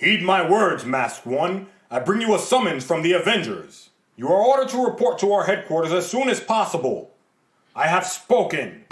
Heed my words, Masked One. I bring you a summons from the Avengers. You are ordered to report to our headquarters as soon as possible. I have spoken.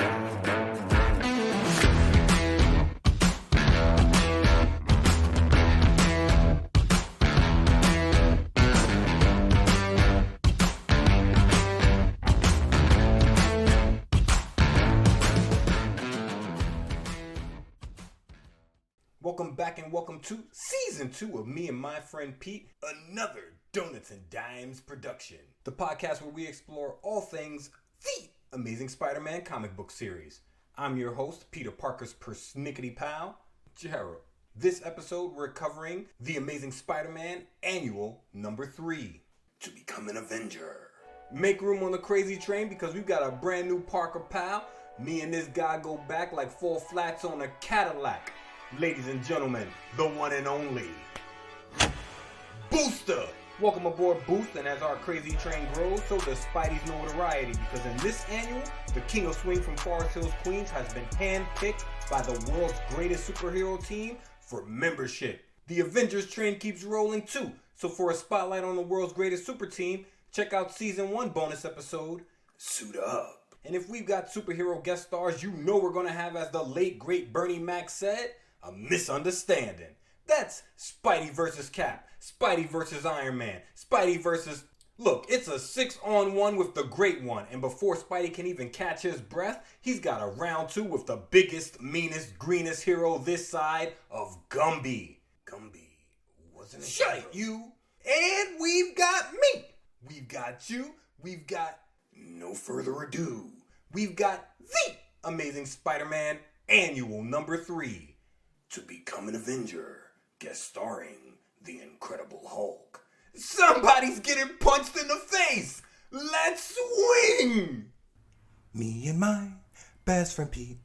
Welcome back and welcome to Season 2 of me and my friend Pete, another Donuts and Dimes production. The podcast where we explore all things the Amazing Spider-Man comic book series. I'm your host, Peter Parker's persnickety pal, Gerald. This episode we're covering The Amazing Spider-Man Annual number 3, To Become an Avenger. Make room on the crazy train because we've got a brand new Parker pal. Me and this guy go back like 4 flats on a Cadillac. Ladies and gentlemen, the one and only Booster! Welcome aboard, Boost, and as our crazy train grows, so does Spidey's notoriety, because in this annual, the King of Swing from Forest Hills, Queens has been handpicked by the world's greatest superhero team for membership. The Avengers train keeps rolling too, so for a spotlight on the world's greatest super team, check out Season 1 bonus episode, Suit Up. And if we've got superhero guest stars, you know we're going to have, as the late great Bernie Mac said, a misunderstanding. That's Spidey versus Cap, Spidey versus Iron Man, Spidey versus... Look, it's a 6-on-1 with the Great One, and before Spidey can even catch his breath, he's got a round 2 with the biggest, meanest, greenest hero this side of Gumby. Gumby wasn't it? Shut it, you! And we've got me! We've got you, we've got... No further ado, we've got the Amazing Spider-Man Annual number 3. To Become an Avenger, guest starring the Incredible Hulk. Somebody's getting punched in the face! Let's swing! Me and my best friend Pete,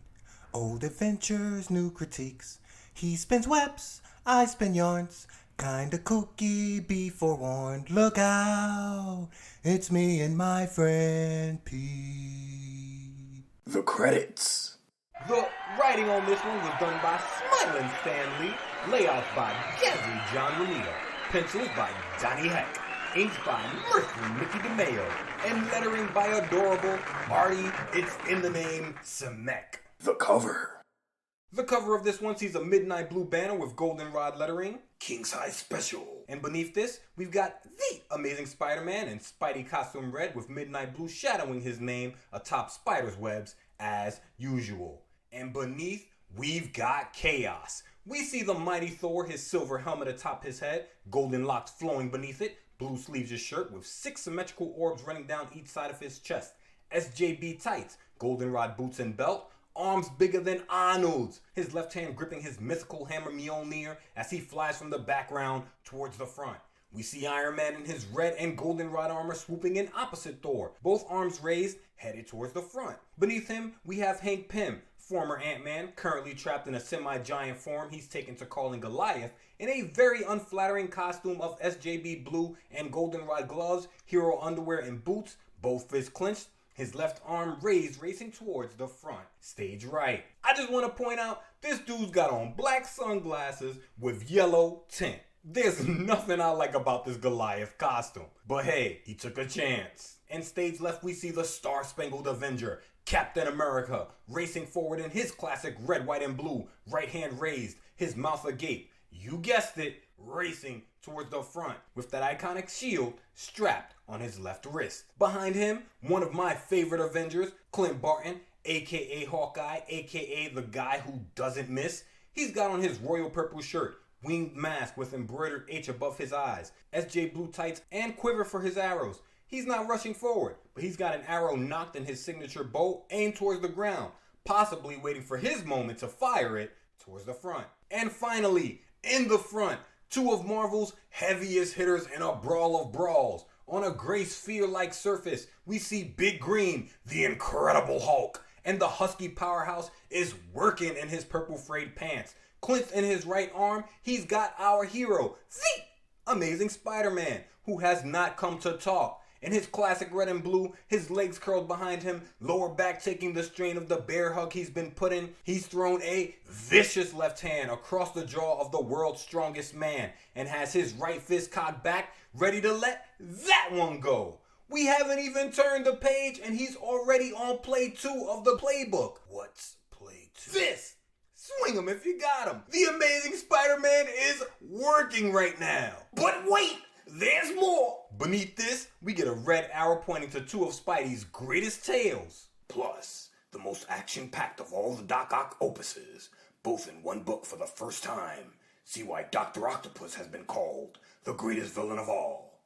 old adventures, new critiques. He spins webs, I spin yarns, kinda kooky, be forewarned. Look out, it's me and my friend Pete. The credits. The writing on this one was done by Smiling Stan Lee, layouts by Gary John Romito, pencils by Donnie Heck, inks by Mercury Mickey DeMeo, and lettering by adorable Marty, it's in the name, Semek. The cover. The cover of this one sees a midnight blue banner with goldenrod lettering, King Size Special. And beneath this, we've got the Amazing Spider-Man in Spidey costume red with midnight blue shadowing his name atop spider's webs as usual. And beneath, we've got chaos. We see the mighty Thor, his silver helmet atop his head, golden locks flowing beneath it, blue sleeves his shirt with 6 symmetrical orbs running down each side of his chest, SJB tights, goldenrod boots and belt, arms bigger than Arnold's, his left hand gripping his mythical hammer Mjolnir as he flies from the background towards the front. We see Iron Man in his red and goldenrod armor swooping in opposite Thor, both arms raised, headed towards the front. Beneath him, we have Hank Pym, former Ant-Man, currently trapped in a semi-giant form he's taken to calling Goliath, in a very unflattering costume of SJB blue and goldenrod gloves, hero underwear and boots, both fists clenched, his left arm raised, racing towards the front. Stage right. I just want to point out, this dude's got on black sunglasses with yellow tint. There's nothing I like about this Goliath costume. But hey, he took a chance. And stage left we see the Star-Spangled Avenger, Captain America, racing forward in his classic red, white, and blue, right hand raised, his mouth agape. You guessed it, racing towards the front with that iconic shield strapped on his left wrist. Behind him, one of my favorite Avengers, Clint Barton, aka Hawkeye, aka the guy who doesn't miss. He's got on his royal purple shirt, winged mask with embroidered H above his eyes, SJ blue tights, and quiver for his arrows. He's not rushing forward, but he's got an arrow knocked in his signature bow aimed towards the ground, possibly waiting for his moment to fire it towards the front. And finally, in the front, 2 of Marvel's heaviest hitters in a brawl of brawls. On a gray sphere-like surface, we see Big Green, the Incredible Hulk, and the husky powerhouse is working in his purple frayed pants. Clinched in his right arm, he's got our hero, the Amazing Spider-Man, who has not come to talk. In his classic red and blue, his legs curled behind him, lower back taking the strain of the bear hug he's been put in, he's thrown a vicious left hand across the jaw of the world's strongest man and has his right fist cocked back, ready to let that one go. We haven't even turned the page and he's already on play 2 of the playbook. What's play 2? This! Swing him if you got him. The Amazing Spider-Man is working right now. But wait! There's more! Beneath this, we get a red arrow pointing to 2 of Spidey's greatest tales. Plus, the most action-packed of all the Doc Ock opuses, both in one book for the first time. See why Dr. Octopus has been called the greatest villain of all.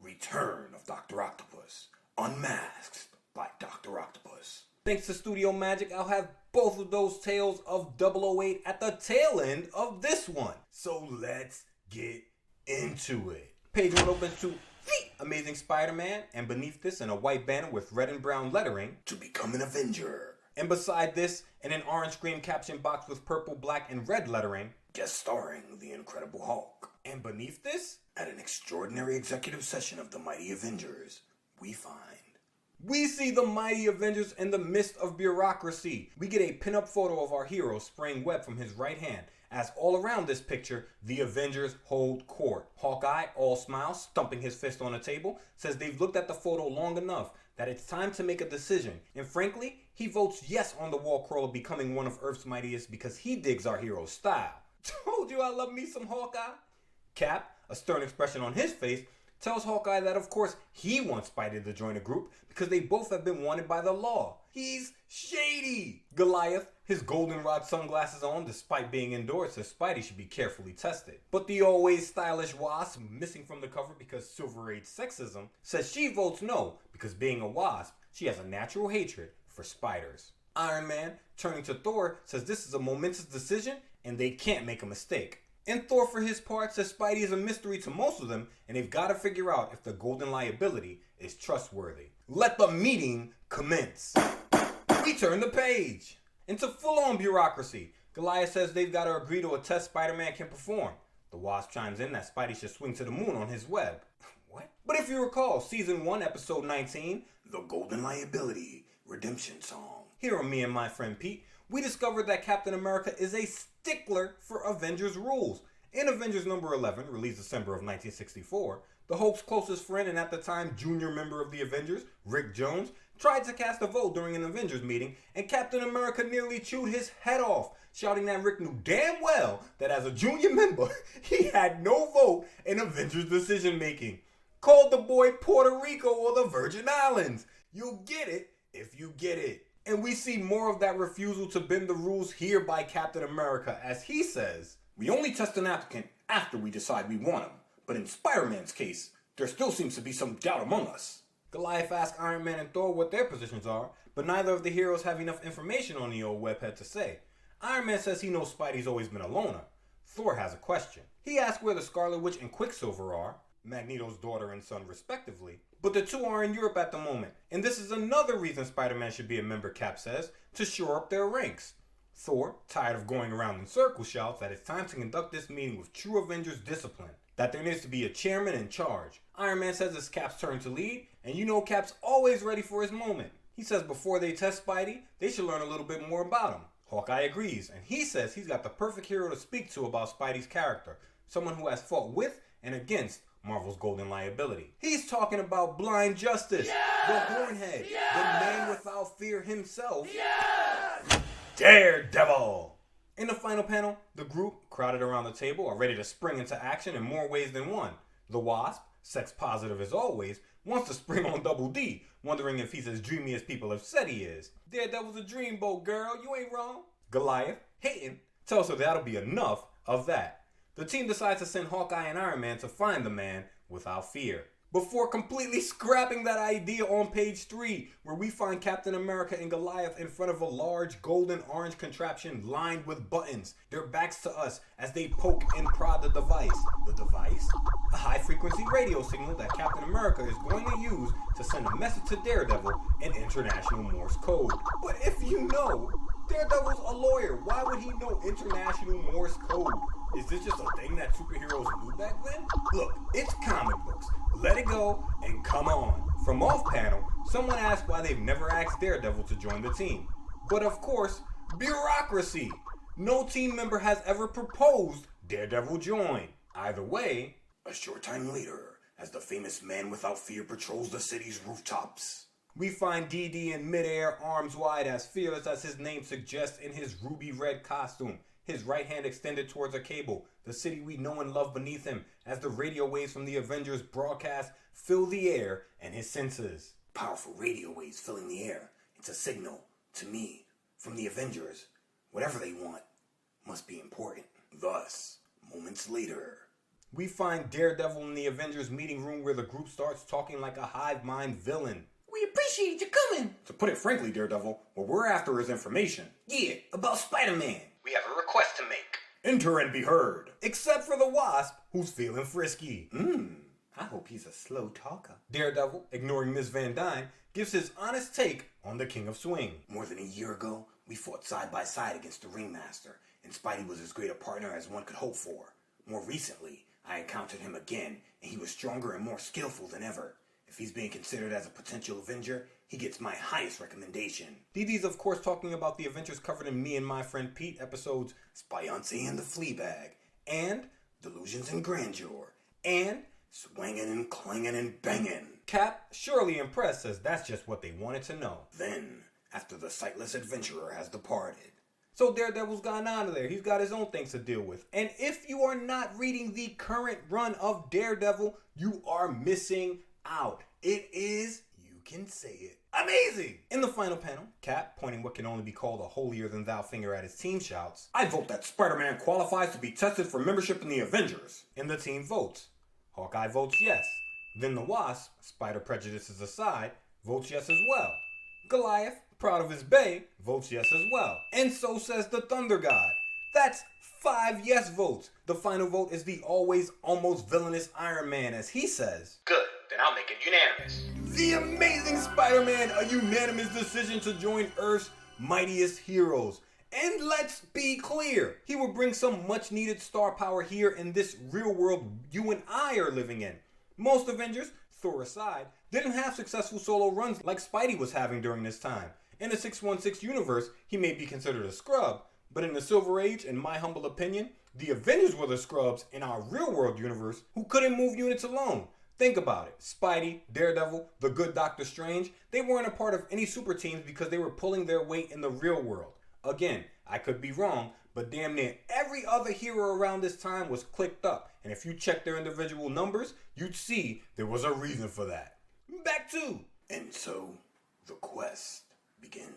Return of Dr. Octopus, unmasked by Dr. Octopus. Thanks to Studio Magic, I'll have both of those tales of 008 at the tail end of this one. So let's get into it. Page 1 opens to The Amazing Spider-Man, and beneath this in a white banner with red and brown lettering, to become an Avenger. And beside this, in an orange green caption box with purple, black, and red lettering, guest starring the Incredible Hulk. And beneath this, at an extraordinary executive session of the Mighty Avengers, we see the Mighty Avengers in the midst of bureaucracy. We get a pinup photo of our hero spraying web from his right hand, as all around this picture, the Avengers hold court. Hawkeye, all smiles, stumping his fist on the table, says they've looked at the photo long enough that it's time to make a decision. And frankly, he votes yes on the wall crawler becoming one of Earth's mightiest because he digs our hero's style. Told you I love me some Hawkeye. Cap, a stern expression on his face, tells Hawkeye that of course he wants Spidey to join the group because they both have been wanted by the law. He's shady. Goliath, his goldenrod sunglasses on despite being indoors, says Spidey should be carefully tested. But the always stylish Wasp, missing from the cover because Silver Age sexism, says she votes no because being a Wasp, she has a natural hatred for spiders. Iron Man, turning to Thor, says this is a momentous decision and they can't make a mistake. And Thor, for his part, says Spidey is a mystery to most of them, and they've got to figure out if the golden liability is trustworthy. Let the meeting commence. We turn the page. Into full-on bureaucracy. Goliath says they've got to agree to a test Spider-Man can perform. The Wasp chimes in that Spidey should swing to the moon on his web. What? But if you recall, Season 1, Episode 19, The Golden Liability Redemption Song. Here on Me and My Friend Pete, we discovered that Captain America is a stickler for Avengers rules. In Avengers number 11, released December of 1964, the Hulk's closest friend and at the time junior member of the Avengers, Rick Jones, tried to cast a vote during an Avengers meeting, and Captain America nearly chewed his head off, shouting that Rick knew damn well that as a junior member, he had no vote in Avengers decision making. Called the boy Puerto Rico or the Virgin Islands. You'll get it if you get it. And we see more of that refusal to bend the rules here by Captain America as he says, we only test an applicant after we decide we want him. But in Spider-Man's case, there still seems to be some doubt among us. Goliath asks Iron Man and Thor what their positions are, but neither of the heroes have enough information on the old webhead to say. Iron Man says he knows Spidey's always been a loner. Thor has a question. He asks where the Scarlet Witch and Quicksilver are, Magneto's daughter and son respectively, but the two are in Europe at the moment, and this is another reason Spider-Man should be a member, Cap says, to shore up their ranks. Thor, tired of going around in circles, shouts that it's time to conduct this meeting with true Avengers discipline, that there needs to be a chairman in charge. Iron Man says it's Cap's turn to lead, and you know Cap's always ready for his moment. He says before they test Spidey, they should learn a little bit more about him. Hawkeye agrees, and he says he's got the perfect hero to speak to about Spidey's character, someone who has fought with and against Marvel's golden liability. He's talking about Blind Justice, the Hornhead, the man without fear himself, Daredevil. In the final panel, the group, crowded around the table, are ready to spring into action in more ways than one. The Wasp, sex positive as always, wants to spring on Double D, wondering if he's as dreamy as people have said he is. Daredevil's a dreamboat, girl, you ain't wrong. Goliath, hating, tells her that'll be enough of that. The team decides to send Hawkeye and Iron Man to find the man without fear, before completely scrapping that idea on page 3, where we find Captain America and Goliath in front of a large golden-orange contraption lined with buttons, their backs to us as they poke and prod the device. The device? A high-frequency radio signal that Captain America is going to use to send a message to Daredevil in international Morse code. But if you know, Daredevil's a lawyer. Why would he know international Morse code? Is this just a thing that superheroes knew back then? Look, it's comic books. Let it go and come on. From off-panel, someone asked why they've never asked Daredevil to join the team. But of course, bureaucracy! No team member has ever proposed Daredevil join. Either way, a short time later, as the famous man without fear patrols the city's rooftops, we find DD in midair, arms wide, as fearless as his name suggests, in his ruby red costume. His right hand extended towards a cable, the city we know and love beneath him, as the radio waves from the Avengers broadcast fill the air and his senses. Powerful radio waves filling the air. It's a signal, to me, from the Avengers. Whatever they want must be important. Thus, moments later, we find Daredevil in the Avengers meeting room where the group starts talking like a hive mind villain. We appreciate you coming. To put it frankly, Daredevil, what we're after is information. Yeah, about Spider-Man. We have a request to make. Enter and be heard. Except for the Wasp, who's feeling frisky. I hope he's a slow talker. Daredevil, ignoring Ms. Van Dyne, gives his honest take on the King of Swing. More than a year ago, we fought side by side against the Ringmaster, and Spidey was as great a partner as one could hope for. More recently, I encountered him again, and he was stronger and more skillful than ever. If he's being considered as a potential Avenger, he gets my highest recommendation. DD's of course talking about the Avengers covered in Me and My Friend Pete episodes Spioncy and the Fleabag, and Delusions and Grandeur, and Swangin' and Clangin' and Bangin'. Cap, surely impressed, says that's just what they wanted to know. Then, after the sightless adventurer has departed. So Daredevil's gone out of there. He's got his own things to deal with. And if you are not reading the current run of Daredevil, you are missing out. It is, you can say it, amazing! In the final panel, Cap, pointing what can only be called a holier-than-thou finger at his team, shouts, I vote that Spider-Man qualifies to be tested for membership in the Avengers. And the team votes. Hawkeye votes yes. Then the Wasp, spider prejudices aside, votes yes as well. Goliath, proud of his bay, votes yes as well. And so says the Thunder God. That's 5 yes votes. The final vote is the always almost villainous Iron Man, as he says, Good, then I'll make it unanimous. The Amazing Spider-Man, a unanimous decision to join Earth's mightiest heroes. And let's be clear, he will bring some much needed star power here in this real world you and I are living in. Most Avengers, Thor aside, didn't have successful solo runs like Spidey was having during this time. In the 616 universe, he may be considered a scrub, but in the Silver Age, in my humble opinion, the Avengers were the scrubs in our real world universe who couldn't move units alone. Think about it. Spidey, Daredevil, the good Doctor Strange, they weren't a part of any super teams because they were pulling their weight in the real world. Again, I could be wrong, but damn near every other hero around this time was clicked up. And if you check their individual numbers, you'd see there was a reason for that. Back to. And so, the quest begins.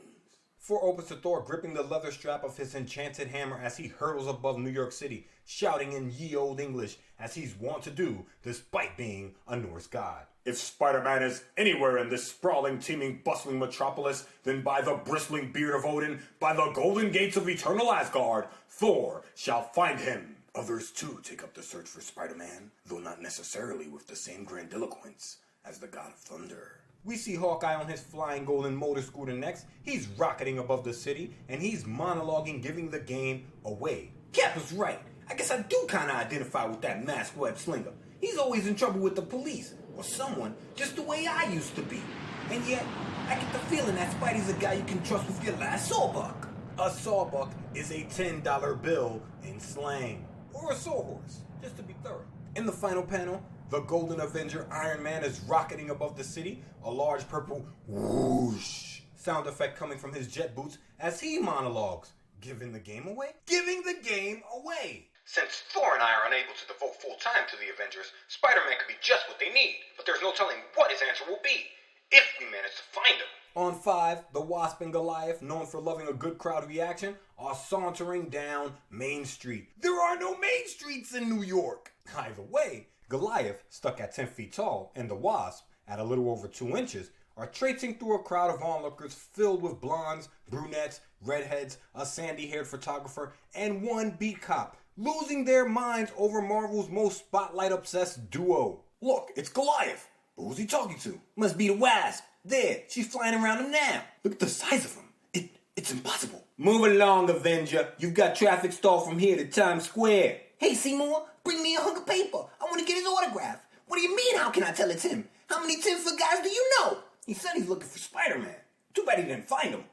4 opens to Thor gripping the leather strap of his enchanted hammer as he hurtles above New York City, shouting in ye old English as he's wont to do despite being a Norse god. If Spider-Man is anywhere in this sprawling, teeming, bustling metropolis, then by the bristling beard of Odin, by the golden gates of eternal Asgard, Thor shall find him. Others too take up the search for Spider-Man, though not necessarily with the same grandiloquence as the God of Thunder. We see Hawkeye on his flying golden motor scooter next. He's rocketing above the city, and he's monologuing, giving the game away. Cap was right. I guess I do kind of identify with that masked web slinger. He's always in trouble with the police, or someone, just the way I used to be. And yet, I get the feeling that Spidey's a guy you can trust with your last sawbuck. A sawbuck is a $10 bill in slang. Or a sawhorse, just to be thorough. In the final panel, the Golden Avenger Iron Man is rocketing above the city, a large purple whoosh sound effect coming from his jet boots as he monologues. Giving the game away? Giving the game away! Since Thor and I are unable to devote full time to the Avengers, Spider-Man could be just what they need, but there's no telling what his answer will be, if we manage to find him. On 5, the Wasp and Goliath, known for loving a good crowd reaction, are sauntering down Main Street. There are no main streets in New York! Either way, Goliath, stuck at 10 feet tall, and the Wasp, at a little over 2 inches, are traipsing through a crowd of onlookers filled with blondes, brunettes, redheads, a sandy-haired photographer, and one beat cop, losing their minds over Marvel's most spotlight-obsessed duo. Look, it's Goliath. But who's he talking to? Must be the Wasp. There, she's flying around him now. Look at the size of him. It's impossible. Move along, Avenger. You've got traffic stalled from here to Times Square. Hey, Seymour, bring me a hunk of paper. I want to get his autograph. What do you mean, how can I tell it's him? How many 10-foot guys do you know? He said he's looking for Spider-Man. Too bad he didn't find him.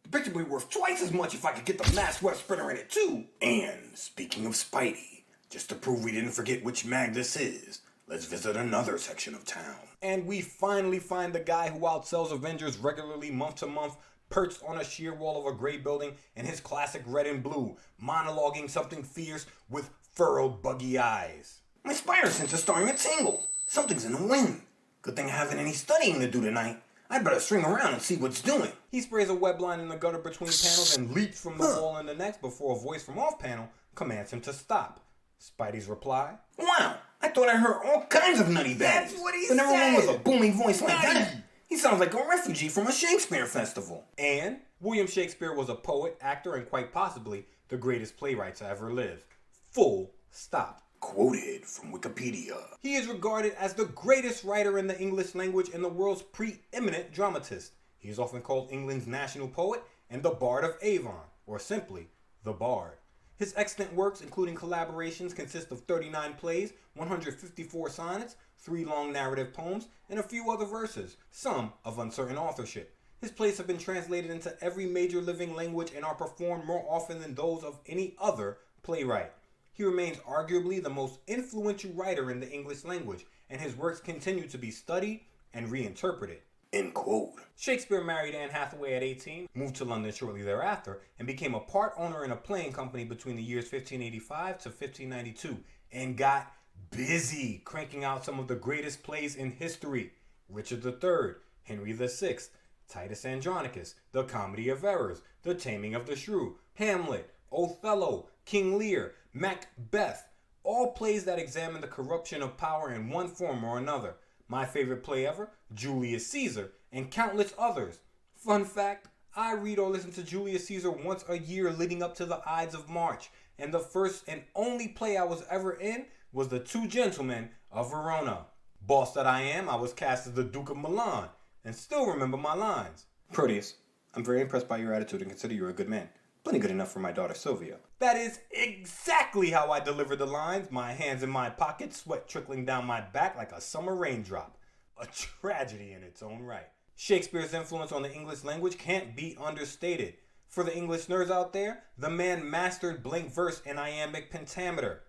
The picture would be worth twice as much if I could get the masked web sprinter in it too. And speaking of Spidey, just to prove we didn't forget which mag this is, let's visit another section of town. And we finally find the guy who outsells Avengers regularly month to month, perched on a sheer wall of a gray building in his classic red and blue, monologuing something fierce with furrowed buggy eyes. My spider sense is starting to tingle. Something's in the wind. Good thing I haven't any studying to do tonight. I'd better swing around and see what's doing. He sprays a web line in the gutter between panels and leaps from the wall in the next before a voice from off panel commands him to stop. Spidey's reply: Wow, I thought I heard all kinds of nutty bangs. That's what he said. But never one with a booming voice like that. He sounds like a refugee from a Shakespeare festival. And William Shakespeare was a poet, actor, and quite possibly the greatest playwright to ever live. Full stop. Quoted from Wikipedia. He is regarded as the greatest writer in the English language and the world's preeminent dramatist. He is often called England's national poet and the Bard of Avon, or simply, the Bard. His extant works, including collaborations, consist of 39 plays, 154 sonnets, 3 long narrative poems, and a few other verses, some of uncertain authorship. His plays have been translated into every major living language and are performed more often than those of any other playwright. He remains arguably the most influential writer in the English language, and his works continue to be studied and reinterpreted. End quote. Shakespeare married Anne Hathaway at 18, moved to London shortly thereafter, and became a part owner in a playing company between the years 1585 to 1592, and got busy cranking out some of the greatest plays in history. Richard III, Henry VI, Titus Andronicus, The Comedy of Errors, The Taming of the Shrew, Hamlet, Othello, King Lear, Macbeth, all plays that examine the corruption of power in one form or another. My favorite play ever, Julius Caesar, and countless others. Fun fact, I read or listen to Julius Caesar once a year leading up to the Ides of March, and the first and only play I was ever in was The Two Gentlemen of Verona. Boss that I am, I was cast as the Duke of Milan, and still remember my lines. Proteus, I'm very impressed by your attitude and consider you a good man. Plenty good enough for my daughter Sylvia. That is exactly how I deliver the lines, my hands in my pockets, sweat trickling down my back like a summer raindrop. A tragedy in its own right. Shakespeare's influence on the English language can't be understated. For the English nerds out there, the man mastered blank verse and iambic pentameter.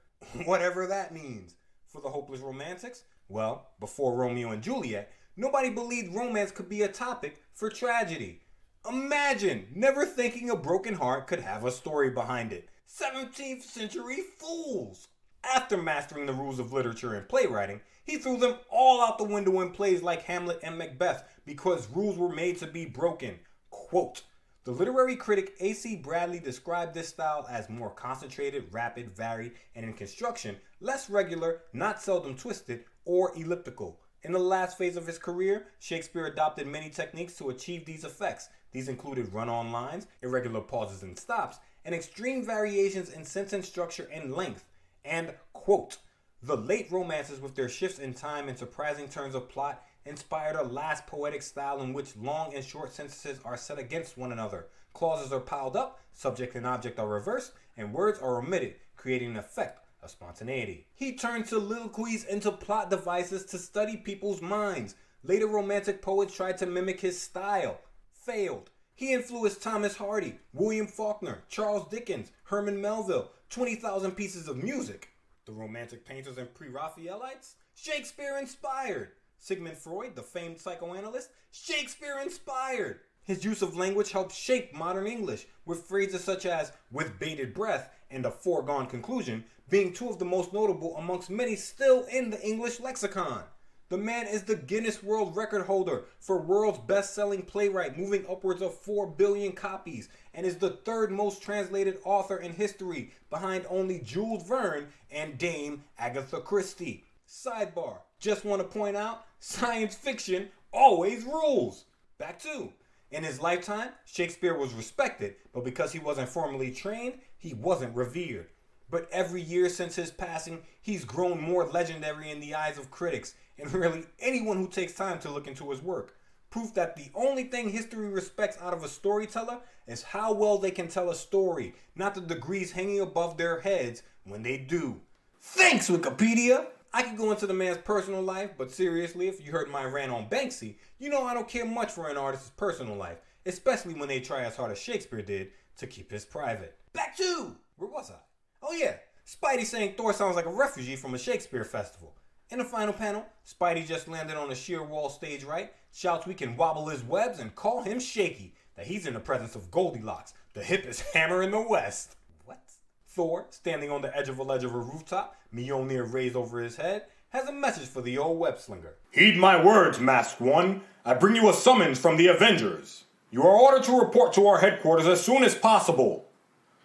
Whatever that means. For the hopeless romantics, well, before Romeo and Juliet, nobody believed romance could be a topic for tragedy. Imagine never thinking a broken heart could have a story behind it. 17th century fools! After mastering the rules of literature and playwriting, he threw them all out the window in plays like Hamlet and Macbeth because rules were made to be broken. Quote, the literary critic A.C. Bradley described this style as more concentrated, rapid, varied, and in construction, less regular, not seldom twisted, or elliptical. In the last phase of his career, Shakespeare adopted many techniques to achieve these effects. These included run-on lines, irregular pauses and stops, and extreme variations in sentence structure and length. And, quote, the late romances with their shifts in time and surprising turns of plot inspired a last poetic style in which long and short sentences are set against one another. Clauses are piled up, subject and object are reversed, and words are omitted, creating an effect of spontaneity. He turned soliloquies into plot devices to study people's minds. Later romantic poets tried to mimic his style. Failed. He influenced Thomas Hardy, William Faulkner, Charles Dickens, Herman Melville, 20,000 pieces of music. The romantic painters and pre-Raphaelites? Shakespeare inspired. Sigmund Freud, the famed psychoanalyst? Shakespeare inspired. His use of language helped shape modern English, with phrases such as with bated breath and a foregone conclusion being two of the most notable amongst many still in the English lexicon. The man is the Guinness World Record holder for world's best-selling playwright, moving upwards of 4 billion copies, and is the third most translated author in history, behind only Jules Verne and Dame Agatha Christie. Sidebar, just want to point out, science fiction always rules. Back to, in his lifetime, Shakespeare was respected, but because he wasn't formally trained, he wasn't revered. But every year since his passing, he's grown more legendary in the eyes of critics, and really anyone who takes time to look into his work. Proof that the only thing history respects out of a storyteller is how well they can tell a story, not the degrees hanging above their heads when they do. Thanks, Wikipedia! I could go into the man's personal life, but seriously, if you heard my rant on Banksy, you know I don't care much for an artist's personal life, especially when they try as hard as Shakespeare did to keep his private. Back to, where was I? Oh yeah, Spidey saying Thor sounds like a refugee from a Shakespeare festival. In the final panel, Spidey just landed on a sheer wall stage right, shouts we can wobble his webs and call him shaky, that he's in the presence of Goldilocks, the hippest hammer in the West. What? Thor, standing on the edge of a ledge of a rooftop, Mjolnir raised over his head, has a message for the old web slinger. Heed my words, Masked One. I bring you a summons from the Avengers. You are ordered to report to our headquarters as soon as possible.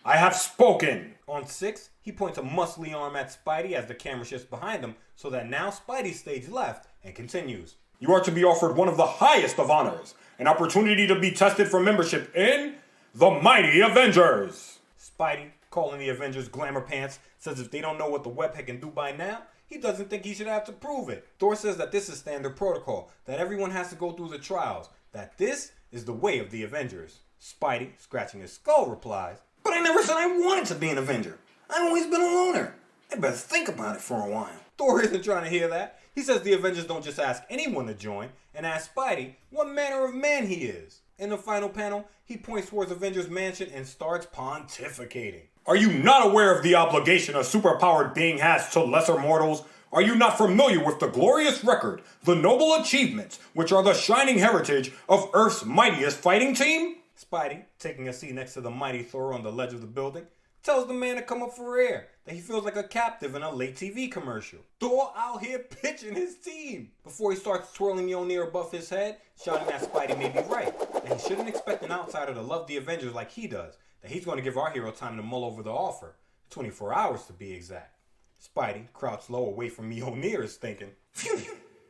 I have spoken. On 6, he points a muscly arm at Spidey as the camera shifts behind him, so that now Spidey's stage left, and continues. You are to be offered one of the highest of honors, an opportunity to be tested for membership in the Mighty Avengers. Spidey, calling the Avengers glamour pants, says if they don't know what the webhead can do by now, he doesn't think he should have to prove it. Thor says that this is standard protocol, that everyone has to go through the trials, that this is the way of the Avengers. Spidey, scratching his skull, replies, But I never said I wanted to be an Avenger. I've always been a loner. I better think about it for a while. Thor isn't trying to hear that. He says the Avengers don't just ask anyone to join, and asks Spidey what manner of man he is. In the final panel, he points towards Avengers Mansion and starts pontificating. Are you not aware of the obligation a superpowered being has to lesser mortals? Are you not familiar with the glorious record, the noble achievements, which are the shining heritage of Earth's mightiest fighting team? Spidey, taking a seat next to the mighty Thor on the ledge of the building, tells the man to come up for air, that he feels like a captive in a late TV commercial. Thor out here pitching his team before he starts twirling Mjolnir above his head, shouting that Spidey may be right, that he shouldn't expect an outsider to love the Avengers like he does, that he's going to give our hero time to mull over the offer, 24 hours to be exact. Spidey, crouched low away from Mjolnir, is thinking, Phew,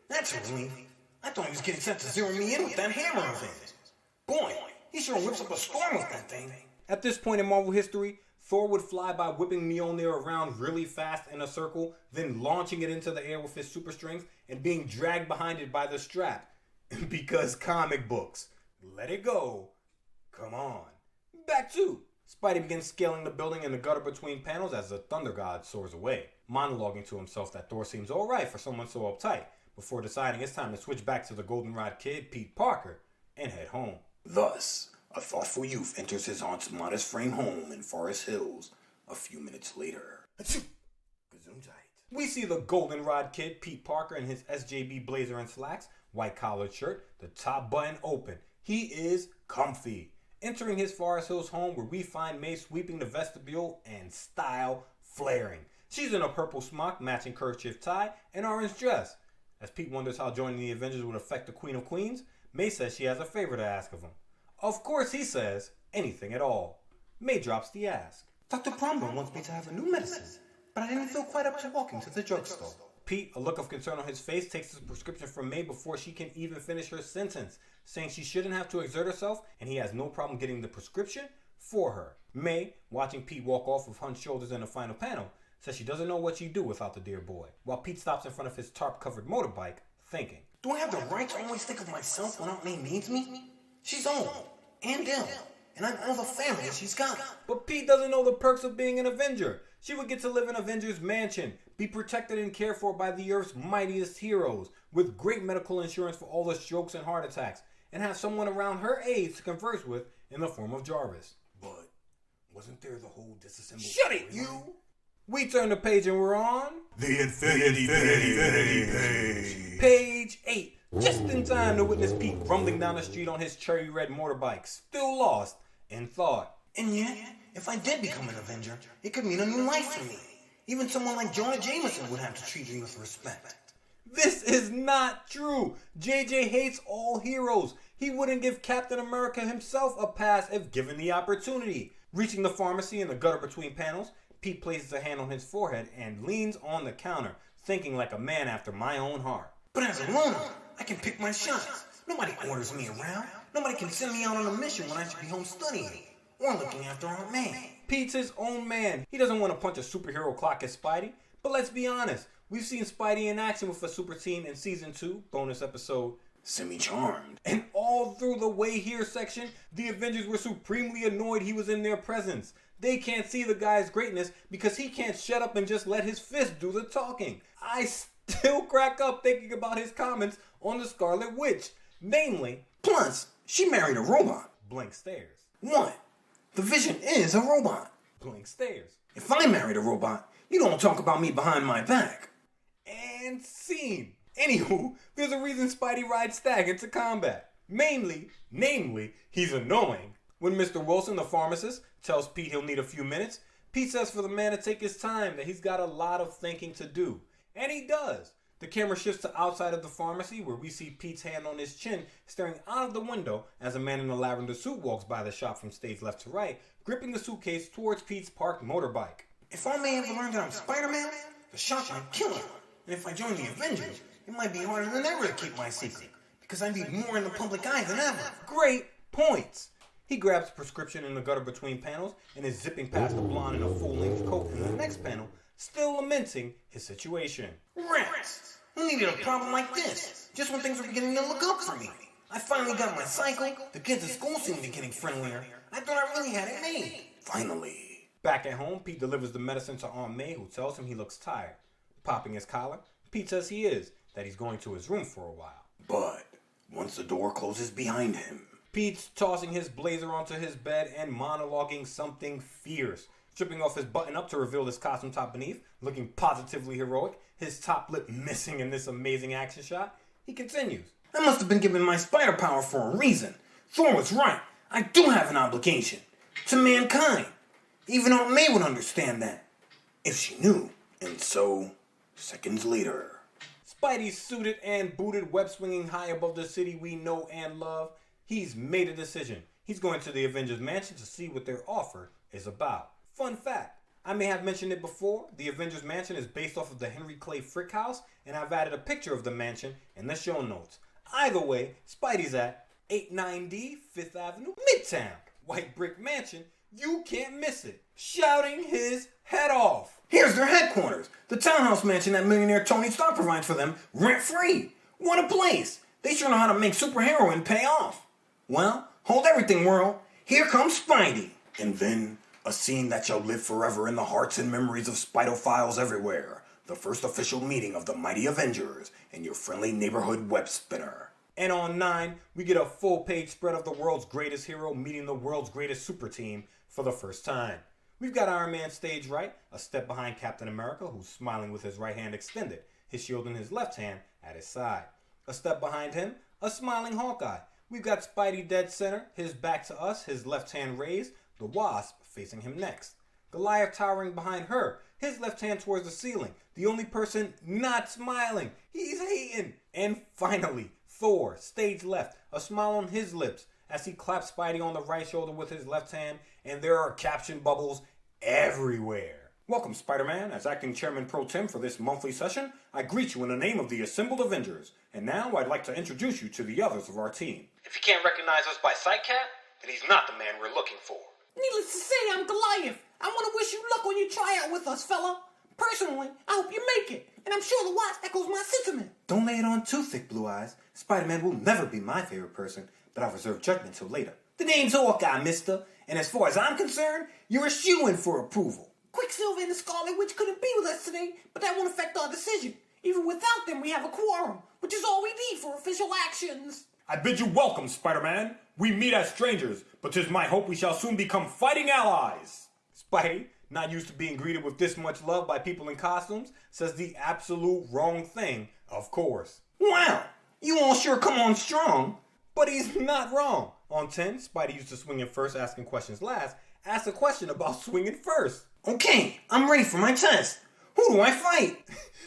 that's a relief. I thought he was getting set to zero me in with that hammer of his. Boy, he sure whips up a storm with that thing. At this point in Marvel history, Thor would fly by whipping Mjolnir around really fast in a circle, then launching it into the air with his super strength and being dragged behind it by the strap. Because comic books. Let it go. Come on. Back to. Spidey begins scaling the building in the gutter between panels as the Thunder God soars away, monologuing to himself that Thor seems alright for someone so uptight, before deciding it's time to switch back to the Goldenrod Kid, Pete Parker, and head home. Thus, a thoughtful youth enters his aunt's modest frame home in Forest Hills a few minutes later. We see the Goldenrod Kid, Pete Parker, in his SJB blazer and slacks, white collared shirt, the top button open. He is comfy. Entering his Forest Hills home where we find May sweeping the vestibule and style flaring. She's in a purple smock, matching kerchief tie, and orange dress. As Pete wonders how joining the Avengers would affect the Queen of Queens, May says she has a favor to ask of him. Of course he says, anything at all. May drops the ask. Dr. Bromberg wants me to have a new medicine, but I didn't feel quite up to walking to the drugstore. Pete, a look of concern on his face, takes his prescription from May before she can even finish her sentence, saying she shouldn't have to exert herself and he has no problem getting the prescription for her. May, watching Pete walk off with hunched shoulders in the final panel, says she doesn't know what she'd do without the dear boy, while Pete stops in front of his tarp-covered motorbike, thinking, Do I have the right to always think of myself when Aunt May needs me? She's old and ill, and I'm all the family she's got. But Pete doesn't know the perks of being an Avenger. She would get to live in Avengers Mansion, be protected and cared for by the Earth's mightiest heroes, with great medical insurance for all the strokes and heart attacks, and have someone around her age to converse with in the form of Jarvis. But wasn't there the whole disassembled... Shut it, you! We turn the page and we're on... The Infinity Page. Page 8. Just in time to witness Pete rumbling down the street on his cherry red motorbike, still lost in thought. And yet, if I did become an Avenger, it could mean a new life for me. Even someone like Jonah Jameson would have to treat me with respect. This is not true. JJ hates all heroes. He wouldn't give Captain America himself a pass if given the opportunity. Reaching the pharmacy in the gutter between panels, Pete places a hand on his forehead and leans on the counter, thinking like a man after my own heart. But as a loner, I can pick my shots. Nobody orders me around. Nobody can send me out on a mission when I should be home studying or looking after Aunt May. Pete's his own man. He doesn't want to punch a superhero clock at Spidey. But let's be honest, we've seen Spidey in action with a super team in Season 2, bonus episode Semi-charmed. And all through the Way Here section, the Avengers were supremely annoyed he was in their presence. They can't see the guy's greatness because he can't shut up and just let his fist do the talking. I still crack up thinking about his comments on the Scarlet Witch. Namely, Plus, she married a robot. Blink stares. What? The Vision is a robot. Blink stares. If I married a robot, you don't talk about me behind my back. And scene. Anywho, there's a reason Spidey rides Stag into combat. Namely, he's annoying. When Mr. Wilson, the pharmacist, tells Pete he'll need a few minutes, Pete says for the man to take his time, that he's got a lot of thinking to do. And he does. The camera shifts to outside of the pharmacy where we see Pete's hand on his chin staring out of the window as a man in a lavender suit walks by the shop from stage left to right, gripping the suitcase towards Pete's parked motorbike. If I may ever learn that I'm Spider-Man, the shop might kill him. And if I join the Avengers, it might be harder than ever to keep my secret, because I'd be more in the public eye than ever. Great points! He grabs a prescription in the gutter between panels and is zipping past the blonde in a full-length coat in the next panel, still lamenting his situation. Rats! Who needed a problem like this? Just when things were beginning to look up for me. I finally got my cycle, the kids at school seemed to be getting friendlier. I thought I really had it made. Finally. Back at home, Pete delivers the medicine to Aunt May, who tells him he looks tired. Popping his collar, Pete says he is, that he's going to his room for a while. But once the door closes behind him, Pete's tossing his blazer onto his bed and monologuing something fierce, stripping off his button-up to reveal his costume top beneath, looking positively heroic, his top lip missing in this amazing action shot. He continues. I must have been given my spider power for a reason. Thor was right. I do have an obligation to mankind. Even Aunt May would understand that, if she knew. And so, seconds later, Spidey's suited and booted, web-swinging high above the city we know and love. He's made a decision. He's going to the Avengers mansion to see what their offer is about. Fun fact, I may have mentioned it before, the Avengers mansion is based off of the Henry Clay Frick house, and I've added a picture of the mansion in the show notes. Either way, Spidey's at 89D 5th Avenue, Midtown. White brick mansion, you can't miss it. Shouting his head off. Here's their headquarters, the townhouse mansion that millionaire Tony Stark provides for them, rent-free. What a place. They sure know how to make super-heroin pay off. Well, hold everything, world. Here comes Spidey. And then, a scene that shall live forever in the hearts and memories of Spidophiles everywhere. The first official meeting of the mighty Avengers and your friendly neighborhood web spinner. And on 9, we get a full-page spread of the world's greatest hero meeting the world's greatest super team for the first time. We've got Iron Man stage right, a step behind Captain America, who's smiling with his right hand extended, his shield in his left hand at his side. A step behind him, a smiling Hawkeye. We've got Spidey dead center, his back to us, his left hand raised, the Wasp facing him next. Goliath towering behind her, his left hand towards the ceiling, the only person not smiling. He's hating. And finally, Thor, stage left, a smile on his lips as he claps Spidey on the right shoulder with his left hand, and there are caption bubbles everywhere. Welcome, Spider-Man. As acting chairman pro tem for this monthly session, I greet you in the name of the assembled Avengers. And now I'd like to introduce you to the others of our team. If you can't recognize us by sight, Cap, then he's not the man we're looking for. Needless to say, I'm Goliath. I want to wish you luck on your tryout with us, fella. Personally, I hope you make it, and I'm sure the Wasp echoes my sentiment. Don't lay it on too thick, Blue Eyes. Spider-Man will never be my favorite person, but I'll reserve judgment till later. The name's Hawkeye, mister, and as far as I'm concerned, you're a shoo-in for approval. Quicksilver and the Scarlet Witch couldn't be with us today, but that won't affect our decision. Even without them, we have a quorum, which is all we need for official actions. I bid you welcome, Spider-Man. We meet as strangers, but 'tis my hope we shall soon become fighting allies. Spidey, not used to being greeted with this much love by people in costumes, says the absolute wrong thing, of course. Wow, you all sure come on strong. But he's not wrong. On 10, Spidey used to swing in first, asking questions last, asked a question about swinging first. Okay, I'm ready for my test. Who do I fight?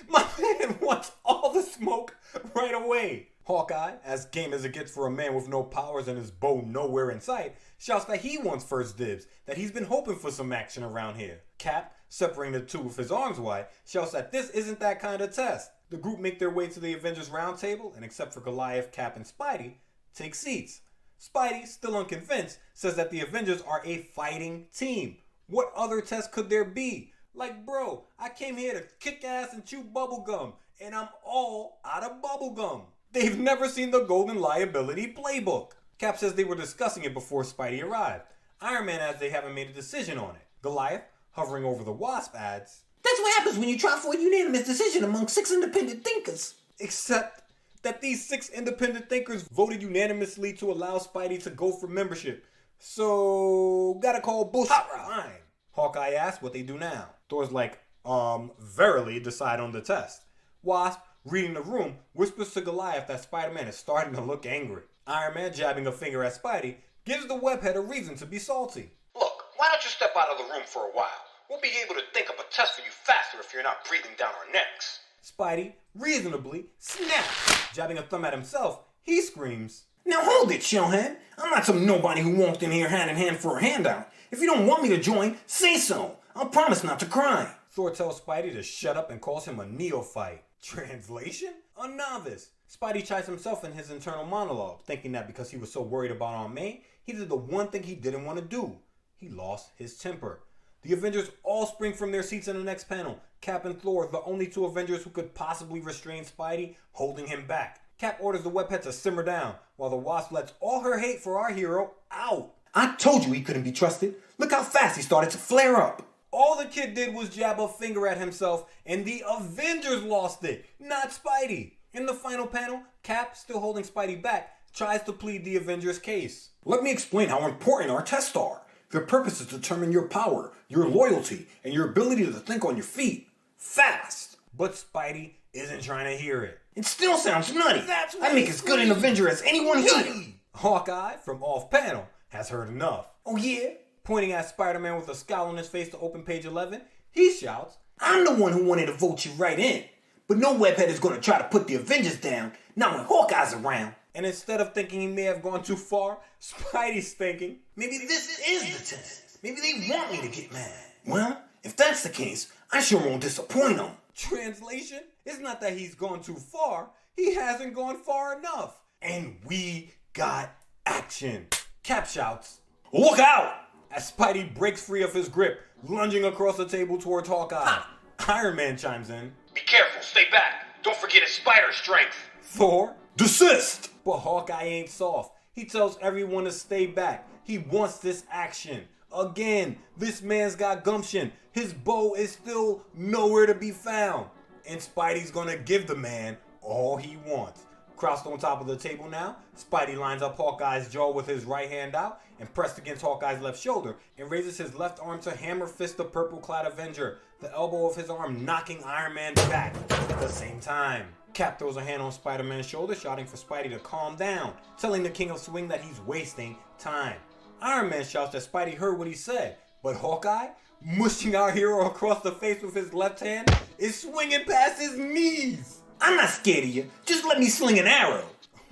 My man wants all the smoke right away. Hawkeye, as game as it gets for a man with no powers and his bow nowhere in sight, shouts that he wants first dibs, that he's been hoping for some action around here. Cap, separating the two with his arms wide, shouts that this isn't that kind of test. The group make their way to the Avengers round table, and except for Goliath, Cap, and Spidey, take seats. Spidey, still unconvinced, says that the Avengers are a fighting team. What other test could there be? Like, bro, I came here to kick ass and chew bubblegum, and I'm all out of bubblegum. They've never seen the Golden Liability Playbook. Cap says they were discussing it before Spidey arrived. Iron Man adds they haven't made a decision on it. Goliath, hovering over the Wasp, adds, "That's what happens when you try for a unanimous decision among 6 independent thinkers." except that these 6 independent thinkers voted unanimously to allow Spidey to go for membership. So, gotta call bullshit. Fine. Hawkeye asks what they do now. Thor's like, verily decide on the test. Wasp, reading the room, whispers to Goliath that Spider-Man is starting to look angry. Iron Man, jabbing a finger at Spidey, gives the webhead a reason to be salty. Look, why don't you step out of the room for a while? We'll be able to think up a test for you faster if you're not breathing down our necks. Spidey, reasonably, snaps. Jabbing a thumb at himself, he screams, "Now hold it, Shellhead. I'm not some nobody who walked in here hand in hand for a handout. If you don't want me to join, say so. I'll promise not to cry." Thor tells Spidey to shut up and calls him a neophyte. Translation? A novice. Spidey chides himself in his internal monologue, thinking that because he was so worried about Aunt May, he did the one thing he didn't want to do. He lost his temper. The Avengers all spring from their seats in the next panel. Cap and Thor, the only 2 Avengers who could possibly restrain Spidey, holding him back. Cap orders the webhead to simmer down, while the Wasp lets all her hate for our hero out. "I told you he couldn't be trusted. Look how fast he started to flare up." All the kid did was jab a finger at himself, and the Avengers lost it, not Spidey. In the final panel, Cap, still holding Spidey back, tries to plead the Avengers' case. "Let me explain how important our tests are. Their purpose is to determine your power, your loyalty, and your ability to think on your feet. Fast." But Spidey isn't trying to hear it. "It still sounds nutty. That's what I make as good an Avenger as anyone here." Hawkeye, from off panel, has heard enough. "Oh yeah?" Pointing at Spider-Man with a scowl on his face to open page 11, he shouts, "I'm the one who wanted to vote you right in. But no webhead is going to try to put the Avengers down, not when Hawkeye's around." and instead of thinking he may have gone too far, Spidey's thinking, "Maybe this is the test. Maybe they want me to get mad." "Well, if that's the case, I sure won't disappoint them." Translation? It's not that he's gone too far, he hasn't gone far enough. And we got action. Cap shouts, "Look out!" as Spidey breaks free of his grip, lunging across the table towards Hawkeye. Iron Man chimes in. Be careful, stay back. Don't forget his spider strength. Thor, "Desist!" but Hawkeye ain't soft. He tells everyone to stay back. He wants this action. Again, this man's got gumption. His bow is still nowhere to be found. And Spidey's gonna give the man all he wants. Crouched on top of the table now, Spidey lines up Hawkeye's jaw with his right hand out and pressed against Hawkeye's left shoulder and raises his left arm to hammer fist the purple-clad Avenger, the elbow of his arm knocking Iron Man back at the same time. Cap throws a hand on Spider-Man's shoulder, shouting for Spidey to calm down, telling the King of Swing that he's wasting time. Iron Man shouts that Spidey heard what he said, but Hawkeye, mushing our hero across the face with his left hand, is swinging past his knees. "I'm not scared of you. Just let me sling an arrow."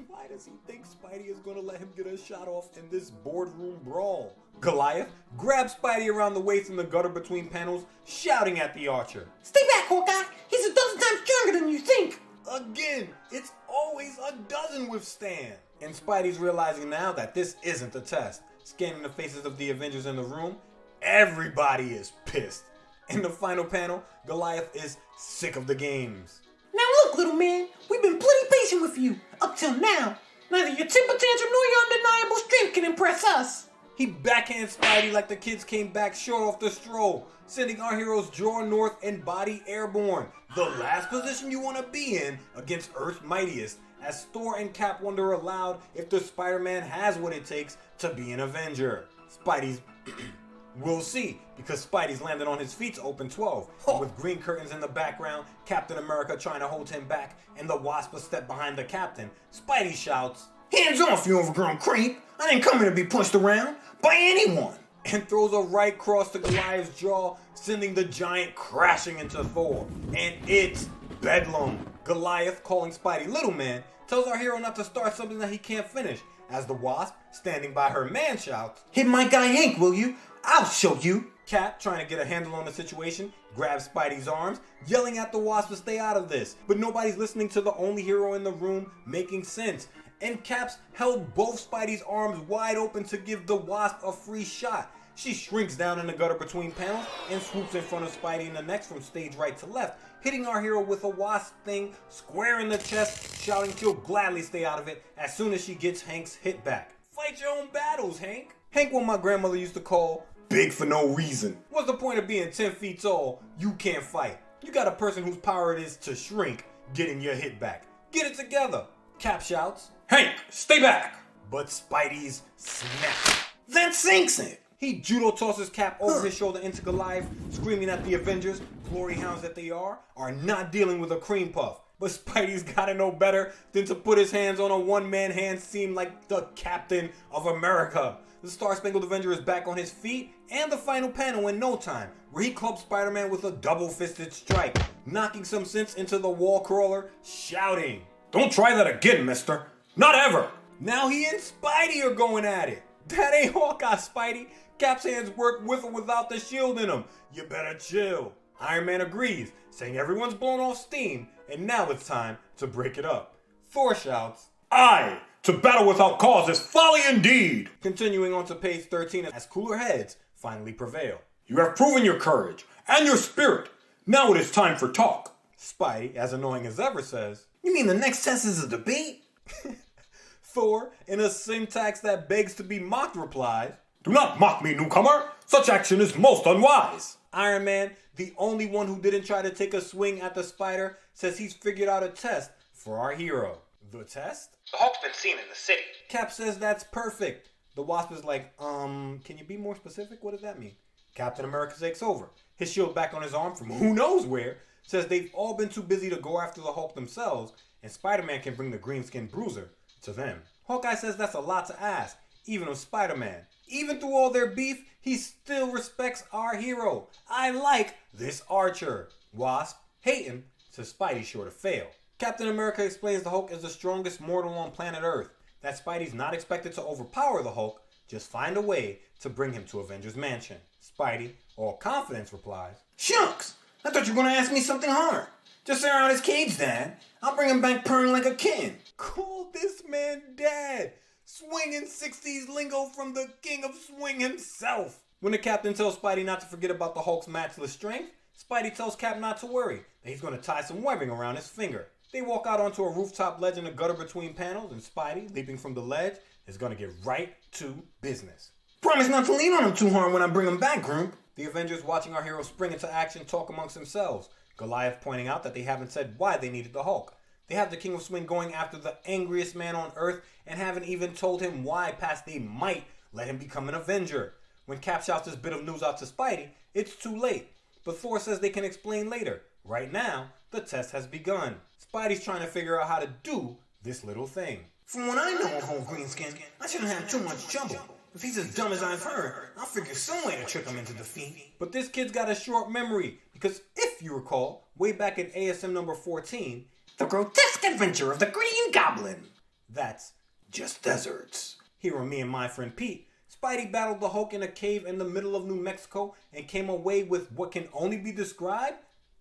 Why does he think Spidey is going to let him get a shot off in this boardroom brawl? Goliath grabs Spidey around the waist in the gutter between panels, shouting at the archer. "Stay back, Hawkeye. He's a dozen times stronger than you think." Again, it's always a dozen with Stan. And Spidey's realizing now that this isn't a test. Scanning the faces of the Avengers in the room, everybody is pissed. In the final panel, Goliath is sick of the games. "Now look, little man, we've been plenty patient with you. Up till now, neither your temper tantrum nor your undeniable strength can impress us." He backhands Spidey like the kids came back short off the stroll, sending our heroes jaw north and body airborne, the last position you want to be in against Earth's mightiest, as Thor and Cap wonder aloud if the Spider-Man has what it takes to be an Avenger. Spidey's... We'll see, because Spidey's landed on his feet to open 12, and with green curtains in the background, Captain America trying to hold him back, and the Wasp a step behind the Captain. Spidey shouts, "Hands off, you overgrown creep. I didn't come here to be pushed around by anyone." and throws a right cross to Goliath's jaw, sending the giant crashing into Thor. And it's bedlam. Goliath, calling Spidey Little Man, tells our hero not to start something that he can't finish, as the Wasp, standing by her man, shouts, "Hit my guy Hank, will you? I'll show you." Cap, trying to get a handle on the situation, grabs Spidey's arms, yelling at the Wasp to stay out of this. But nobody's listening to the only hero in the room making sense. And Cap's held both Spidey's arms wide open to give the Wasp a free shot. She shrinks down in the gutter between panels and swoops in front of Spidey in the next from stage right to left, hitting our hero with a Wasp thing square in the chest, shouting she'll gladly stay out of it as soon as she gets Hank's hit back. Fight your own battles, Hank. Hank, what my grandmother used to call big for no reason. What's the point of being 10 feet tall? You can't fight. You got a person whose power it is to shrink getting your hit back. Get it together. Cap shouts. Hank, stay back! But Spidey's snap. That sinks it. He judo tosses Cap over his shoulder into Goliath, screaming at the Avengers, glory hounds that they are not dealing with a cream puff. But Spidey's gotta know better than to put his hands on a one-man hand seam like the Captain of America. The Star-Spangled Avenger is back on his feet, and the final panel in no time, where he clubs Spider-Man with a double-fisted strike, knocking some sense into the wall crawler, shouting, Don't try that again, mister. Not ever! now he and Spidey are going at it. That ain't Hawkeye, Spidey. Cap's hands work with or without the shield in them. You better chill. Iron Man agrees, saying everyone's blown off steam, and now it's time to break it up. Thor shouts, Aye, to battle without cause is folly indeed! continuing on to page 13 as cooler heads finally prevail. You have proven your courage and your spirit. Now it is time for talk. Spidey, as annoying as ever, says, You mean the next test is a debate? Thor, in a syntax that begs to be mocked, replies, Do not mock me, newcomer. Such action is most unwise. Iron Man, the only one who didn't try to take a swing at the spider, says he's figured out a test for our hero. The test? The Hulk's been seen in the city. Cap says that's perfect. The Wasp is like, can you be more specific? What does that mean? Captain America takes over. His shield back on his arm from who knows where, says they've all been too busy to go after the Hulk themselves, and Spider-Man can bring the green-skinned bruiser to them. Hawkeye says that's a lot to ask, even of Spider-Man. Even through all their beef, he still respects our hero. I like this Archer. Wasp, hating, says Spidey's sure to fail. Captain America explains the Hulk is the strongest mortal on planet Earth, that Spidey's not expected to overpower the Hulk, just find a way to bring him to Avengers Mansion. Spidey, all confidence, replies, Shucks! I thought you were gonna ask me something hard. Just air out his cage, Dad. I'll bring him back purring like a kid. call this man Dad. Swinging 60s lingo from the king of swing himself. When the captain tells Spidey not to forget about the Hulk's matchless strength, Spidey tells Cap not to worry, that he's going to tie some webbing around his finger. They walk out onto a rooftop ledge in a gutter between panels, and Spidey, leaping from the ledge, is going to get right to business. Promise not to lean on him too hard when I bring him back, group. The Avengers, watching our hero spring into action, talk amongst themselves, Goliath pointing out that they haven't said why they needed the Hulk. They have the King of Swing going after the angriest man on Earth and haven't even told him why past they might let him become an Avenger. When Cap shouts this bit of news out to Spidey, it's too late. But Thor says they can explain later. Right now, the test has begun. Spidey's trying to figure out how to do this little thing. From what I know of Whole Greenskin, I shouldn't have too much trouble. If he's as dumb as I've heard, I'll figure some way to trick him into defeat. But this kid's got a short memory, because if you recall, way back in ASM number 14, The Grotesque Adventure of the Green Goblin. that's Just deserts. Here on Me and My Friend Pete, Spidey battled the Hulk in a cave in the middle of New Mexico and came away with what can only be described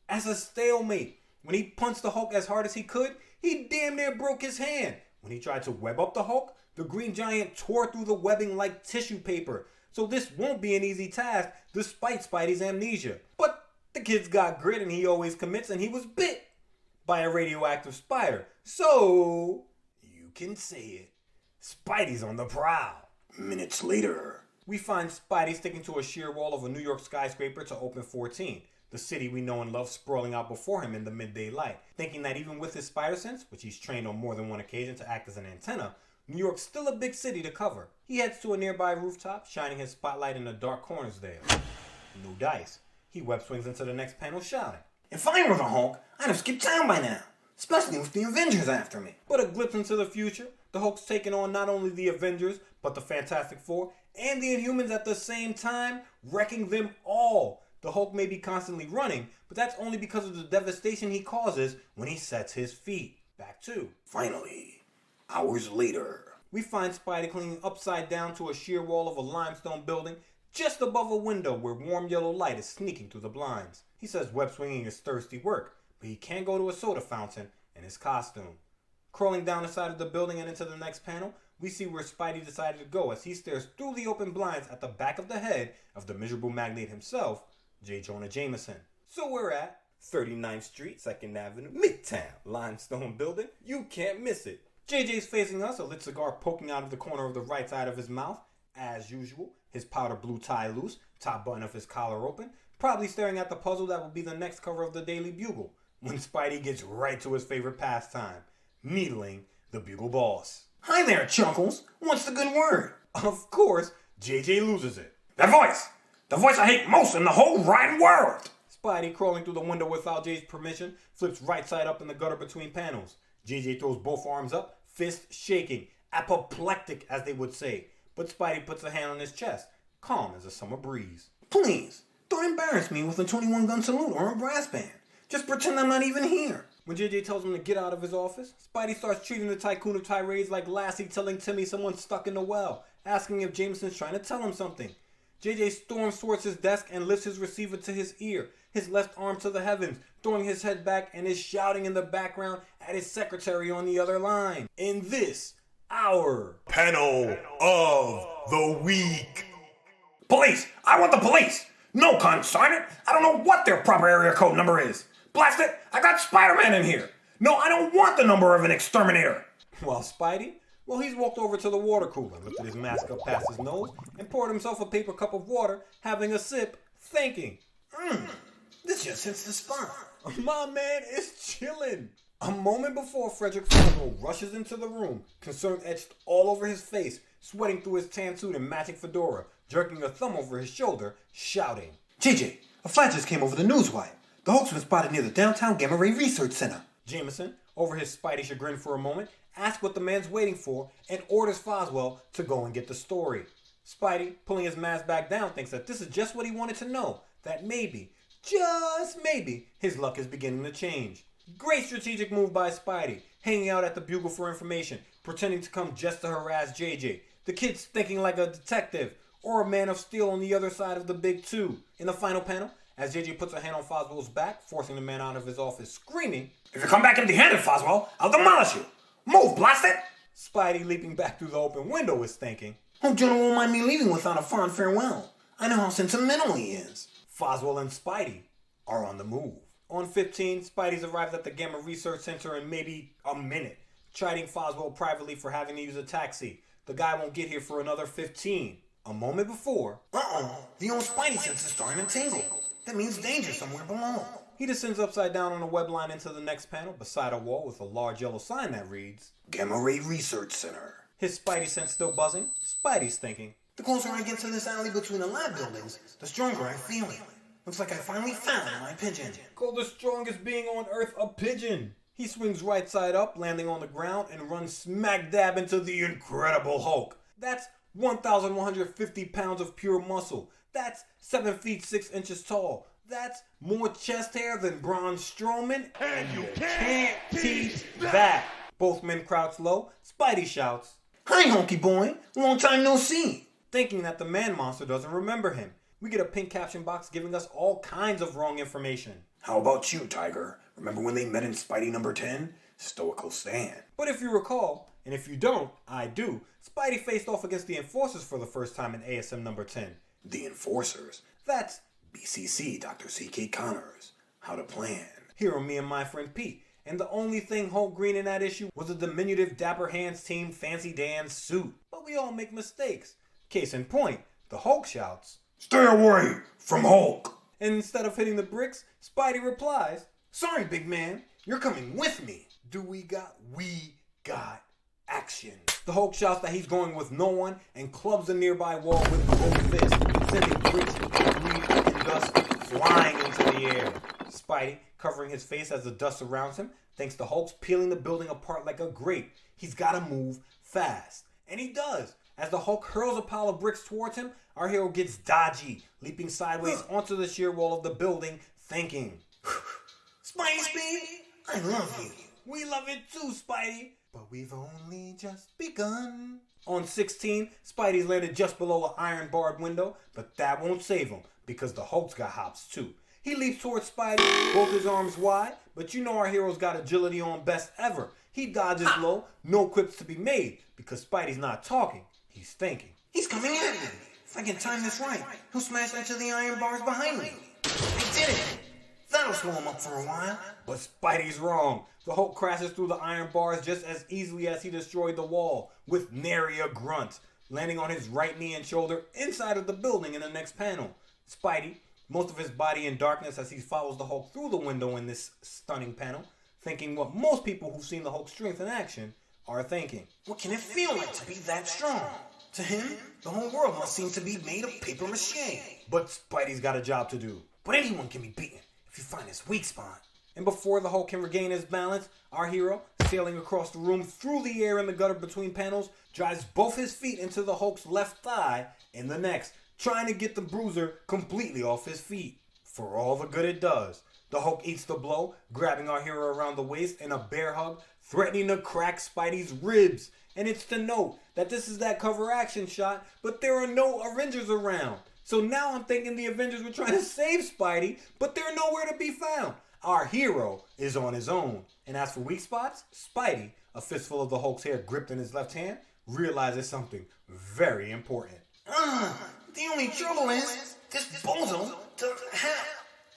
as a stalemate. When he punched the Hulk as hard as he could, he damn near broke his hand. When he tried to web up the Hulk, the Green Giant tore through the webbing like tissue paper. So this won't be an easy task, despite Spidey's amnesia. But the kid's got grit and he always commits, and he was bit by a radioactive spider. So, you can say it. Spidey's on the prowl. Minutes later. We find Spidey sticking to a sheer wall of a New York skyscraper to open 14, the city we know and love sprawling out before him in the midday light, thinking that even with his spider sense, which he's trained on more than one occasion to act as an antenna, New York's still a big city to cover. He heads to a nearby rooftop, shining his spotlight in the dark corners there. No dice. He web swings into the next panel shouting. If I were the Hulk, I'd have skipped town by now. Especially with the Avengers after me. But a glimpse into the future, the Hulk's taking on not only the Avengers, but the Fantastic Four and the Inhumans at the same time, wrecking them all. The Hulk may be constantly running, but that's only because of the devastation he causes when he sets his feet. Back to. Finally, hours later. We find Spidey clinging upside down to a sheer wall of a limestone building just above a window where warm yellow light is sneaking through the blinds. He says web swinging is thirsty work, but he can't go to a soda fountain in his costume. Crawling down the side of the building and into the next panel, we see where Spidey decided to go as he stares through the open blinds at the back of the head of the miserable magnate himself, J. Jonah Jameson. So we're at 39th Street, 2nd Avenue, Midtown, limestone building. You can't miss it. JJ's facing us, a lit cigar poking out of the corner of the right side of his mouth, as usual. his powder blue tie loose, top button of his collar open, probably staring at the puzzle that will be the next cover of the Daily Bugle, when Spidey gets right to his favorite pastime, needling the Bugle boss. Hi there, Chuckles. What's the good word? Of course, JJ loses it. That voice! The voice I hate most in the whole wide world! Spidey, crawling through the window without Jay's permission, flips right side up in the gutter between panels. JJ throws both arms up, fists shaking, apoplectic as they would say. But Spidey puts a hand on his chest, calm as a summer breeze. Please, don't embarrass me with a 21-gun salute or a brass band. Just pretend I'm not even here. When JJ tells him to get out of his office, Spidey starts treating the tycoon of tirades like Lassie telling Timmy someone's stuck in the well, asking if Jameson's trying to tell him something. JJ storms towards his desk and lifts his receiver to his ear, his left arm to the heavens, throwing his head back and is shouting in the background at his secretary on the other line. In this, our Panel of the Week. Police! I want the police! No, Sergeant! I don't know what their proper area code number is. Blast it! I got Spider-Man in here! No, I don't want the number of an exterminator! While Spidey? Well, he's walked over to the water cooler, lifted his mask up past his nose, and poured himself a paper cup of water, having a sip, thinking, This just hits the spot. my man is chillin'. A moment before Frederick Foswell rushes into the room, concern etched all over his face, sweating through his tan suit and matching fedora, jerking a thumb over his shoulder, shouting, JJ, a flash just came over the newswire. The hoax was spotted near the downtown Gamma Ray Research Center. Jameson, over his Spidey chagrin for a moment, asks what the man's waiting for and orders Foswell to go and get the story. Spidey, pulling his mask back down, thinks that this is just what he wanted to know, that maybe, just maybe, his luck is beginning to change. Great strategic move by Spidey, hanging out at the Bugle for information, pretending to come just to harass JJ. The kid's thinking like a detective, or a Man of Steel on the other side of the big two. In the final panel, as JJ puts a hand on Foswell's back, forcing the man out of his office, screaming, If you come back empty-handed, Foswell, I'll demolish you! Move, blast it! Spidey, leaping back through the open window, is thinking, Hope Jonah won't mind me leaving without a fond farewell. I know how sentimental he is. Foswell and Spidey are on the move. On 15, Spidey's arrived at the Gamma Research Center in maybe a minute, chiding Foswell privately for having to use a taxi. The guy won't get here for another 15. A moment before, The old Spidey sense is starting to tingle. That means danger somewhere below. he descends upside down on a web line into the next panel beside a wall with a large yellow sign that reads, Gamma Ray Research Center. his Spidey sense still buzzing. Spidey's thinking, The closer I get to this alley between the lab buildings, the stronger I feel it. Looks like I finally found my pigeon. called the strongest being on Earth a pigeon. He swings right side up, landing on the ground, and runs smack dab into the Incredible Hulk. That's 1,150 pounds of pure muscle. That's 7 feet 6 inches tall. That's more chest hair than Braun Strowman, and you can't teach that. Both men crouch low. Spidey shouts, Hi, Honky Boy. Long time no see. thinking that the man monster doesn't remember him. We get a pink caption box giving us all kinds of wrong information. How about you, Tiger? Remember when they met in Spidey number 10? Stoical Stan. But if you recall, and if you don't, I do, Spidey faced off against the Enforcers for the first time in ASM number 10. The Enforcers. That's BCC, Dr. C.K. Connors. How to plan. Hero Me and My Friend Pete. And the only thing Hulk green in that issue was a diminutive Dapper Hands team Fancy Dan's suit. But we all make mistakes. Case in point, the Hulk shouts, Stay away from Hulk! and instead of hitting the bricks, Spidey replies, Sorry, big man, you're coming with me. We got action. The Hulk shouts that he's going with no one and clubs a nearby wall with both fists, sending bricks, debris, and dust flying into the air. Spidey, covering his face as the dust surrounds him, thinks the Hulk's peeling the building apart like a grape. He's gotta move fast. And he does. As the Hulk hurls a pile of bricks towards him, our hero gets dodgy, leaping sideways onto the sheer wall of the building, thinking, Spidey Speed, I love you. We love it too, Spidey. But we've only just begun. On 16, Spidey's landed just below an iron barred window, but that won't save him because the Hulk's got hops too. He leaps towards Spidey, both his arms wide, but you know our hero's got agility on best ever. He dodges low, no quips to be made, because Spidey's not talking, he's thinking. He's coming at me. If I can time this right, he'll smash into the iron bars behind me. I did it. That'll slow him up for a while. But Spidey's wrong. The Hulk crashes through the iron bars just as easily as he destroyed the wall, with nary a grunt. landing on his right knee and shoulder inside of the building in the next panel. Spidey, most of his body in darkness as he follows the Hulk through the window in this stunning panel, thinking what most people who've seen the Hulk's strength in action are thinking. What can it feel like to be that strong? To him, the whole world must seem to be made of paper mache. But Spidey's got a job to do. But anyone can be beaten if you find his weak spot. And before the Hulk can regain his balance, our hero, sailing across the room through the air in the gutter between panels, drives both his feet into the Hulk's left thigh in the next, trying to get the bruiser completely off his feet. For all the good it does, the Hulk eats the blow, grabbing our hero around the waist in a bear hug, threatening to crack Spidey's ribs. And it's to note that this is that cover action shot, but there are no Avengers around. So now I'm thinking the Avengers were trying to save Spidey, but they're nowhere to be found. Our hero is on his own. And as for weak spots, Spidey, a fistful of the Hulk's hair gripped in his left hand, realizes something very important. The only trouble is, this bozo doesn't have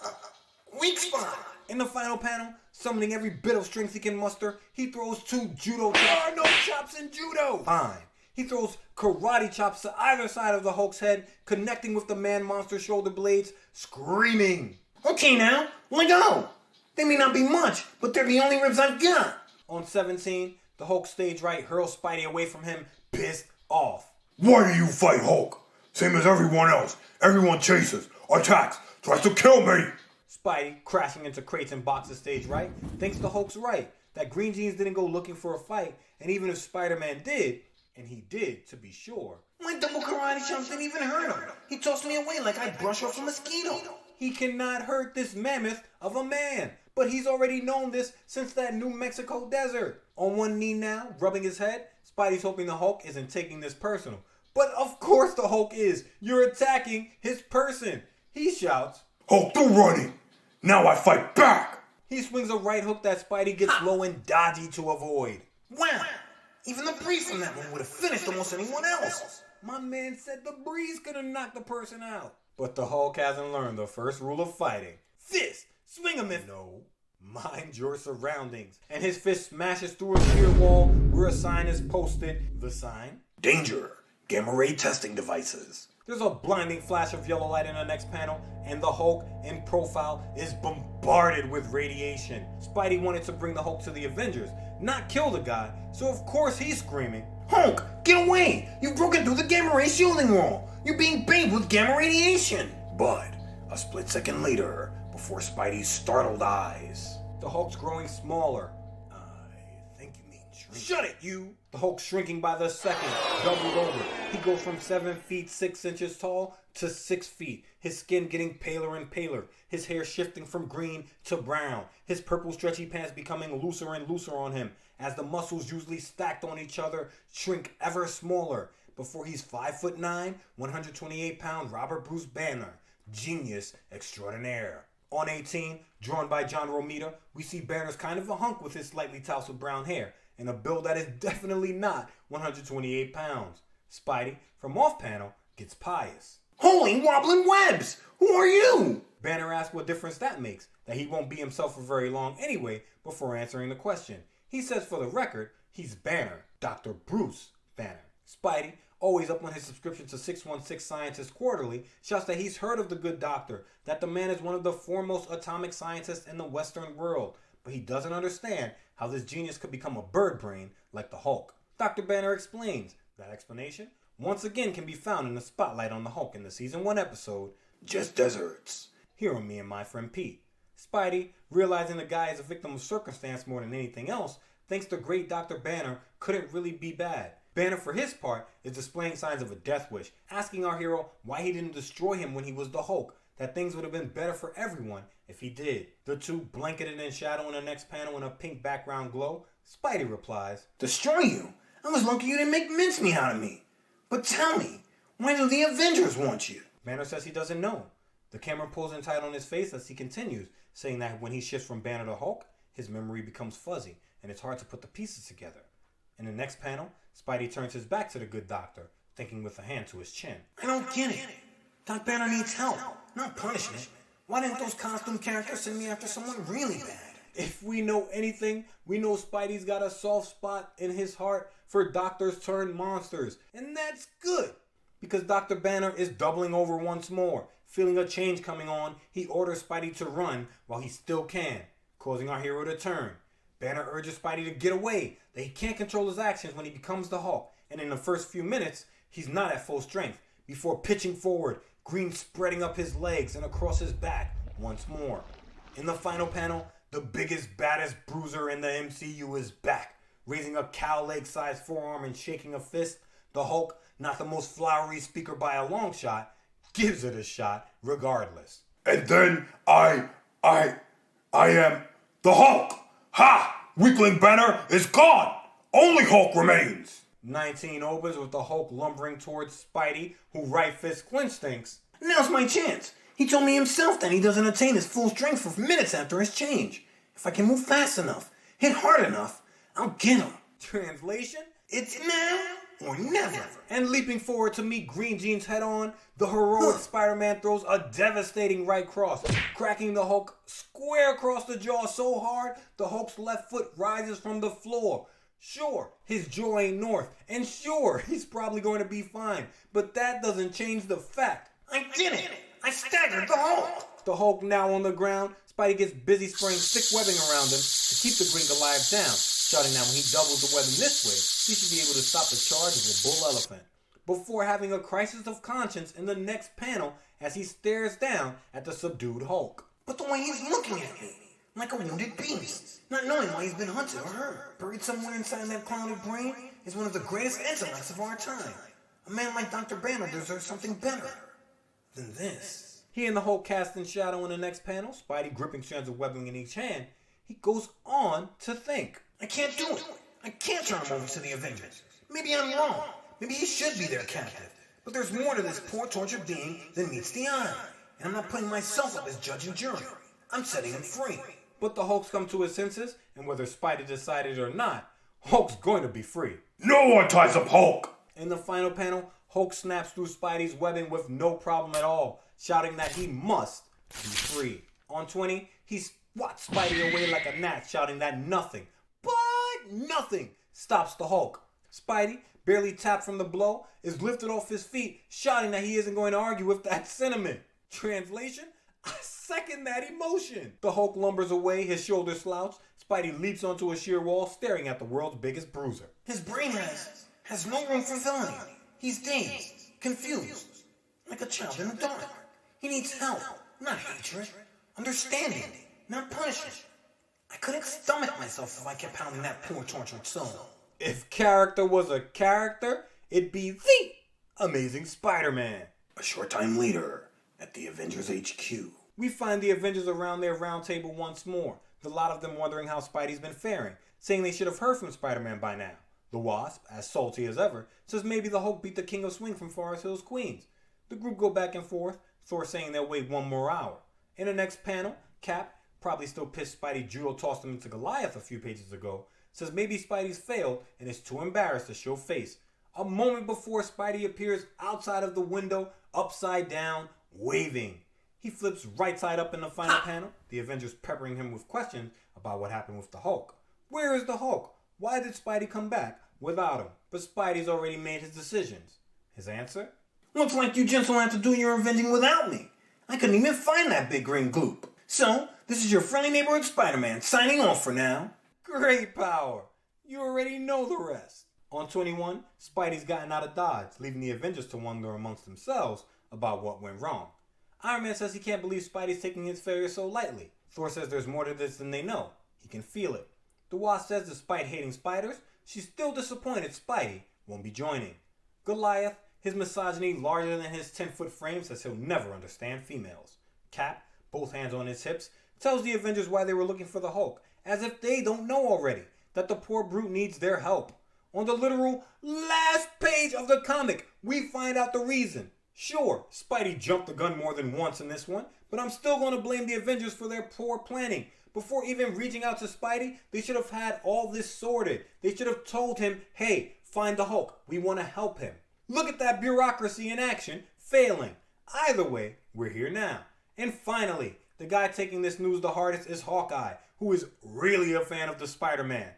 a weak spot. In the final panel, summoning every bit of strength he can muster, he throws 2 judo chops. There are no chops in judo! Fine. He throws karate chops to either side of the Hulk's head, connecting with the man-monster shoulder blades, screaming. Okay now, let go! They may not be much, but they're the only ribs I've got. On 17, the Hulk stage right hurls Spidey away from him, pissed off. Why do you fight Hulk? Same as everyone else. Everyone chases, attacks, tries to kill me. Spidey, crashing into crates and boxes stage right, thinks the Hulk's right, that Green Jeans didn't go looking for a fight, and even if Spider-Man did, and he did to be sure, My double karate chops didn't even hurt him. He tossed me away like I brush off a mosquito. he cannot hurt this mammoth of a man. But he's already known this since that New Mexico desert. On one knee now, rubbing his head, Spidey's hoping the Hulk isn't taking this personal. But of course the Hulk is. You're attacking his person. He shouts, Hulk, do running. Now I fight back. He swings a right hook that Spidey gets low and dodgy to avoid. Wow! Even the breeze from that one would have finished almost anyone else. My man said the breeze could have knocked the person out. But the Hulk hasn't learned the first rule of fighting. Fist! Swing him if no. Mind your surroundings. And his fist smashes through a sheer wall where a sign is posted. The sign? Danger. Gamma ray testing devices. There's a blinding flash of yellow light in the next panel, and the Hulk, in profile, is bombarded with radiation. Spidey wanted to bring the Hulk to the Avengers, not kill the guy, so of course he's screaming, Hulk, get away! You've broken through the gamma ray shielding wall. You're being bathed with gamma radiation. But a split second later, before Spidey's startled eyes, the Hulk's growing smaller. I think you mean shrink. Shut it, you! The Hulk's shrinking by the second, doubled over. He goes from 7 feet 6 inches tall to 6 feet. His skin getting paler and paler. His hair shifting from green to brown. His purple stretchy pants becoming looser and looser on him as the muscles usually stacked on each other shrink ever smaller. Before he's 5'9", 128-pound Robert Bruce Banner, genius extraordinaire. On 18, drawn by John Romita, we see Banner's kind of a hunk with his slightly tousled brown hair, and a build that is definitely not 128 pounds. Spidey, from off-panel, gets pious. Holy wobbling webs! Who are you? Banner asks what difference that makes, that he won't be himself for very long anyway, before answering the question. He says for the record, he's Banner, Dr. Bruce Banner. Spidey, always up on his subscription to 616 Scientist Quarterly, shouts that he's heard of the good doctor, that the man is one of the foremost atomic scientists in the Western world, but he doesn't understand how this genius could become a bird brain like the Hulk. Dr. Banner explains. That explanation once again can be found in the spotlight on the Hulk in the season 1 episode, Just Deserts. Here on Me and My Friend Pete. Spidey, realizing the guy is a victim of circumstance more than anything else, thinks the great Dr. Banner couldn't really be bad. Banner, for his part, is displaying signs of a death wish, asking our hero why he didn't destroy him when he was the Hulk, that things would have been better for everyone if he did. The two blanketed in shadow in the next panel in a pink background glow. Spidey replies, Destroy you? I was lucky you didn't make mincemeat out of me. But tell me, why do the Avengers want you? Banner says he doesn't know. The camera pulls in tight on his face as he continues, saying that when he shifts from Banner to Hulk, his memory becomes fuzzy, and it's hard to put the pieces together. In the next panel, Spidey turns his back to the good doctor, thinking with a hand to his chin. I don't get it. Doc Banner needs help, not punishment. Why didn't those costume characters send me after someone really bad? If we know anything, we know Spidey's got a soft spot in his heart for doctors turned monsters. And that's good, because Dr. Banner is doubling over once more. Feeling a change coming on, he orders Spidey to run while he still can, causing our hero to turn. Banner urges Spidey to get away, that he can't control his actions when he becomes the Hulk, and in the first few minutes, he's not at full strength, before pitching forward, Green spreading up his legs and across his back once more. In the final panel, the biggest, baddest bruiser in the MCU is back, raising a cow leg-sized forearm and shaking a fist. The Hulk, not the most flowery speaker by a long shot, gives it a shot regardless. And then I am the Hulk! Ha! Weakling Banner is gone! Only Hulk remains! 19 opens with the Hulk lumbering towards Spidey, who right fist clinch thinks, Now's my chance. He told me himself that he doesn't attain his full strength for minutes after his change. If I can move fast enough, hit hard enough, I'll get him. Translation? It's now or never. And leaping forward to meet Green Jeans head on, the heroic Spider-Man throws a devastating right cross, cracking the Hulk square across the jaw so hard, the Hulk's left foot rises from the floor. Sure, his jaw ain't north, and sure, he's probably going to be fine, but that doesn't change the fact. I did it! I staggered the Hulk! The Hulk now on the ground, Spidey gets busy spraying thick webbing around him to keep the Green Goliath down, shouting that when he doubles the webbing this way, he should be able to stop the charge of a bull elephant. Before having a crisis of conscience in the next panel as he stares down at the subdued Hulk. But the way he's looking at me, like a wounded beast, not knowing why he's been hunted or hurt. Buried somewhere inside that clouded brain is one of the greatest intellects of our time. A man like Dr. Banner deserves something better than this. He and the Hulk cast in shadow in the next panel, Spidey gripping strands of webbing in each hand. He goes on to think. I can't do it. I can't turn him over to the Avengers. Maybe I'm wrong. Maybe he should be their captive. But there's more to this poor tortured being than meets the eye. And I'm not putting myself up as judge and jury. I'm setting him free. But the Hulk's come to his senses, and whether Spidey decided or not, Hulk's going to be free. No one ties up Hulk! In the final panel, Hulk snaps through Spidey's webbing with no problem at all, shouting that he must be free. On 20, he swats Spidey away like a gnat, shouting that nothing, but nothing, stops the Hulk. Spidey, barely tapped from the blow, is lifted off his feet, shouting that he isn't going to argue with that sentiment. Translation? I second that emotion. The Hulk lumbers away, his shoulders slouched. Spidey leaps onto a sheer wall, staring at the world's biggest bruiser. His brain has no room for villainy. He's dazed, confused, like a child in the dark. He needs help, not hatred. Understanding, not punishment. I couldn't stomach myself if I kept pounding that poor tortured soul. If character was a character, it'd be the Amazing Spider-Man. A short time later, at the Avengers HQ. We find the Avengers around their round table once more, the lot of them wondering how Spidey's been faring, saying they should have heard from Spider-Man by now. The Wasp, as salty as ever, says maybe the Hulk beat the King of Swing from Forest Hills, Queens. The group go back and forth, Thor saying they'll wait one more hour. In the next panel, Cap, probably still pissed Spidey judo tossed him into Goliath a few pages ago, says maybe Spidey's failed and is too embarrassed to show face. A moment before Spidey appears outside of the window, upside down, waving. He flips right side up in the final panel, the Avengers peppering him with questions about what happened with the Hulk. Where is the Hulk? Why did Spidey come back without him? But Spidey's already made his decisions. His answer? Looks like you gents will have to do your avenging without me. I couldn't even find that big green gloop. So, this is your friendly neighborhood Spider-Man signing off for now. Great power. You already know the rest. On 21, Spidey's gotten out of Dodge, leaving the Avengers to wonder amongst themselves about what went wrong. Iron Man says he can't believe Spidey's taking his failure so lightly. Thor says there's more to this than they know. He can feel it. The Wasp says despite hating spiders, she's still disappointed Spidey won't be joining. Goliath, his misogyny larger than his 10-foot frame, says he'll never understand females. Cap, both hands on his hips, tells the Avengers why they were looking for the Hulk, as if they don't know already that the poor brute needs their help. On the literal last page of the comic, we find out the reason. Sure, Spidey jumped the gun more than once in this one, but I'm still going to blame the Avengers for their poor planning. Before even reaching out to Spidey, they should have had all this sorted. They should have told him, hey, find the Hulk. We want to help him. Look at that bureaucracy in action, failing. Either way, we're here now. And finally, The guy taking this news the hardest is Hawkeye, who is really a fan of the Spider-Man.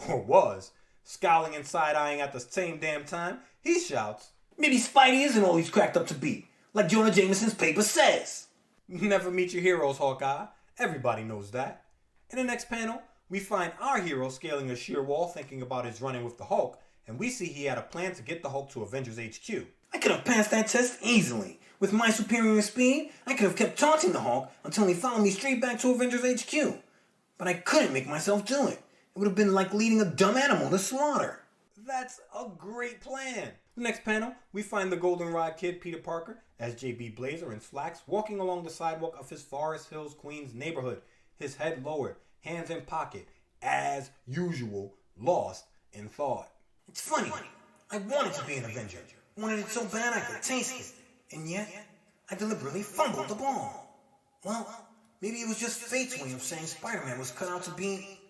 Or was. Scowling and side-eyeing at the same damn time, he shouts, "Maybe Spidey isn't all he's cracked up to be, like Jonah Jameson's paper says." Never meet your heroes, Hawkeye. Everybody knows that. In the next panel, we find our hero scaling a sheer wall thinking about his run-in with the Hulk, and we see he had a plan to get the Hulk to Avengers HQ. "I could have passed that test easily. With my superior speed, I could have kept taunting the Hulk until he followed me straight back to Avengers HQ. But I couldn't make myself do it. It would have been like leading a dumb animal to slaughter." That's a great plan. The next panel, we find the Goldenrod Kid, Peter Parker, as JB Blazer and Slacks walking along the sidewalk of his Forest Hills, Queens neighborhood, his head lowered, hands in pocket, as usual, lost in thought. "It's funny. I wanted to be an Avenger. Wanted it so bad I could taste it. And yet, I deliberately fumbled the ball. Well, maybe it was just fate's way of saying Spider-Man was cut out to be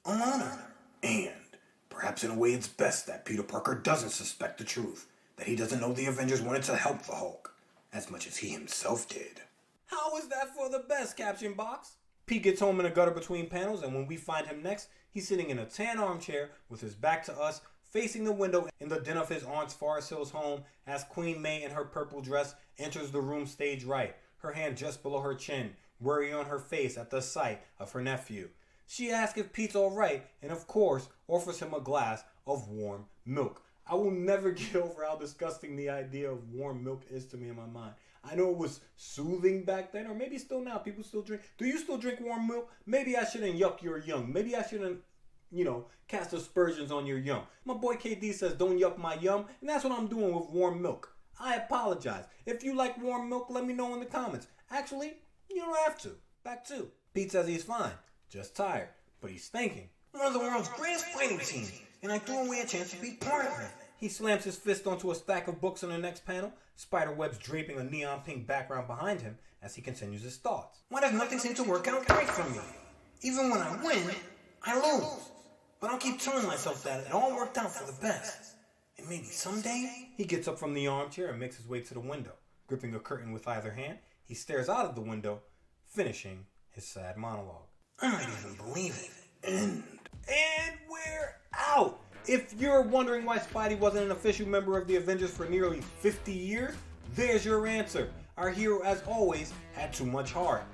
a loner." And perhaps in a way it's best that Peter Parker doesn't suspect the truth, that he doesn't know the Avengers wanted to help the Hulk, as much as he himself did. How is that for the best, caption box? Pete gets home in a gutter between panels, and when we find him next, he's sitting in a tan armchair with his back to us, facing the window in the den of his aunt's Forest Hills home as Queen May in her purple dress enters the room stage right, her hand just below her chin, worry on her face at the sight of her nephew. She asks if Pete's alright, and of course, offers him a glass of warm milk. I will never get over how disgusting the idea of warm milk is to me in my mind. I know it was soothing back then, or maybe still now. People still drink. Do you still drink warm milk? Maybe I shouldn't yuck your yum. Maybe I shouldn't, cast aspersions on your yum. My boy KD says don't yuck my yum, and that's what I'm doing with warm milk. I apologize. If you like warm milk, let me know in the comments. Actually, you don't have to. Back two. Pete says he's fine, just tired, but he's thinking. "One of the world's greatest fighting teams, and I threw away a chance to be part of it." He slams his fist onto a stack of books in the next panel, spiderwebs draping a neon pink background behind him as he continues his thoughts. "Why does nothing seem to work out right for me? Even when I win, I lose. But I'll keep telling myself that it all worked out for the best. And maybe someday..." He gets up from the armchair and makes his way to the window. Gripping a curtain with either hand, he stares out of the window, finishing his sad monologue. "I might even believe it. And we're out! If you're wondering why Spidey wasn't an official member of the Avengers for nearly 50 years, there's your answer. Our hero, as always, had too much heart.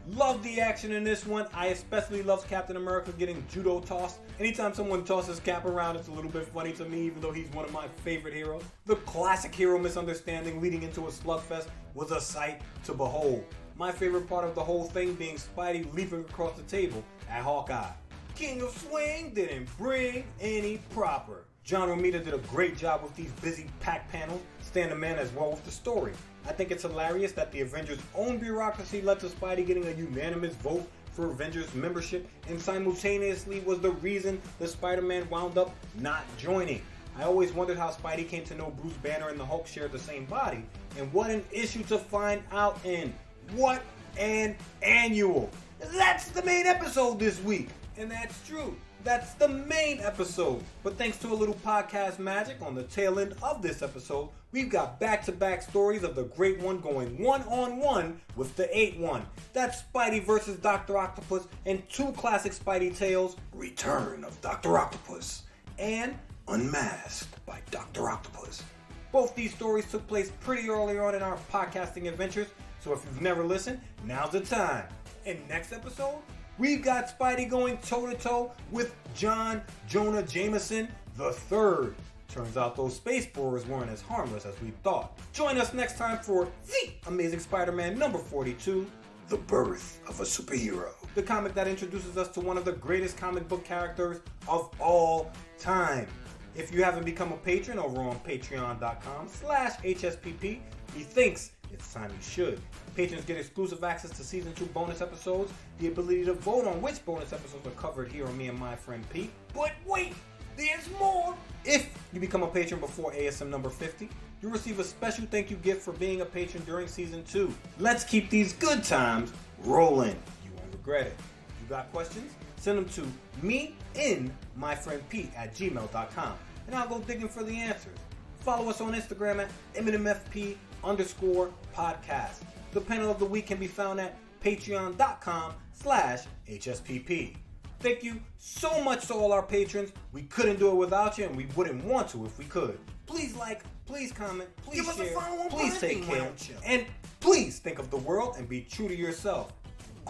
Love the action in this one. I especially love Captain America getting judo tossed. Anytime someone tosses Cap around, it's a little bit funny to me, even though he's one of my favorite heroes. The classic hero misunderstanding leading into a slugfest was a sight to behold. My favorite part of the whole thing being Spidey leaping across the table at Hawkeye. King of Swing didn't bring any proper. John Romita did a great job with these busy packed panels, stand the man as well with the story. I think it's hilarious that the Avengers' own bureaucracy led to Spidey getting a unanimous vote for Avengers membership and simultaneously was the reason the Spider-Man wound up not joining. I always wondered how Spidey came to know Bruce Banner and the Hulk shared the same body, and what an issue to find out in. What an annual. That's the main episode this week. And that's true. That's the main episode. But thanks to a little podcast magic on the tail end of this episode, we've got back-to-back stories of the Great One going one-on-one with the 8-1. That's Spidey versus Dr. Octopus and two classic Spidey tales, Return of Dr. Octopus and Unmasked by Dr. Octopus. Both these stories took place pretty early on in our podcasting adventures, so if you've never listened, now's the time. In next episode, we've got Spidey going toe-to-toe with John Jonah Jameson III. Turns out those space borers weren't as harmless as we thought. Join us next time for The Amazing Spider-Man number 42, The Birth of a Superhero. the comic that introduces us to one of the greatest comic book characters of all time. If you haven't become a patron over on patreon.com/HSPP, methinks it's time you should. Patrons get exclusive access to Season 2 bonus episodes, the ability to vote on which bonus episodes are covered here on me and my friend Pete. But wait, there's more! If you become a patron before ASM number 50, you'll receive a special thank you gift for being a patron during Season 2. Let's keep these good times rolling. You won't regret it. If you got questions, send them to me in myfriendpete@gmail.com and I'll go digging for the answers. Follow us on Instagram at MNMFP_podcast. The panel of the week can be found at patreon.com/HSPP. Thank you so much to all our patrons. We couldn't do it without you, and we wouldn't want to if we could. Please like, please comment, please Give us a share, follow on please take Podbean, care, why don't you? and please think of the world and be true to yourself.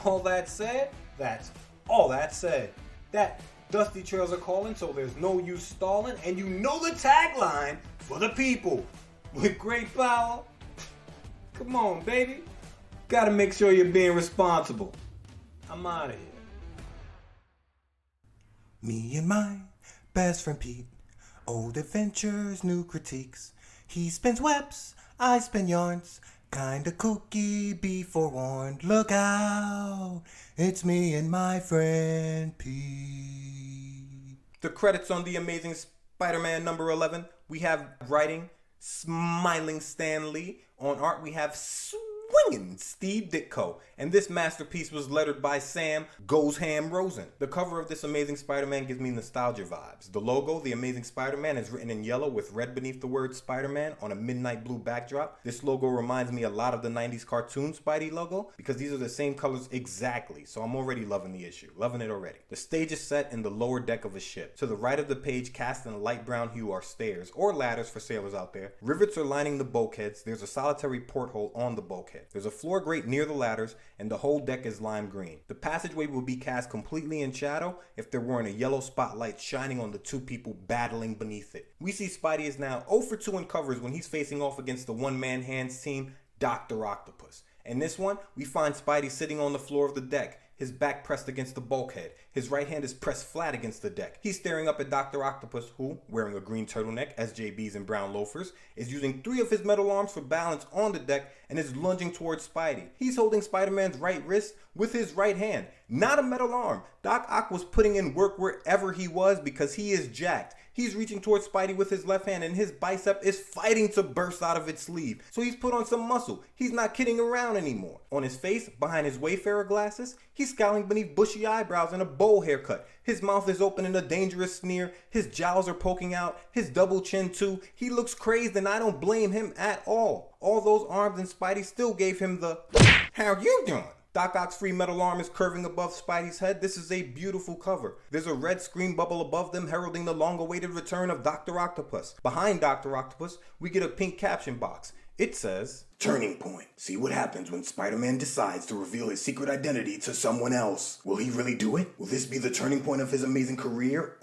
All that said, that's all that said. That dusty trails are calling, so there's no use stalling, and you know the tagline for the people. With great power, come on, baby. Gotta make sure you're being responsible. I'm out of here. Me and my best friend Pete, old adventures, new critiques. He spins webs, I spin yarns, kinda kooky, be forewarned. Look out, it's me and my friend Pete. The credits on The Amazing Spider-Man number 11, we have writing, Smiling Stan Lee. On art, we have Swingin' Steve Ditko. And this masterpiece was lettered by Sam Goes Ham Rosen. The cover of this Amazing Spider-Man gives me nostalgia vibes. The logo, The Amazing Spider-Man, is written in yellow with red beneath the word Spider-Man on a midnight blue backdrop. This logo reminds me a lot of the 90s cartoon Spidey logo because these are the same colors exactly. So I'm already loving the issue. Loving it already. The stage is set in the lower deck of a ship. To the right of the page, cast in a light brown hue, are stairs or ladders for sailors out there. Rivets are lining the bulkheads. There's a solitary porthole on the bulkhead. There's a floor grate near the ladders, and the whole deck is lime green. The passageway will be cast completely in shadow if there weren't a yellow spotlight shining on the two people battling beneath it. We see Spidey is now 0 for 2 in covers when he's facing off against the one-man hands team, Dr. Octopus. In this one, we find Spidey sitting on the floor of the deck, his back pressed against the bulkhead. His right hand is pressed flat against the deck. He's staring up at Dr. Octopus, who, wearing a green turtleneck, SJBs, and brown loafers, is using 3 of his metal arms for balance on the deck and is lunging towards Spidey. He's holding Spider-Man's right wrist with his right hand, not a metal arm. Doc Ock was putting in work wherever he was because he is jacked. He's reaching towards Spidey with his left hand and his bicep is fighting to burst out of its sleeve. So he's put on some muscle. He's not kidding around anymore. On his face, behind his Wayfarer glasses, he's scowling beneath bushy eyebrows and a bowl haircut. His mouth is open in a dangerous sneer. His jowls are poking out. His double chin too. He looks crazed and I don't blame him at all. All those arms and Spidey still gave him the, "How you doing?" Doc Ock's free metal arm is curving above Spidey's head. This is a beautiful cover. There's a red screen bubble above them heralding the long-awaited return of Dr. Octopus. Behind Dr. Octopus, we get a pink caption box. It says, Turning point. See what happens when Spider-Man decides to reveal his secret identity to someone else. Will he really do it? Will this be the turning point of his amazing career?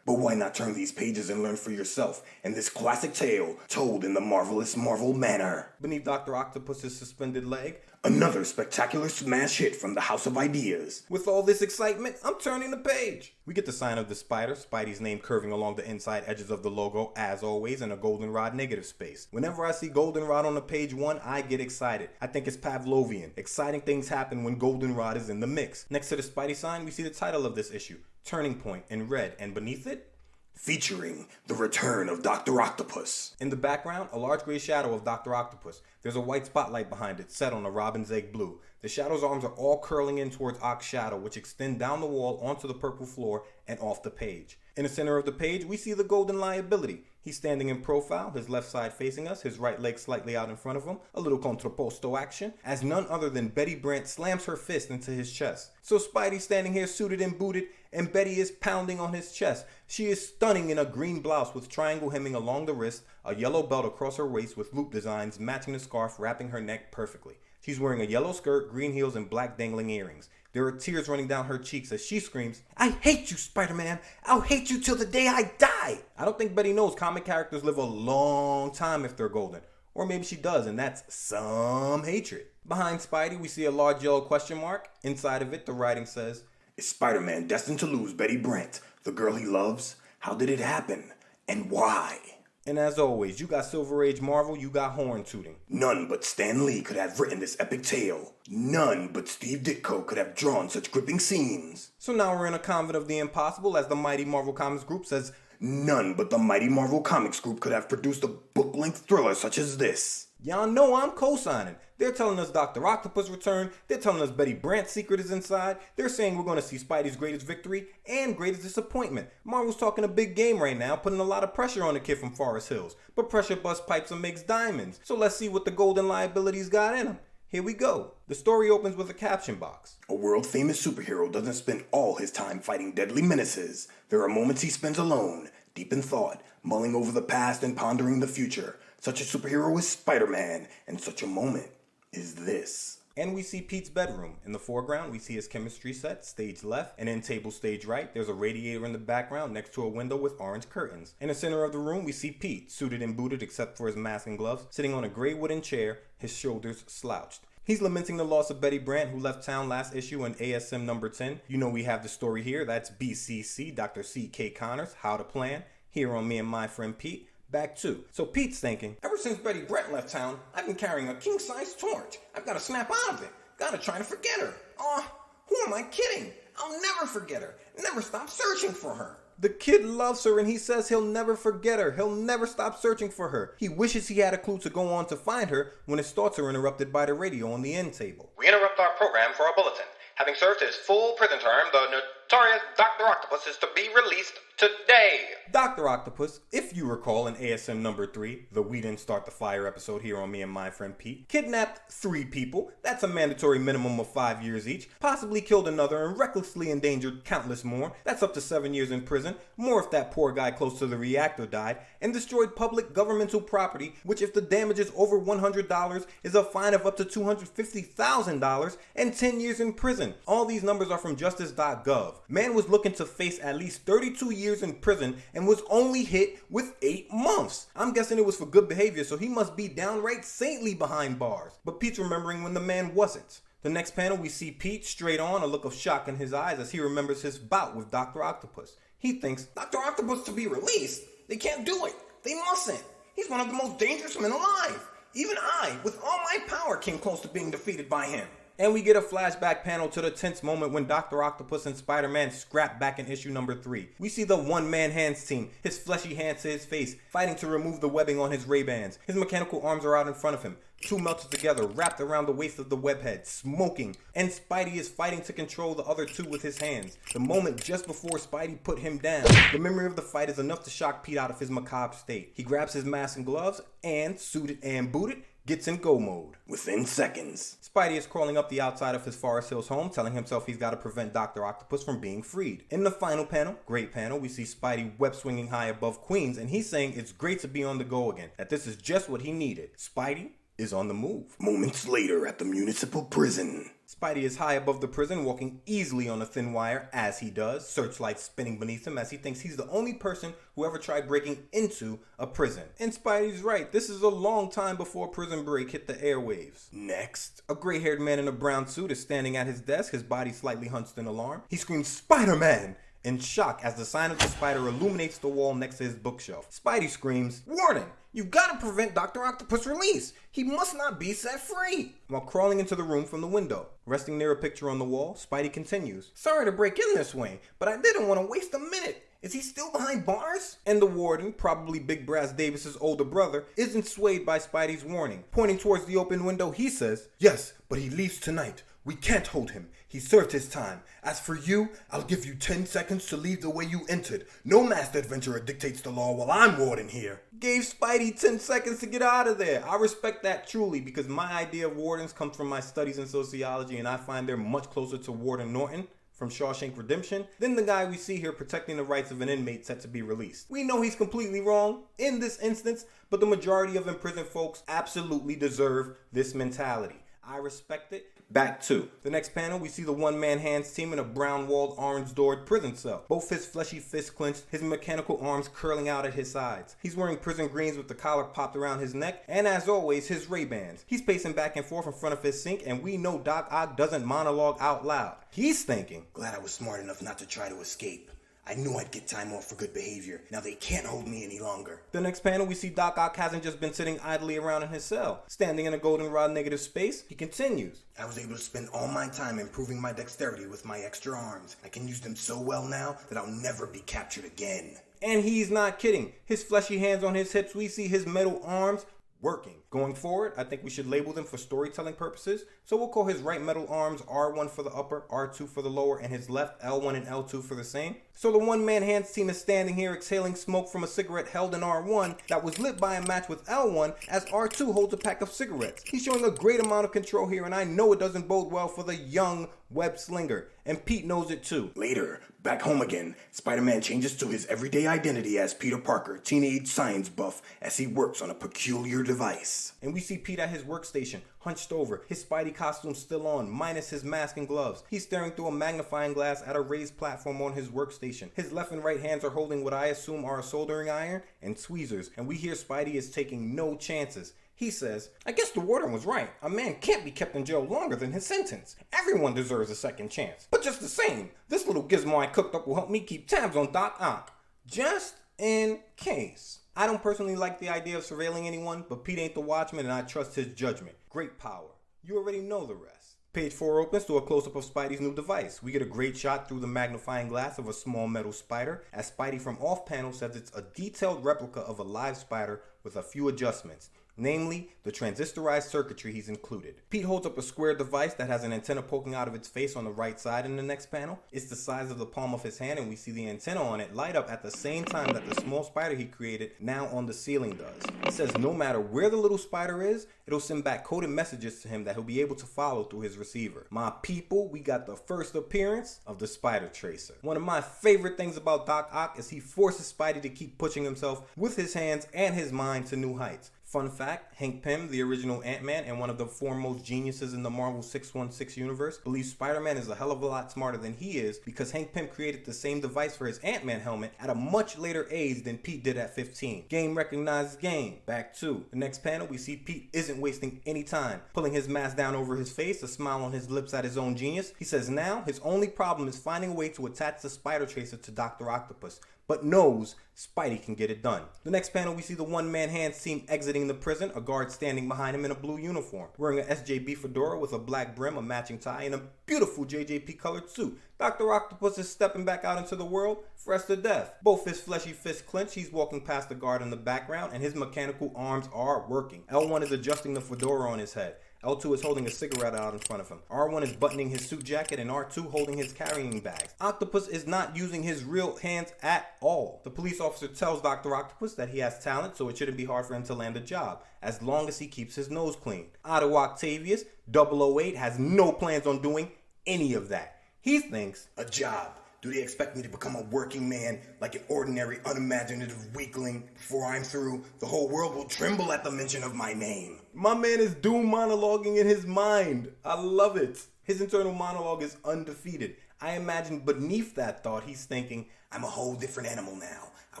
But why not turn these pages and learn for yourself in this classic tale told in the marvelous Marvel manner? Beneath Dr. Octopus's suspended leg, another spectacular smash hit from the House of Ideas. With all this excitement, I'm turning the page. We get the sign of the spider, Spidey's name curving along the inside edges of the logo, as always, in a goldenrod negative space. Whenever I see goldenrod on the page 1, I get excited. I think it's Pavlovian. Exciting things happen when goldenrod is in the mix. Next to the Spidey sign, we see the title of this issue, Turning Point, in red, and beneath it, featuring the return of Dr. Octopus. In the background, a large gray shadow of Dr. Octopus. There's a white spotlight behind it, set on a robin's egg blue. The shadow's arms are all curling in towards Ock's shadow, which extend down the wall onto the purple floor and off the page. In the center of the page, we see the golden liability. He's standing in profile, his left side facing us, his right leg slightly out in front of him, a little contrapposto action, as none other than Betty Brant slams her fist into his chest. So Spidey's standing here suited and booted, and Betty is pounding on his chest. She is stunning in a green blouse with triangle hemming along the wrist, a yellow belt across her waist with loop designs matching the scarf wrapping her neck perfectly. She's wearing a yellow skirt, green heels, and black dangling earrings. There are tears running down her cheeks as she screams, "I hate you, Spider-Man! I'll hate you till the day I die!" I don't think Betty knows comic characters live a long time if they're golden. Or maybe she does, and that's some hatred. Behind Spidey, we see a large yellow question mark. Inside of it, the writing says, is Spider-Man destined to lose Betty Brant, the girl he loves? How did it happen? And why? And as always, you got Silver Age Marvel, you got horn tooting. None but Stan Lee could have written this epic tale. None but Steve Ditko could have drawn such gripping scenes. So now we're in a convent of the impossible, as the mighty Marvel Comics Group says, none but the mighty Marvel Comics Group could have produced a book-length thriller such as this. Y'all know I'm co-signing. They're telling us Dr. Octopus returned. They're telling us Betty Brant's secret is inside. They're saying we're going to see Spidey's greatest victory and greatest disappointment. Marvel's talking a big game right now, putting a lot of pressure on the kid from Forest Hills. But pressure busts pipes and makes diamonds. So let's see what the golden liabilities got in them. Here we go. The story opens with a caption box. A world-famous superhero doesn't spend all his time fighting deadly menaces. There are moments he spends alone, deep in thought, mulling over the past and pondering the future. Such a superhero is Spider-Man, and such a moment is this. And we see Pete's bedroom. In the foreground, we see his chemistry set, stage left, and in table stage right, there's a radiator in the background next to a window with orange curtains. In the center of the room, we see Pete, suited and booted except for his mask and gloves, sitting on a gray wooden chair, his shoulders slouched. He's lamenting the loss of Betty Brant, who left town last issue in ASM number 10. You know we have the story here. That's BCC, Dr. C.K. Connors, How to Plan, here on Me and My Friend Pete. Back 2. So Pete's thinking, ever since Betty Brant left town, I've been carrying a king-size torch. I've got to snap out of it. Gotta try to forget her. Who am I kidding? I'll never forget her. Never stop searching for her. The kid loves her and he says he'll never forget her. He'll never stop searching for her. He wishes he had a clue to go on to find her when his thoughts are interrupted by the radio on the end table. We interrupt our program for a bulletin. Having served his full prison term, the notorious Dr. Octopus is to be released today. Dr. Octopus, if you recall in ASM number 3, the We Didn't Start the Fire episode here on Me and My Friend Pete, kidnapped 3 people, that's a mandatory minimum of 5 years each, possibly killed another and recklessly endangered countless more, that's up to 7 years in prison, more if that poor guy close to the reactor died, and destroyed public governmental property, which if the damage is over $100 is a fine of up to $250,000 and 10 years in prison. All these numbers are from justice.gov. Man was looking to face at least 32 years in prison and was only hit with 8 months. I'm guessing it was for good behavior, so he must be downright saintly behind bars. But Pete's remembering when the man wasn't. The next panel, we see Pete straight on, a look of shock in his eyes as he remembers his bout with Dr. Octopus. He thinks, Dr. Octopus to be released? They can't do it. They mustn't. He's one of the most dangerous men alive. Even I, with all my power, came close to being defeated by him. And we get a flashback panel to the tense moment when Dr. Octopus and Spider-Man scrap back in issue number 3. We see the one-man hands team, his fleshy hands to his face, fighting to remove the webbing on his Ray-Bans. His mechanical arms are out in front of him, 2 melted together, wrapped around the waist of the webhead, smoking. And Spidey is fighting to control the other 2 with his hands. The moment just before Spidey put him down, the memory of the fight is enough to shock Pete out of his macabre state. He grabs his mask and gloves, and, suited and booted, gets in go mode. Within seconds, Spidey is crawling up the outside of his Forest Hills home, telling himself he's got to prevent Dr. Octopus from being freed. In the final panel, great panel, we see Spidey web swinging high above Queens, and he's saying it's great to be on the go again, that this is just what he needed. Spidey is on the move. Moments later at the municipal prison. Spidey is high above the prison, walking easily on a thin wire as he does, searchlights spinning beneath him as he thinks he's the only person who ever tried breaking into a prison. And Spidey's right, this is a long time before Prison Break hit the airwaves. Next, a gray-haired man in a brown suit is standing at his desk, his body slightly hunched in alarm. He screams, "Spider-Man!" in shock as the sign of the spider illuminates the wall next to his bookshelf. Spidey screams, "Warning! You've got to prevent Dr. Octopus' release! He must not be set free!" While crawling into the room from the window. Resting near a picture on the wall, Spidey continues, "Sorry to break in this way, but I didn't want to waste a minute. Is he still behind bars?" And the warden, probably Big Brass Davis's older brother, isn't swayed by Spidey's warning. Pointing towards the open window, he says, "Yes, but he leaves tonight. We can't hold him. He served his time. As for you, I'll give you 10 seconds to leave the way you entered. No masked adventurer dictates the law while I'm warden here." Gave Spidey 10 seconds to get out of there. I respect that truly because my idea of wardens comes from my studies in sociology, and I find they're much closer to Warden Norton from Shawshank Redemption than the guy we see here protecting the rights of an inmate set to be released. We know he's completely wrong in this instance, but the majority of imprisoned folks absolutely deserve this mentality. I respect it. Back 2. The next panel, we see the one-man hands team in a brown-walled, orange-doored prison cell. Both his fleshy fists clenched, his mechanical arms curling out at his sides. He's wearing prison greens with the collar popped around his neck, and as always, his Ray-Bans. He's pacing back and forth in front of his sink, and we know Doc Ock doesn't monologue out loud. He's thinking, "Glad I was smart enough not to try to escape. I knew I'd get time off for good behavior. Now they can't hold me any longer." The next panel, we see Doc Ock hasn't just been sitting idly around in his cell. Standing in a goldenrod negative space, he continues, "I was able to spend all my time improving my dexterity with my extra arms. I can use them so well now that I'll never be captured again." And he's not kidding. His fleshy hands on his hips, we see his metal arms working. Going forward, I think we should label them for storytelling purposes, so we'll call his right metal arms R1 for the upper, R2 for the lower, and his left L1 and L2 for the same. So the one-man hands team is standing here exhaling smoke from a cigarette held in R1 that was lit by a match with L1 as R2 holds a pack of cigarettes. He's showing a great amount of control here, and I know it doesn't bode well for the young web slinger, and Pete knows it too. Later, back home again, Spider-Man changes to his everyday identity as Peter Parker, teenage science buff, as he works on a peculiar device. And we see Pete at his workstation, hunched over, his Spidey costume still on, minus his mask and gloves. He's staring through a magnifying glass at a raised platform on his workstation. His left and right hands are holding what I assume are a soldering iron and tweezers, and we hear Spidey is taking no chances. He says, I guess the warden was right. A man can't be kept in jail longer than his sentence. Everyone deserves a second chance. But just the same, this little gizmo I cooked up will help me keep tabs on Doc Ock. Just in case. I don't personally like the idea of surveilling anyone, but Pete ain't the watchman and I trust his judgment. Great power. You already know the rest. Page 4 opens to a close-up of Spidey's new device. We get a great shot through the magnifying glass of a small metal spider, as Spidey from off-panel says it's a detailed replica of a live spider with a few adjustments. Namely, the transistorized circuitry he's included. Pete holds up a square device that has an antenna poking out of its face on the right side in the next panel. It's the size of the palm of his hand, and we see the antenna on it light up at the same time that the small spider he created now on the ceiling does. He says no matter where the little spider is, it'll send back coded messages to him that he'll be able to follow through his receiver. My people, we got the first appearance of the Spider Tracer. One of my favorite things about Doc Ock is he forces Spidey to keep pushing himself with his hands and his mind to new heights. Fun fact, Hank Pym, the original Ant-Man and one of the foremost geniuses in the Marvel 616 universe, believes Spider-Man is a hell of a lot smarter than he is because Hank Pym created the same device for his Ant-Man helmet at a much later age than Pete did at 15. Game recognizes game. Back to the next panel, we see Pete isn't wasting any time, pulling his mask down over his face, a smile on his lips at his own genius. He says now his only problem is finding a way to attach the Spider Tracer to Dr. Octopus, but knows Spidey can get it done. The next panel, we see the one-man hands team exiting the prison, a guard standing behind him in a blue uniform, wearing an SJB fedora with a black brim, a matching tie, and a beautiful JJP colored suit. Dr. Octopus is stepping back out into the world, fresh to death. Both his fleshy fists clench, he's walking past the guard in the background, and his mechanical arms are working. L1 is adjusting the fedora on his head. L2 is holding a cigarette out in front of him. R1 is buttoning his suit jacket and R2 holding his carrying bags. Octopus is not using his real hands at all. The police officer tells Dr. Octopus that he has talent, so it shouldn't be hard for him to land a job, as long as he keeps his nose clean. Otto Octavius, 008, has no plans on doing any of that. He thinks, a job. Do they expect me to become a working man like an ordinary, unimaginative weakling? Before I'm through, the whole world will tremble at the mention of my name. my man is doom monologuing in his mind. I love it. His internal monologue is undefeated. I imagine beneath that thought, he's thinking, I'm a whole different animal now. I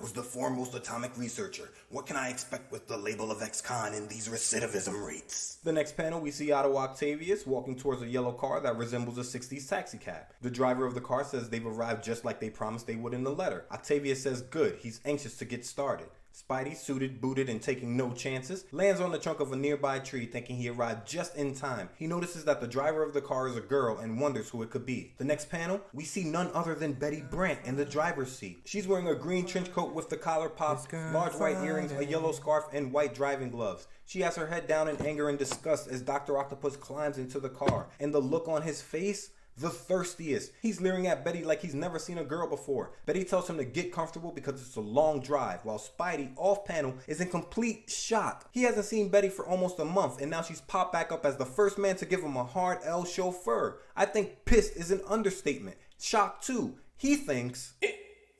was the foremost atomic researcher. What can I expect with the label of ex-con and these recidivism rates? The next panel, we see Otto Octavius walking towards a yellow car that resembles a 60s taxi cab. The driver of the car says they've arrived just like they promised they would in the letter. Octavius says good, he's anxious to get started. Spidey, suited, booted, and taking no chances, lands on the trunk of a nearby tree thinking he arrived just in time. He notices that the driver of the car is a girl and wonders who it could be. The next panel, we see none other than Betty Brant in the driver's seat. She's wearing a green trench coat with the collar popped, large white earrings, a yellow scarf, and white driving gloves. She has her head down in anger and disgust as Dr. Octopus climbs into the car, and the look on his face, the thirstiest. He's leering at Betty like he's never seen a girl before. Betty tells him to get comfortable because it's a long drive, while Spidey, off panel, is in complete shock. He hasn't seen Betty for almost a month, and now she's popped back up as the first man to give him a hard L chauffeur. I think pissed is an understatement. Shocked too. He thinks,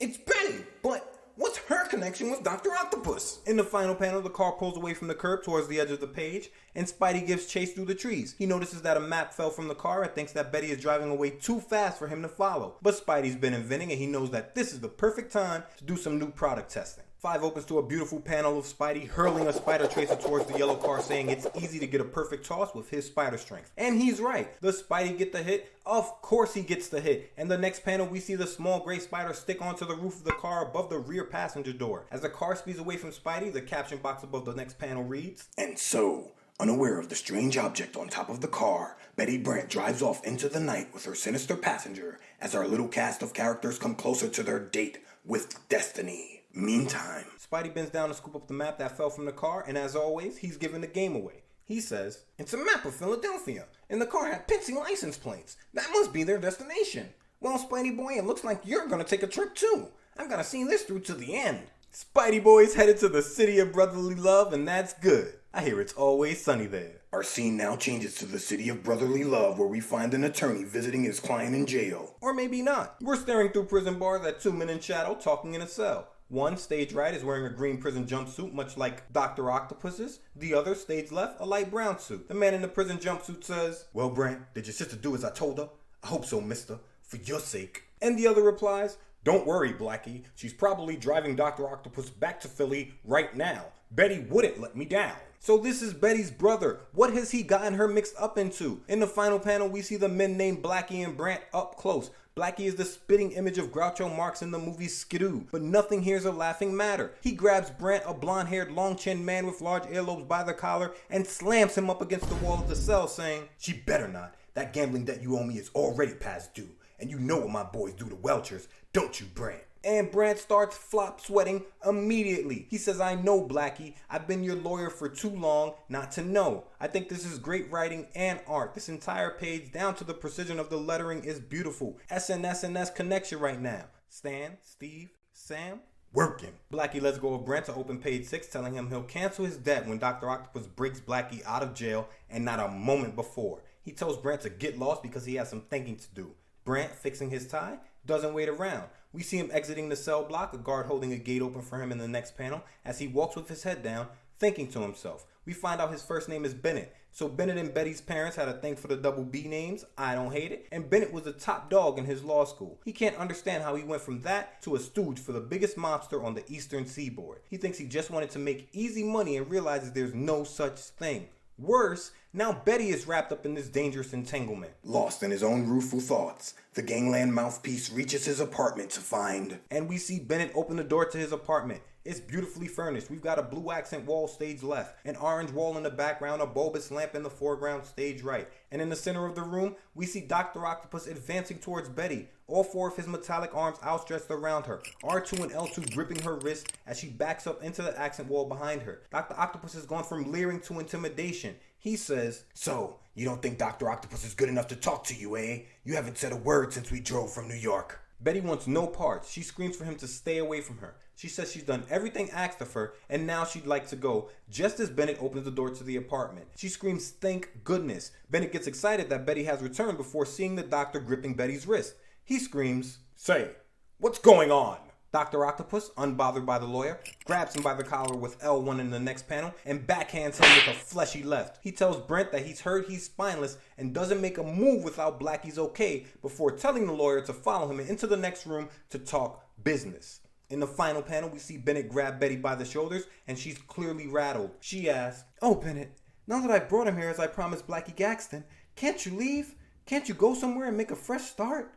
It's Betty, but what's her connection with Dr. Octopus? In the final panel, the car pulls away from the curb towards the edge of the page, and Spidey gives chase through the trees. He notices that a map fell from the car and thinks that Betty is driving away too fast for him to follow. But Spidey's been inventing, and he knows that this is the perfect time to do some new product testing. 5 opens to a beautiful panel of Spidey hurling a spider tracer towards the yellow car, saying it's easy to get a perfect toss with his spider strength. And he's right. Does Spidey get the hit? Of course he gets the hit. And the next panel, we see the small gray spider stick onto the roof of the car above the rear passenger door. As the car speeds away from Spidey, the caption box above the next panel reads, And so, unaware of the strange object on top of the car, Betty Brant drives off into the night with her sinister passenger as our little cast of characters come closer to their date with destiny. Meantime, Spidey bends down to scoop up the map that fell from the car, and as always, he's giving the game away. He says, "It's a map of Philadelphia, and the car had Pitsy license plates. That must be their destination. Well, Spidey boy, it looks like you're gonna take a trip too. I'm gonna see this through to the end." Spidey boy's headed to the city of brotherly love, and that's good. I hear it's always sunny there. our scene now changes to the city of brotherly love, where we find an attorney visiting his client in jail. Or maybe not. We're staring through prison bars at two men in shadow talking in a cell. One, stage right, is wearing a green prison jumpsuit, much like Dr. Octopus's. The other, stage left, a light brown suit. The man in the prison jumpsuit says, "Well, Brant, did your sister do as I told her? I hope so, mister. For your sake." And the other replies, "Don't worry, Blackie. She's probably driving Dr. Octopus back to Philly right now. Betty wouldn't let me down." So this is Betty's brother. What has he gotten her mixed up into? In the final panel, we see the men named Blackie and Brant up close. Blackie is the spitting image of Groucho Marx in the movie Skidoo, but nothing here is a laughing matter. He grabs Brant, a blonde-haired, long-chinned man with large earlobes, by the collar and slams him up against the wall of the cell, saying, "She better not. That gambling debt you owe me is already past due, and you know what my boys do to Welchers, don't you, Brant?" And Brant starts flop sweating immediately. He says, "I know, Blackie. I've been your lawyer for too long not to know. I think this is great writing and art. This entire page, down to the precision of the lettering, is beautiful. SNS connection right now. Stan, Steve, Sam, working." Blackie lets go of Brant to open page 6, telling him he'll cancel his debt when Dr. Octopus breaks Blackie out of jail, and not a moment before. He tells Brant to get lost because he has some thinking to do. Brant, fixing his tie, doesn't wait around. We see him exiting the cell block, a guard holding a gate open for him in the next panel, as he walks with his head down, thinking to himself. We find out his first name is Bennett. So Bennett and Betty's parents had a thing for the double B names, I don't hate it, and Bennett was the top dog in his law school. He can't understand how he went from that to a stooge for the biggest mobster on the eastern seaboard. He thinks he just wanted to make easy money and realizes there's no such thing. Worse, now Betty is wrapped up in this dangerous entanglement. Lost in his own rueful thoughts, the gangland mouthpiece reaches his apartment to find... And we see Bennett open the door to his apartment. It's beautifully furnished. We've got a blue accent wall stage left, an orange wall in the background, a bulbous lamp in the foreground stage right. And in the center of the room, we see Dr. Octopus advancing towards Betty, all four of his metallic arms outstretched around her, R2 and L2 gripping her wrist as she backs up into the accent wall behind her. Dr. Octopus has gone from leering to intimidation. He says, "So, you don't think Dr. Octopus is good enough to talk to you, eh? You haven't said a word since we drove from New York." Betty wants no parts. She screams for him to stay away from her. She says she's done everything asked of her, and now she'd like to go, just as Bennett opens the door to the apartment. She screams, "Thank goodness." Bennett gets excited that Betty has returned before seeing the doctor gripping Betty's wrist. He screams, "Say, what's going on?" Dr. Octopus, unbothered by the lawyer, grabs him by the collar with L1 in the next panel and backhands him with a fleshy left. He tells Brent that he's heard he's spineless and doesn't make a move without Blackie's okay before telling the lawyer to follow him into the next room to talk business. In the final panel, we see Bennett grab Betty by the shoulders and she's clearly rattled. She asks, "Oh, Bennett, now that I've brought him here as I promised Blackie Gaxton, can't you leave? Can't you go somewhere and make a fresh start?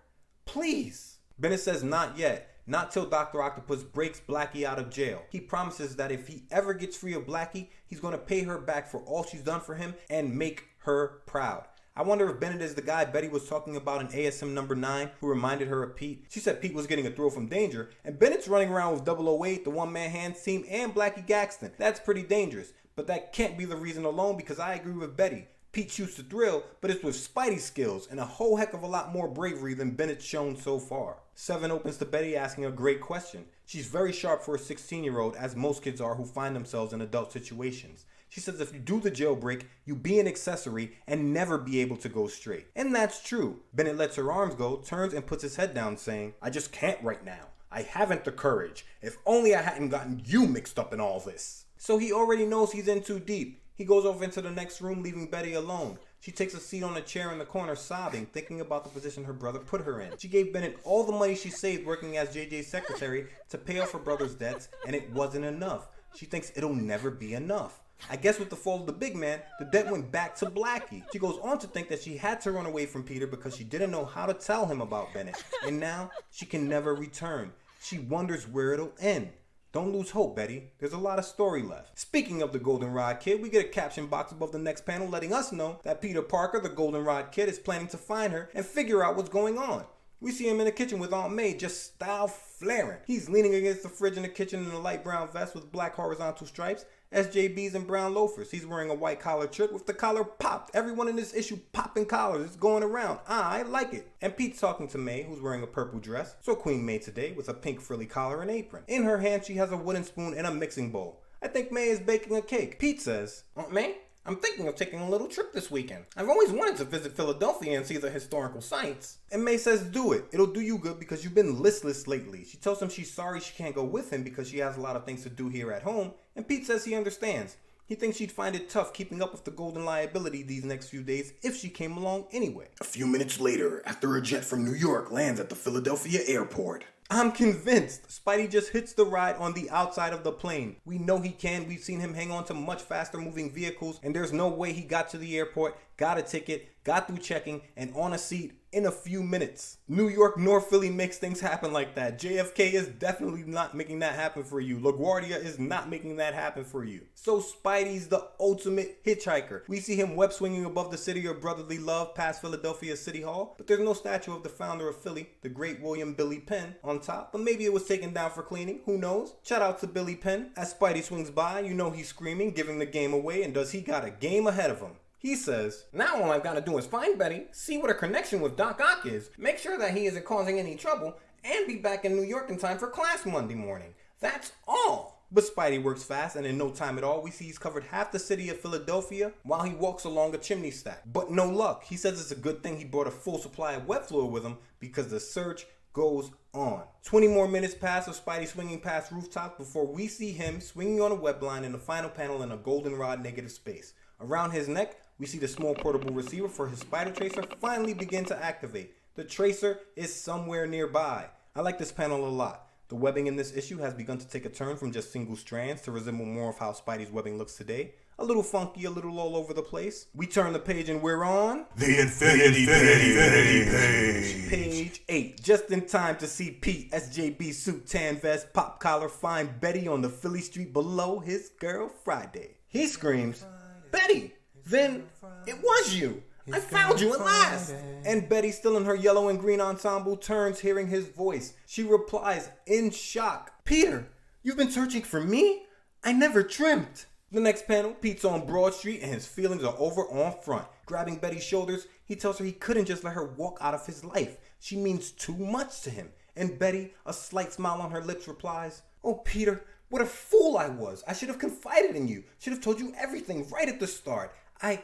Please." Bennett says not yet. Not till Dr. Octopus breaks Blackie out of jail. He promises that if he ever gets free of Blackie, he's going to pay her back for all she's done for him and make her proud. I wonder if Bennett is the guy Betty was talking about in ASM number 9 who reminded her of Pete. She said Pete was getting a thrill from danger, and Bennett's running around with 008, the one-man hands team, and Blackie Gaxton. That's pretty dangerous, but that can't be the reason alone because I agree with Betty. Pete shoots the thrill, but it's with Spidey skills and a whole heck of a lot more bravery than Bennett's shown so far. 7 opens to Betty asking a great question. She's very sharp for a 16-year-old, as most kids are who find themselves in adult situations. She says if you do the jailbreak, you be an accessory and never be able to go straight. And that's true. Bennett lets her arms go, turns and puts his head down saying, "I just can't right now. I haven't the courage. If only I hadn't gotten you mixed up in all this." So he already knows he's in too deep. He goes over into the next room, leaving Betty alone. She takes a seat on a chair in the corner, sobbing, thinking about the position her brother put her in. She gave Bennett all the money she saved working as JJ's secretary to pay off her brother's debts, and it wasn't enough. She thinks it'll never be enough. I guess with the fall of the big man, the debt went back to Blackie. She goes on to think that she had to run away from Peter because she didn't know how to tell him about Bennett, and now she can never return. She wonders where it'll end. Don't lose hope, Betty. There's a lot of story left. Speaking of the Goldenrod Kid, we get a caption box above the next panel letting us know that Peter Parker, the Goldenrod Kid, is planning to find her and figure out what's going on. We see him in the kitchen with Aunt May, just style flaring. He's leaning against the fridge in the kitchen in a light brown vest with black horizontal stripes, SJBs and brown loafers. He's wearing a white collared shirt with the collar popped. Everyone in this issue popping collars. It's going around. I like it. And Pete's talking to May, who's wearing a purple dress. So Queen May today with a pink frilly collar and apron. In her hand, she has a wooden spoon and a mixing bowl. I think May is baking a cake. Pete says, Aunt May, I'm thinking of taking a little trip this weekend. I've always wanted to visit Philadelphia and see the historical sites. And May says, do it. It'll do you good because you've been listless lately. She tells him she's sorry she can't go with him because she has a lot of things to do here at home. And Pete says he understands. He thinks she'd find it tough keeping up with the golden liability these next few days if she came along anyway. A few minutes later, after a jet from New York lands at the Philadelphia airport. I'm convinced Spidey just hits the ride on the outside of the plane. We know he can. We've seen him hang on to much faster moving vehicles, and there's no way he got to the airport, got a ticket, got through checking, and on a seat in a few minutes. New York nor Philly makes things happen like that. JFK is definitely not making that happen for you. LaGuardia is not making that happen for you. So Spidey's the ultimate hitchhiker. We see him web swinging above the city of brotherly love past Philadelphia City Hall, but there's no statue of the founder of Philly, the great William Billy Penn, on top. But maybe it was taken down for cleaning. Who knows? Shout out to Billy Penn. As Spidey swings by, you know he's screaming, giving the game away, and does he got a game ahead of him. He says, now all I've got to do is find Betty, see what her connection with Doc Ock is, make sure that he isn't causing any trouble, and be back in New York in time for class Monday morning. That's all. But Spidey works fast, and in no time at all, we see he's covered half the city of Philadelphia while he walks along a chimney stack. But no luck. He says it's a good thing he brought a full supply of wet fluid with him because the search goes on. 20 more minutes pass of Spidey swinging past rooftops before we see him swinging on a web line in the final panel in a goldenrod negative space. Around his neck, we see the small portable receiver for his spider tracer finally begin to activate. The tracer is somewhere nearby. I like this panel a lot. The webbing in this issue has begun to take a turn from just single strands to resemble more of how Spidey's webbing looks today. A little funky, a little all over the place. We turn the page and we're on The Infinity page. Page 8. Just in time to see Pete, SJB suit, tan vest, pop collar, find Betty on the Philly street below his girl Friday. He screams, Betty! Then it was you. I found you at last. And Betty, still in her yellow and green ensemble, turns hearing his voice. She replies in shock, Peter, you've been searching for me? I never dreamt. The next panel, Pete's on Broad Street and his feelings are over on front. Grabbing Betty's shoulders, he tells her he couldn't just let her walk out of his life. She means too much to him. And Betty, a slight smile on her lips, replies, oh, Peter, what a fool I was. I should have confided in you. Should have told you everything right at the start. I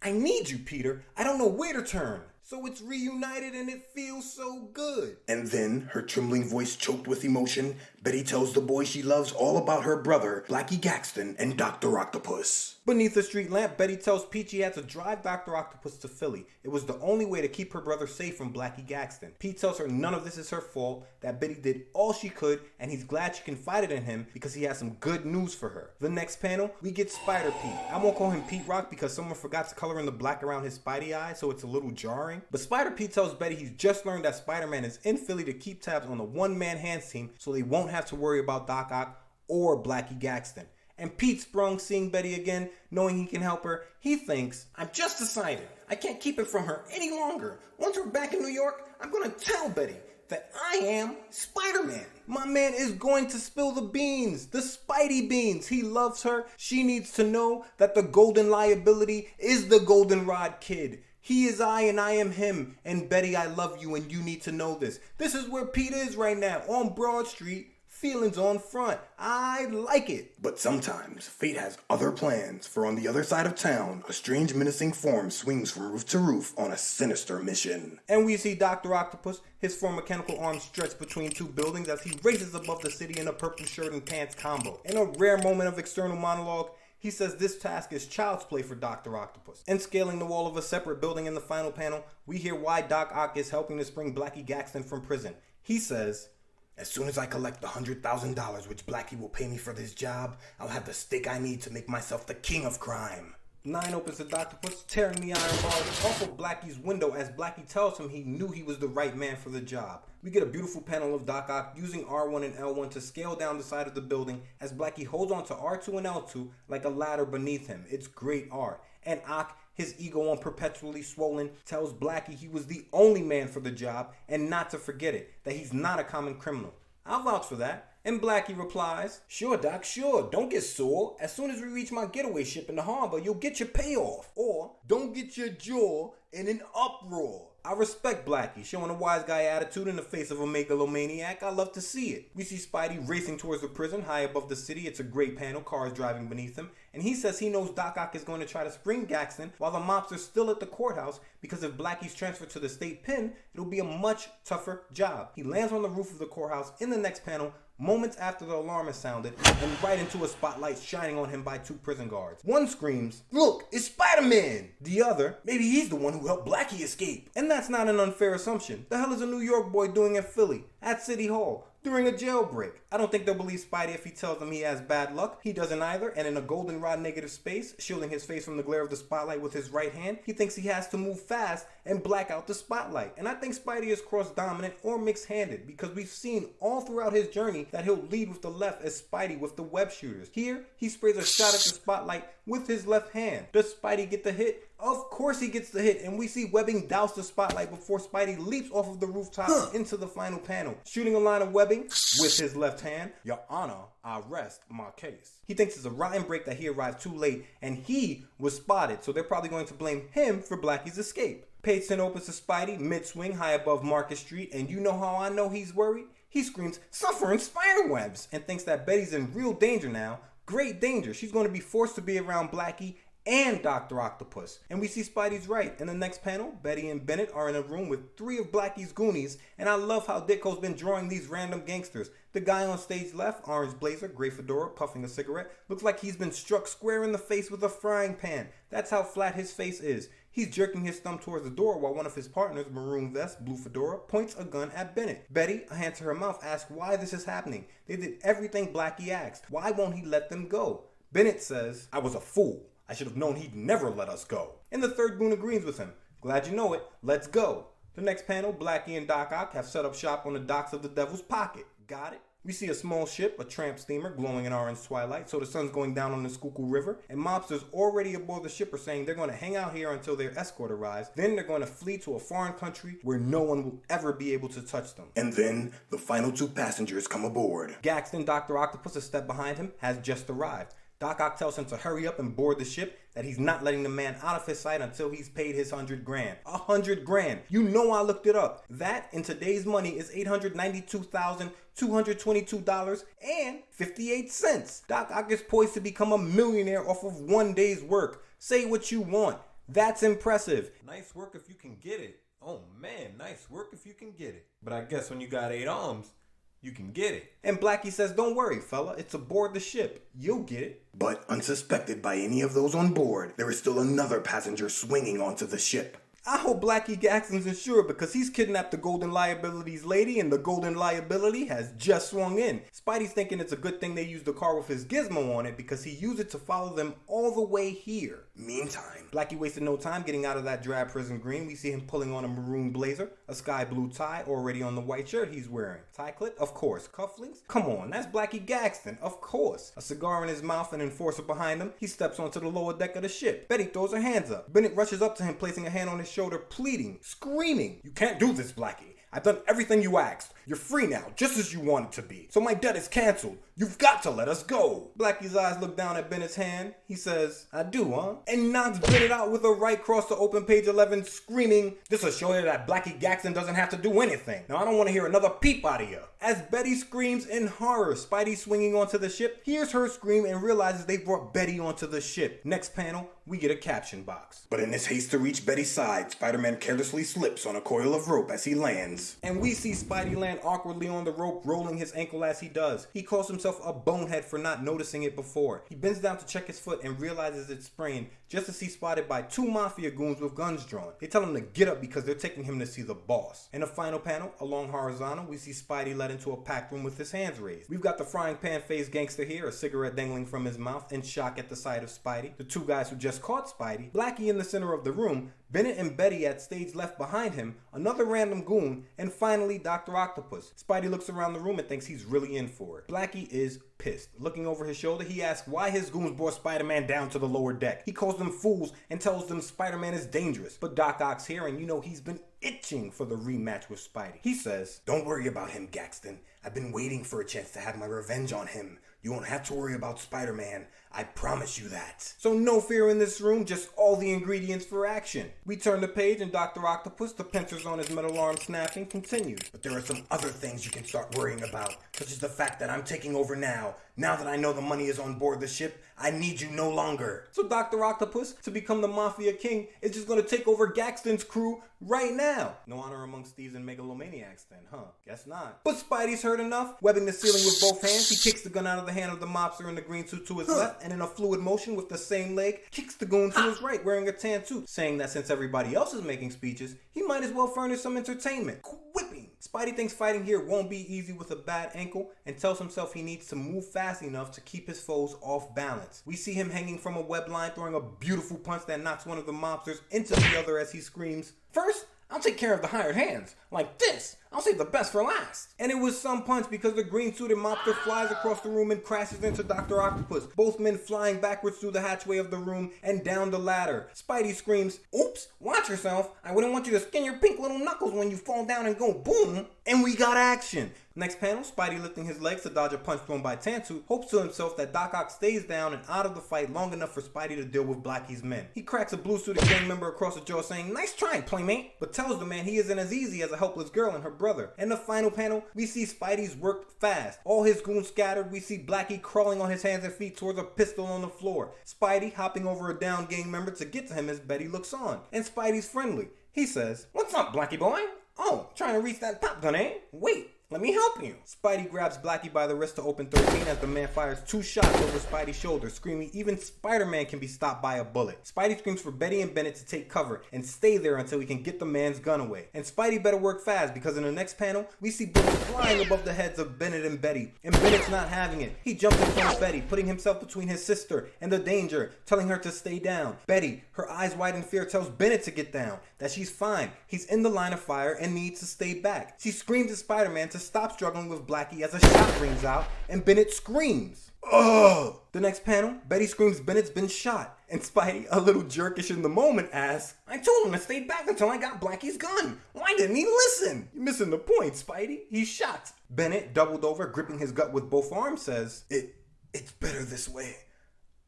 need you, Peter. I don't know where to turn. So it's reunited and it feels so good. And then, her trembling voice choked with emotion, Betty tells the boy she loves all about her brother, Blackie Gaxton, and Dr. Octopus. Beneath the street lamp, Betty tells Pete she had to drive Dr. Octopus to Philly. It was the only way to keep her brother safe from Blackie Gaxton. Pete tells her none of this is her fault, that Betty did all she could, and he's glad she confided in him because he has some good news for her. The next panel, we get Spider Pete. I won't call him Pete Rock because someone forgot to color in the black around his Spidey eye, so it's a little jarring. But Spider Pete tells Betty he's just learned that Spider-Man is in Philly to keep tabs on the one-man hands team so they won't have to worry about Doc Ock or Blackie Gaxton. And Pete sprung seeing Betty again, knowing he can help her. He thinks, I've just decided I can't keep it from her any longer. Once we're back in New York, I'm going to tell Betty that I am Spider-Man. My man is going to spill the beans, the Spidey beans. He loves her. She needs to know that the golden liability is the goldenrod kid. He is I and I am him. And Betty, I love you and you need to know this. This is where Pete is right now, on Broad Street. Feelings on front. I like it. But sometimes fate has other plans, for on the other side of town, a strange menacing form swings from roof to roof on a sinister mission. And we see Dr. Octopus, his four mechanical arms stretched between two buildings as he races above the city in a purple shirt and pants combo. In a rare moment of external monologue, he says this task is child's play for Dr. Octopus. And scaling the wall of a separate building in the final panel, we hear why Doc Ock is helping to spring Blackie Gaxton from prison. He says, as soon as I collect the $100,000 which Blackie will pay me for this job, I'll have the stake I need to make myself the king of crime. 9 opens the octopus, tearing the iron bars off of Blackie's window as Blackie tells him he knew he was the right man for the job. We get a beautiful panel of Doc Ock using R1 and L1 to scale down the side of the building as Blackie holds on to R2 and L2 like a ladder beneath him. It's great art. And Ock his ego on perpetually swollen, tells Blackie he was the only man for the job and not to forget it, that he's not a common criminal. I'll vouch for that. And Blackie replies, "Sure, Doc, sure. Don't get sore. As soon as we reach my getaway ship in the harbor, you'll get your payoff. Or, don't get your jaw in an uproar." I respect Blackie, showing a wise guy attitude in the face of a megalomaniac. I love to see it. We see Spidey racing towards the prison high above the city. It's a great panel, cars driving beneath him. And he says he knows Doc Ock is going to try to spring Gaxton while the mobs are still at the courthouse, because if Blackie's transferred to the state pen, it'll be a much tougher job. He lands on the roof of the courthouse in the next panel, moments after the alarm is sounded, and right into a spotlight shining on him by 2 prison guards. One screams, "Look, it's Spider-Man!" The other, "Maybe he's the one who helped Blackie escape." And that's not an unfair assumption. The hell is a New York boy doing at Philly, at City Hall, during a jailbreak? I don't think they'll believe Spidey if he tells them he has bad luck. He doesn't either, and in a goldenrod negative space, shielding his face from the glare of the spotlight with his right hand, he thinks he has to move fast and black out the spotlight. And I think Spidey is cross-dominant or mixed-handed, because we've seen all throughout his journey that he'll lead with the left as Spidey with the web shooters. Here, he sprays a shot at the spotlight with his left hand. Does Spidey get the hit? Of course he gets the hit, and we see webbing douse the spotlight before Spidey leaps off of the rooftop into the final panel, shooting a line of webbing with his left hand. "Your Honor, I rest my case." He thinks it's a rotten break that he arrived too late, and he was spotted, so they're probably going to blame him for Blackie's escape. Page 10 opens to Spidey, mid-swing, high above Market Street, and you know how I know he's worried? He screams, "Suffering spiderwebs," and thinks that Betty's in real danger now. Great danger. She's going to be forced to be around Blackie and Dr. Octopus. And we see Spidey's right. In the next panel, Betty and Bennett are in a room with 3 of Blackie's Goonies, and I love how Ditko's been drawing these random gangsters. The guy on stage left, orange blazer, gray fedora, puffing a cigarette, looks like he's been struck square in the face with a frying pan. That's how flat his face is. He's jerking his thumb towards the door while one of his partners, maroon vest, blue fedora, points a gun at Bennett. Betty, a hand to her mouth, asks why this is happening. They did everything Blackie asked. Why won't he let them go? Bennett says, "I was a fool. I should have known he'd never let us go." And the third goon agrees with him. "Glad you know it. Let's go." The next panel, Blackie and Doc Ock have set up shop on the docks of the Devil's Pocket. Got it? We see a small ship, a tramp steamer, glowing in orange twilight, so the sun's going down on the Schuylkill River, and mobsters already aboard the ship are saying they're going to hang out here until their escort arrives, then they're going to flee to a foreign country where no one will ever be able to touch them. And then the final 2 passengers come aboard. Gaxton, Dr. Octopus, a step behind him, has just arrived. Doc Ock tells him to hurry up and board the ship, that he's not letting the man out of his sight until he's paid his $100 grand. $100 grand. You know I looked it up. That, in today's money, is $892,222.58. Doc Ock is poised to become a millionaire off of one day's work. Say what you want. That's impressive. Nice work if you can get it. Oh man, nice work if you can get it. But I guess when you got 8 arms, you can get it. And Blackie says, "Don't worry, fella. It's aboard the ship. You'll get it." But unsuspected by any of those on board, there is still another passenger swinging onto the ship. I hope Blackie Gaxton's insured, because he's kidnapped the Golden Liabilities lady, and the Golden Liability has just swung in. Spidey's thinking it's a good thing they used the car with his gizmo on it, because he used it to follow them all the way here. Meantime, Blackie wasted no time getting out of that drab prison green. We see him pulling on a maroon blazer, a sky blue tie already on the white shirt he's wearing. Tie clip? Of course. Cufflinks? Come on, that's Blackie Gaxton. Of course. A cigar in his mouth, an enforcer behind him. He steps onto the lower deck of the ship. Betty throws her hands up. Bennett rushes up to him, placing a hand on his shoulder, pleading, screaming, "You can't do this, Blackie. I've done everything you asked. You're free now, just as you wanted to be. So my debt is canceled. You've got to let us go." Blackie's eyes look down at Bennett's hand. He says, "I do, huh?" And knocks Bennett out with a right cross to open page 11, screaming, "This'll show you that Blackie Gaxton doesn't have to do anything. Now I don't want to hear another peep out of you." As Betty screams in horror, Spidey swinging onto the ship hears her scream and realizes they brought Betty onto the ship. Next panel, we get a caption box. But in his haste to reach Betty's side, Spider-Man carelessly slips on a coil of rope as he lands. And we see Spidey land awkwardly on the rope, rolling his ankle as he does. He calls himself a bonehead for not noticing it before. He bends down to check his foot and realizes it's sprained, just as he's spotted by 2 mafia goons with guns drawn. They tell him to get up because they're taking him to see the boss. In the final panel, along horizontal, we see Spidey led into a packed room with his hands raised. We've got the frying pan faced gangster here, a cigarette dangling from his mouth, in shock at the sight of Spidey. The 2 guys who just just caught Spidey, Blackie in the center of the room, Bennett and Betty at stage left behind him, another random goon, and finally Dr. Octopus. Spidey looks around the room and thinks he's really in for it. Blackie is pissed. Looking over his shoulder, he asks why his goons brought Spider-Man down to the lower deck. He calls them fools and tells them Spider-Man is dangerous. But Doc Ock's here, and you know he's been itching for the rematch with Spidey. He says, "Don't worry about him, Gaxton. I've been waiting for a chance to have my revenge on him. You won't have to worry about Spider-Man. I promise you that." So no fear in this room, just all the ingredients for action. We turn the page and Dr. Octopus, the pincers on his metal arm snapping, continues. "But there are some other things you can start worrying about, such as the fact that I'm taking over now. Now that I know the money is on board the ship, I need you no longer." So Dr. Octopus, to become the Mafia King, is just going to take over Gaxton's crew right now. No honor amongst thieves and megalomaniacs then, huh? Guess not. But Spidey's heard enough. Webbing the ceiling with both hands, he kicks the gun out of the hand of the mobster in the green suit to his left, and in a fluid motion with the same leg, kicks the goon to his right wearing a tan suit, saying that since everybody else is making speeches, he might as well furnish some entertainment. Whipping. Spidey thinks fighting here won't be easy with a bad ankle and tells himself he needs to move fast enough to keep his foes off balance. We see him hanging from a web line, throwing a beautiful punch that knocks one of the mobsters into the other as he screams, "First, I'll take care of the hired hands. Like this. I'll save the best for last." And it was some punch because the green-suited mobster flies across the room and crashes into Dr. Octopus, both men flying backwards through the hatchway of the room and down the ladder. Spidey screams, "Oops, watch yourself. I wouldn't want you to skin your pink little knuckles when you fall down and go boom." And we got action. Next panel, Spidey lifting his legs to dodge a punch thrown by Tantu, hopes to himself that Doc Ock stays down and out of the fight long enough for Spidey to deal with Blackie's men. He cracks a blue-suited gang member across the jaw saying, "Nice try, playmate," but tells the man he isn't as easy as a helpless girl and her brother. In the final panel, we see Spidey's worked fast. All his goons scattered, we see Blackie crawling on his hands and feet towards a pistol on the floor. Spidey hopping over a down gang member to get to him as Betty looks on. And Spidey's friendly. He says, "What's up, Blackie boy? Oh, trying to reach that pop gun, eh? Wait. Let me help you." Spidey grabs Blackie by the wrist to open 13 as the man fires 2 shots over Spidey's shoulder, screaming even Spider-Man can be stopped by a bullet. Spidey screams for Betty and Bennett to take cover and stay there until he can get the man's gun away. And Spidey better work fast because in the next panel, we see bullets flying above the heads of Bennett and Betty. And Bennett's not having it. He jumps in front of Betty, putting himself between his sister and the danger, telling her to stay down. Betty, her eyes wide in fear, tells Bennett to get down, that she's fine. He's in the line of fire and needs to stay back. She screams at Spider-Man to stop struggling with Blackie as a shot rings out, and Bennett screams, "Ugh!" The next panel, Betty screams Bennett's been shot, and Spidey, a little jerkish in the moment, asks, "I told him to stay back until I got Blackie's gun. Why didn't he listen?" "You're missing the point, Spidey. He's shot." Bennett, doubled over, gripping his gut with both arms, says, It's better this way.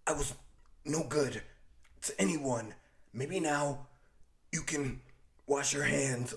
I was no good to anyone. Maybe now you can wash your hands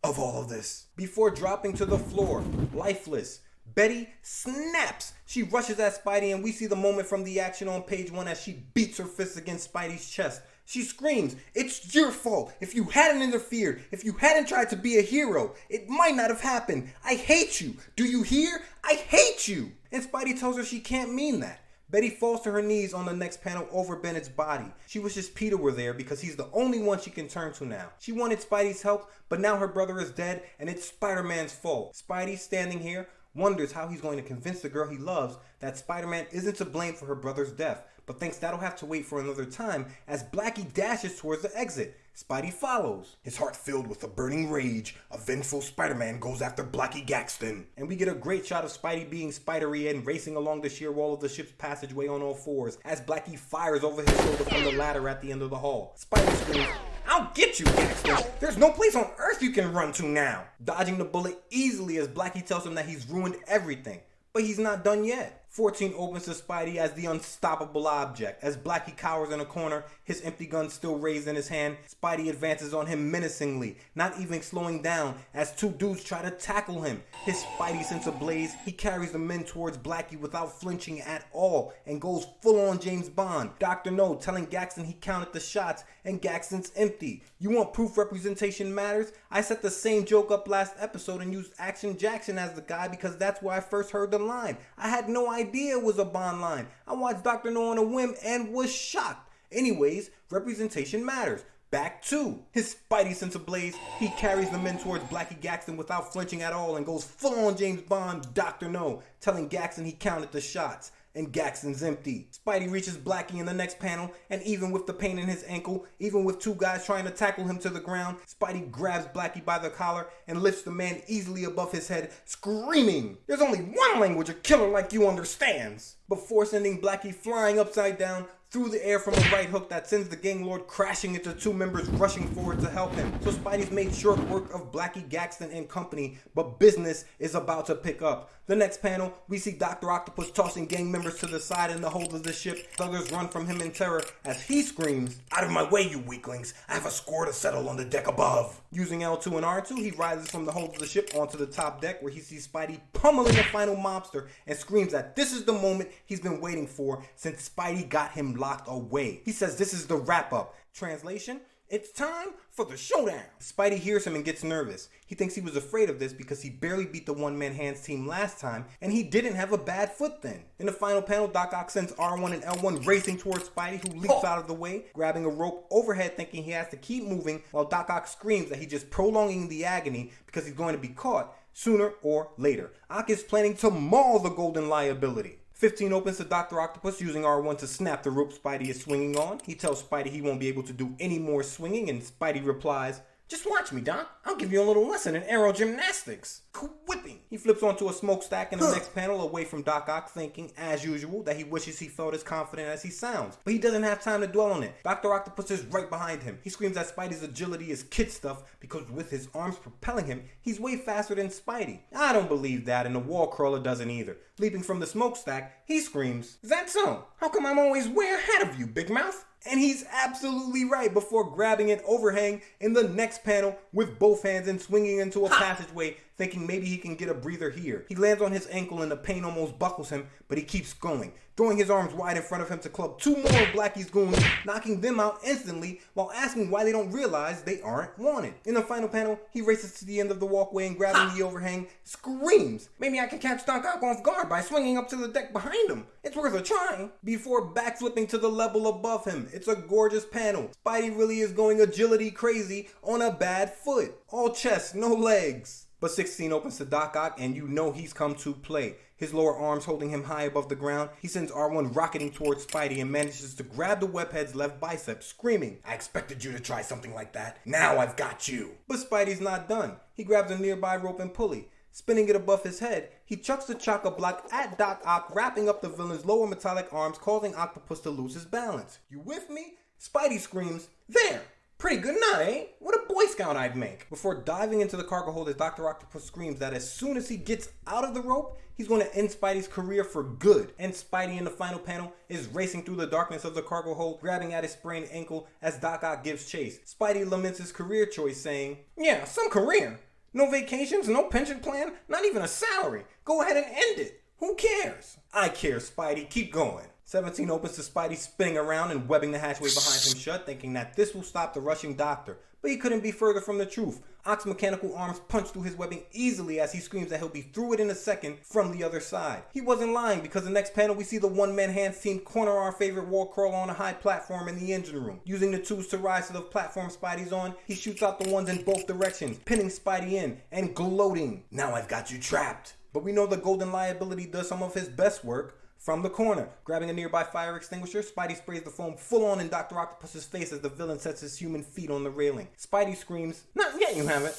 of all of this." Before dropping to the floor, lifeless, Betty snaps. She rushes at Spidey and we see the moment from the action on page 1 as she beats her fist against Spidey's chest. She screams, "It's your fault. If you hadn't interfered, if you hadn't tried to be a hero, it might not have happened. I hate you. Do you hear? I hate you." And Spidey tells her she can't mean that. Betty falls to her knees on the next panel over Bennett's body. She wishes Peter were there because he's the only one she can turn to now. She wanted Spidey's help, but now her brother is dead and it's Spider-Man's fault. Spidey, standing here, wonders how he's going to convince the girl he loves that Spider-Man isn't to blame for her brother's death, but thinks that'll have to wait for another time as Blackie dashes towards the exit. Spidey follows. His heart filled with a burning rage, a vengeful Spider-Man goes after Blackie Gaxton. And we get a great shot of Spidey being spidery and racing along the sheer wall of the ship's passageway on all fours as Blackie fires over his shoulder from the ladder at the end of the hall. Spidey screams, "I'll get you, Gaxton! There's no place on Earth you can run to now!" Dodging the bullet easily as Blackie tells him that he's ruined everything. But he's not done yet. 14 opens to Spidey as the unstoppable object. As Blackie cowers in a corner, his empty gun still raised in his hand, Spidey advances on him menacingly, not even slowing down as 2 dudes try to tackle him. His Spidey sense ablaze, he carries the men towards Blackie without flinching at all and goes full on James Bond. Dr. No telling Gaxton he counted the shots and Gaxton's empty. You want proof representation matters? I set the same joke up last episode and used Action Jackson as the guy because that's where I first heard the line. I had no idea it was a Bond line. I watched Dr. No on a whim and was shocked. Anyways, representation matters. Back to his Spidey sense ablaze, he carries the men towards Blackie Gaxton without flinching at all and goes full on James Bond, Dr. No, telling Gaxton he counted the shots. and Gaxton's empty. Spidey reaches Blackie in the next panel, and even with the pain in his ankle, even with two guys trying to tackle him to the ground, Spidey grabs Blackie by the collar and lifts the man easily above his head, screaming, "There's only one language a killer like you understands!" Before sending Blackie flying upside down through the air from a right hook that sends the gang lord crashing into two members rushing forward to help him. So Spidey's made short work of Blackie, Gaxton, and company, but business is about to pick up. The next panel, we see Dr. Octopus tossing gang members to the side in the hold of the ship. Others run from him in terror as he screams, "Out of my way, you weaklings! I have a score to settle on the deck above!" Using L2 and R2, he rises from the hold of the ship onto the top deck where he sees Spidey pummeling the final mobster and screams that this is the moment he's been waiting for since Spidey got him locked away. He says this is the wrap-up. Translation: it's time for the showdown. Spidey hears him and gets nervous. He thinks he was afraid of this because he barely beat the one-man hands team last time, and he didn't have a bad foot then. In the final panel, Doc Ock sends R1 and L1 racing towards Spidey, who leaps out of the way, grabbing a rope overhead thinking he has to keep moving, while Doc Ock screams that he's just prolonging the agony because he's going to be caught sooner or later. Ock is planning to maul the golden liability. 15 opens to Dr. Octopus using R1 to snap the rope Spidey is swinging on. He tells Spidey he won't be able to do any more swinging, and Spidey replies, "Just watch me, Doc. I'll give you a little lesson in aerogymnastics." Whipping. He flips onto a smokestack in the next panel away from Doc Ock, thinking, as usual, that he wishes he felt as confident as he sounds. But he doesn't have time to dwell on it. Dr. Octopus is right behind him. He screams that Spidey's agility is kid stuff because with his arms propelling him, he's way faster than Spidey. I don't believe that, and the wall crawler doesn't either. Leaping from the smokestack, he screams, "Is that so? How come I'm always way ahead of you, Big Mouth?" And he's absolutely right before grabbing an overhang in the next panel with both hands and swinging into a passageway, thinking maybe he can get a breather here. He lands on his ankle and the pain almost buckles him, but he keeps going, throwing his arms wide in front of him to club two more of Blackie's goons, knocking them out instantly while asking why they don't realize they aren't wanted. In the final panel, he races to the end of the walkway and grabbing the overhang, screams, "Maybe I can catch Doc Ock off guard by swinging up to the deck behind him. It's worth a try," before backflipping to the level above him. It's a gorgeous panel. Spidey really is going agility crazy on a bad foot. All chest, no legs. But 16 opens to Doc Ock, and you know he's come to play. His lower arms holding him high above the ground, he sends R1 rocketing towards Spidey and manages to grab the webhead's left bicep, screaming, "I expected you to try something like that. Now I've got you." But Spidey's not done. He grabs a nearby rope and pulley. Spinning it above his head, he chucks the chaka block at Doc Ock, wrapping up the villain's lower metallic arms, causing Octopus to lose his balance. "You with me?" Spidey screams, "There! Pretty good nut, eh? What a Boy Scout I'd make." Before diving into the cargo hold as Dr. Octopus screams that as soon as he gets out of the rope, he's going to end Spidey's career for good. And Spidey in the final panel is racing through the darkness of the cargo hold, grabbing at his sprained ankle as Doc Ock gives chase. Spidey laments his career choice, saying, "Yeah, some career. No vacations, no pension plan, not even a salary. Go ahead and end it. Who cares?" "I care, Spidey. Keep going." 17 opens to Spidey spinning around and webbing the hatchway behind him shut, thinking that this will stop the rushing doctor. But he couldn't be further from the truth. Ock's mechanical arms punch through his webbing easily as he screams that he'll be through it in a second from the other side. He wasn't lying, because the next panel we see the one-man hands team corner our favorite wall crawler on a high platform in the engine room. Using the tubes to rise to the platform Spidey's on, he shoots out the ones in both directions, pinning Spidey in and gloating, "Now I've got you trapped." But we know the golden liability does some of his best work. From the corner, grabbing a nearby fire extinguisher, Spidey sprays the foam full on in Dr. Octopus's face as the villain sets his human feet on the railing. Spidey screams, "Not yet, you haven't.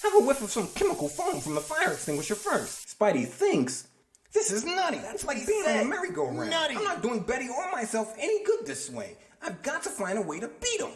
Have a whiff of some chemical foam from the fire extinguisher first." Spidey thinks, "This is nutty. That's like being on a merry-go-round. I'm not doing Betty or myself any good this way. I've got to find a way to beat him."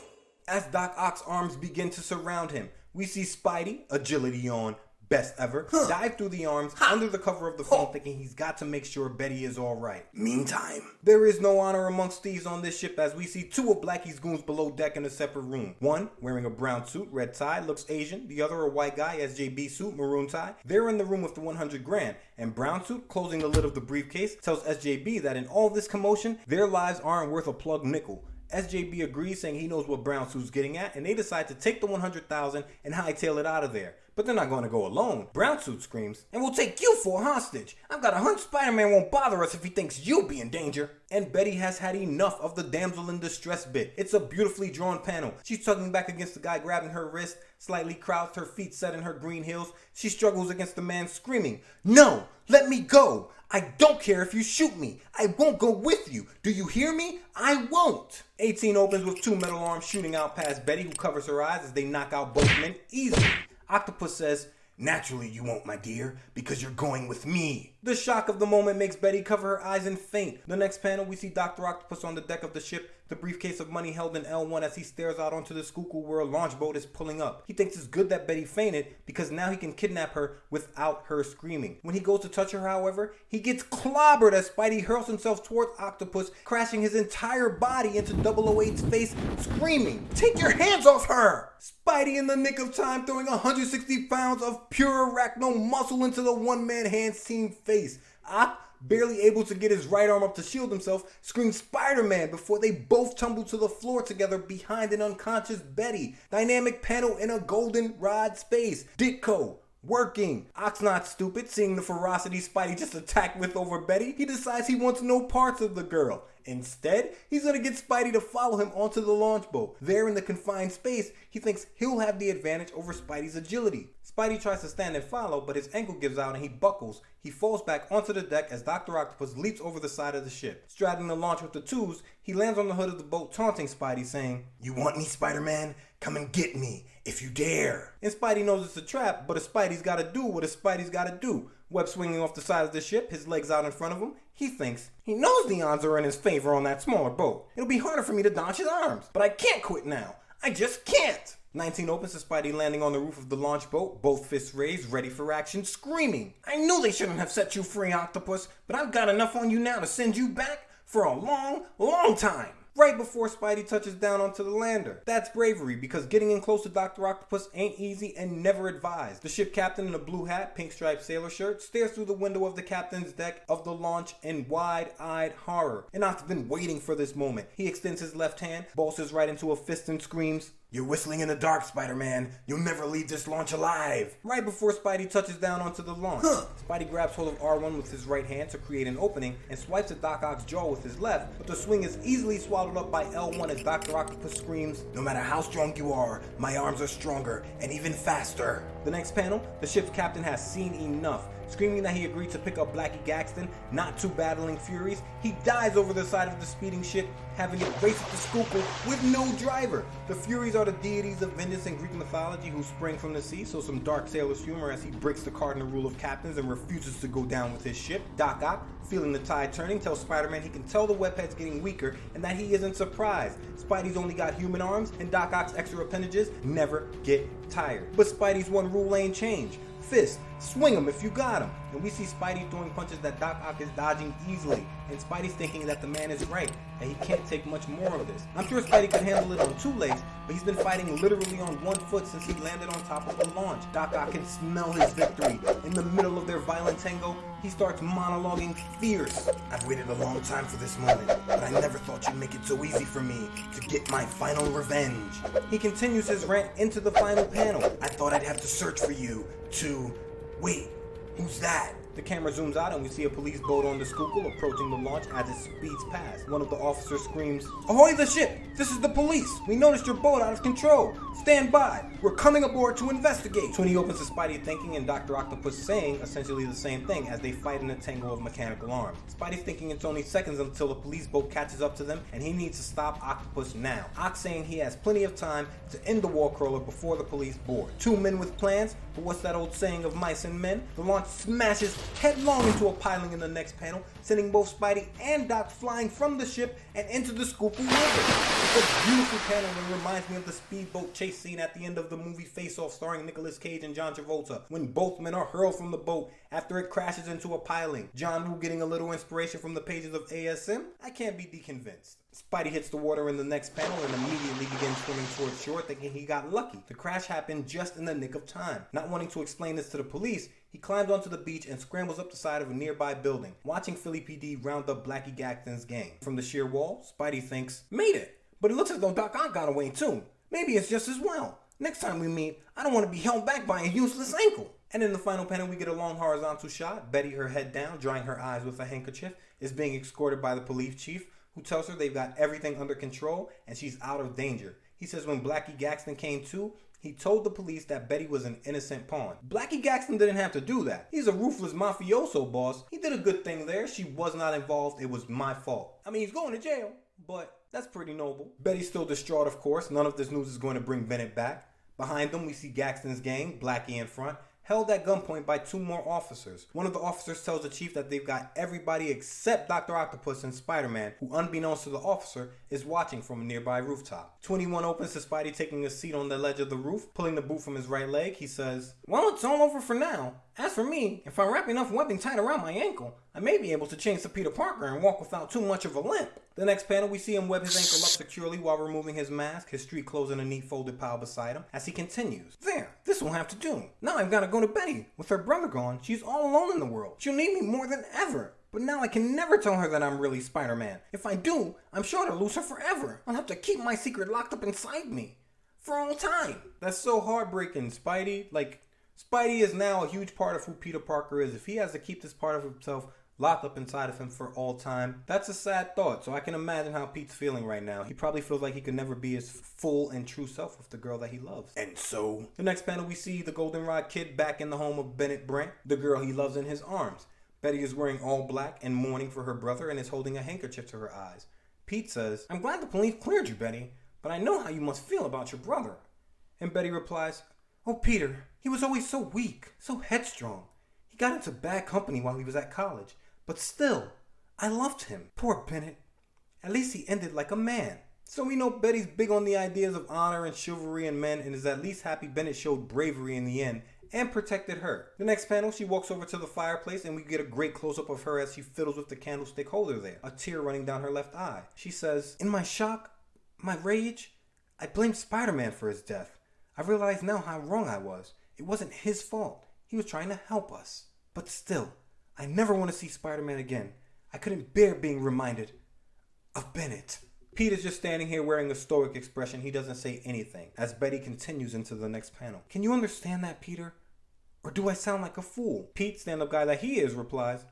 As Doc Ock's arms begin to surround him, we see Spidey, agility on, best ever, dive through the arms under the cover of the phone, thinking he's got to make sure Betty is alright. Meantime, there is no honor amongst thieves on this ship as we see two of Blackie's goons below deck in a separate room. One, wearing a brown suit, red tie, looks Asian. The other, a white guy, SJB suit, maroon tie. They're in the room with the 100 grand. And brown suit, closing the lid of the briefcase, tells SJB that in all this commotion, their lives aren't worth a plug nickel. SJB agrees, saying he knows what brown suit's getting at, and they decide to take the 100,000 and hightail it out of there. but they're not going to go alone. Brown Suit screams, and we'll take you for a hostage. I've got a hunch Spider-Man won't bother us if he thinks you'll be in danger. And Betty has had enough of the damsel in distress bit. It's a beautifully drawn panel. She's tugging back against the guy grabbing her wrist, slightly crouched, her feet set in her green heels. She struggles against the man screaming, "No, let me go. I don't care if you shoot me. I won't go with you. Do you hear me? I won't." 18 opens with two metal arms shooting out past Betty, who covers her eyes as they knock out both men easily. Octopus says, "Naturally you won't, my dear, because you're going with me." The shock of the moment makes Betty cover her eyes and faint. The next panel, we see Dr. Octopus on the deck of the ship, the briefcase of money held in L1 as he stares out onto the Schuylkill where a launch boat is pulling up. He thinks it's good that Betty fainted because now he can kidnap her without her screaming. When he goes to touch her, however, he gets clobbered as Spidey hurls himself towards Octopus, crashing his entire body into 008's face, screaming, "Take your hands off her!" Spidey in the nick of time throwing 160 pounds of pure arachno muscle into the one-man hands team face. Ock, barely able to get his right arm up to shield himself, screams Spider-Man before they both tumble to the floor together behind an unconscious Betty. Dynamic panel in a golden rod space. Ditko. Working. Ock's not stupid, seeing the ferocity Spidey just attacked with over Betty. He decides he wants no parts of the girl. Instead, he's gonna get Spidey to follow him onto the launch boat. There in the confined space, he thinks he'll have the advantage over Spidey's agility. Spidey tries to stand and follow, but his ankle gives out and he buckles. He falls back onto the deck as Dr. Octopus leaps over the side of the ship. Straddling the launch with the tubes, he lands on the hood of the boat, taunting Spidey, saying, "You want me, Spider-Man? Come and get me, if you dare." And Spidey knows it's a trap, but a Spidey's gotta do what a Spidey's gotta do. Web swinging off the side of the ship, his legs out in front of him, he thinks, he knows the odds are in his favor on that smaller boat. It'll be harder for me to dodge his arms, but I can't quit now. I just can't. 19 opens to Spidey landing on the roof of the launch boat, both fists raised, ready for action, screaming, "I knew they shouldn't have set you free, Octopus, but I've got enough on you now to send you back for a long, long time." Right before Spidey touches down onto the lander. That's bravery, because getting in close to Dr. Octopus ain't easy and never advised. The ship captain in a blue hat, pink striped sailor shirt, stares through the window of the captain's deck of the launch in wide-eyed horror. And Oct's been waiting for this moment. He extends his left hand, bolsters right into a fist and screams, "You're whistling in the dark, Spider-Man. You'll never leave this launch alive." Right before Spidey touches down onto the launch, Spidey grabs hold of R1 with his right hand to create an opening and swipes at Doc Ock's jaw with his left, but the swing is easily swallowed up by L1 as Dr. Octopus screams, "No matter how strong you are, my arms are stronger and even faster." The next panel, the ship's captain has seen enough. Screaming that he agreed to pick up Blackie Gaxton, not two battling furies, he dives over the side of the speeding ship, having it race at the Schuylkill with no driver. The Furies are the deities of vengeance in Greek mythology who spring from the sea, so some dark sailor's humor as he breaks the cardinal rule of captains and refuses to go down with his ship. Doc Ock, feeling the tide turning, tells Spider-Man he can tell the webhead's getting weaker and that he isn't surprised. Spidey's only got human arms and Doc Ock's extra appendages never get tired. But Spidey's one rule ain't change. Fist, swing him if you got him. And we see Spidey throwing punches that Doc Ock is dodging easily. And Spidey's thinking that the man is right, that he can't take much more of this. I'm sure Spidey could handle it on two legs, but he's been fighting literally on one foot since he landed on top of the launch. Doc Ock can smell his victory. In the middle of their violent tango, he starts monologuing fierce. "I've waited a long time for this moment, but I never thought you'd make it so easy for me to get my final revenge." He continues his rant into the final panel. "I thought I'd have to search for you to... Wait, who's that?" The camera zooms out and we see a police boat on the Schuylkill approaching the launch as it speeds past. One of the officers screams, "Ahoy the ship! This is the police! We noticed your boat out of control! Stand by! We're coming aboard to investigate!" When he opens to Spidey thinking and Dr. Octopus saying essentially the same thing as they fight in a tangle of mechanical arms. Spidey's thinking it's only seconds until the police boat catches up to them and he needs to stop Octopus now. Ock saying he has plenty of time to end the wall crawler before the police board. Two men with plans, but what's that old saying of mice and men? The launch smashes headlong into a piling in the next panel, sending both Spidey and Doc flying from the ship and into the Schuylkill River. It's a beautiful panel and reminds me of the speedboat chase scene at the end of the movie Face Off starring Nicolas Cage and John Travolta, when both men are hurled from the boat after it crashes into a piling. John Woo getting a little inspiration from the pages of ASM? I can't be deconvinced. Spidey hits the water in the next panel and immediately begins swimming towards shore, thinking he got lucky. The crash happened just in the nick of time. Not wanting to explain this to the police, he climbs onto the beach and scrambles up the side of a nearby building, watching Philly PD round up Blackie Gaxton's gang. From the sheer wall, Spidey thinks, "Made it!" But it looks as though Doc Ock got away too. Maybe it's just as well. Next time we meet, I don't want to be held back by a useless ankle. And in the final panel, we get a long horizontal shot. Betty, her head down, drying her eyes with a handkerchief, is being escorted by the police chief, who tells her they've got everything under control and she's out of danger. He says when Blackie Gaxton came to, he told the police that Betty was an innocent pawn. Blackie Gaxton didn't have to do that. He's a ruthless mafioso boss. He did a good thing there. She was not involved. It was my fault. I mean, he's going to jail, but that's pretty noble. Betty's still distraught, of course. None of this news is going to bring Bennett back. Behind them, we see Gaxton's gang, Blackie in front, held at gunpoint by 2 more officers. One of the officers tells the chief that they've got everybody except Dr. Octopus and Spider-Man, who unbeknownst to the officer, is watching from a nearby rooftop. 21 opens to Spidey taking a seat on the ledge of the roof, pulling the boot from his right leg. He says, "Well, it's all over for now. As for me, if I wrap enough webbing tight around my ankle, I may be able to change to Peter Parker and walk without too much of a limp." The next panel, we see him web his ankle up securely while removing his mask, his street clothes in a neat folded pile beside him, as he continues. "There, this will have to do. Now I've got to go to Betty. With her brother gone, she's all alone in the world. She'll need me more than ever. But now I can never tell her that I'm really Spider-Man. If I do, I'm sure to lose her forever. I'll have to keep my secret locked up inside me. For all time." That's so heartbreaking, Spidey. Spidey is now a huge part of who Peter Parker is. If he has to keep this part of himself locked up inside of him for all time, that's a sad thought. So I can imagine how Pete's feeling right now. He probably feels like he could never be his full and true self with the girl that he loves. And so, the next panel, we see the Goldenrod Kid back in the home of Bennett Brant, the girl he loves, in his arms. Betty is wearing all black and mourning for her brother and is holding a handkerchief to her eyes. Pete says, "I'm glad the police cleared you, Betty, but I know how you must feel about your brother." And Betty replies, "Oh, Peter, he was always so weak, so headstrong. He got into bad company while he was at college. But still, I loved him. Poor Bennett. At least he ended like a man." So we know Betty's big on the ideas of honor and chivalry in men and is at least happy Bennett showed bravery in the end and protected her. The next panel, she walks over to the fireplace and we get a great close-up of her as she fiddles with the candlestick holder there, a tear running down her left eye. She says, "In my shock, my rage, I blamed Spider-Man for his death. I realize now how wrong I was. It wasn't his fault. He was trying to help us. But still, I never want to see Spider-Man again. I couldn't bear being reminded of Bennett." Pete is just standing here wearing a stoic expression. He doesn't say anything as Betty continues into the next panel. "Can you understand that, Peter? Or do I sound like a fool?" Pete, stand-up guy that he is, replies,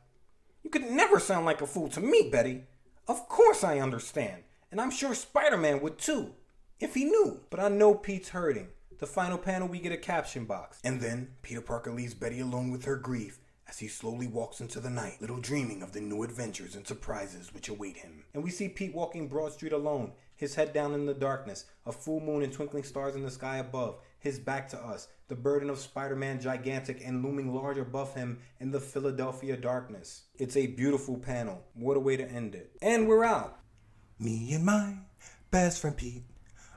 "You could never sound like a fool to me, Betty. Of course I understand. And I'm sure Spider-Man would too, if he knew. But I know Pete's hurting." The final panel, we get a caption box. And then Peter Parker leaves Betty alone with her grief as he slowly walks into the night, little dreaming of the new adventures and surprises which await him. And we see Pete walking Broad Street alone, his head down in the darkness, a full moon and twinkling stars in the sky above, his back to us, the burden of Spider-Man gigantic and looming large above him in the Philadelphia darkness. It's a beautiful panel. What a way to end it. And we're out. Me and my best friend Pete,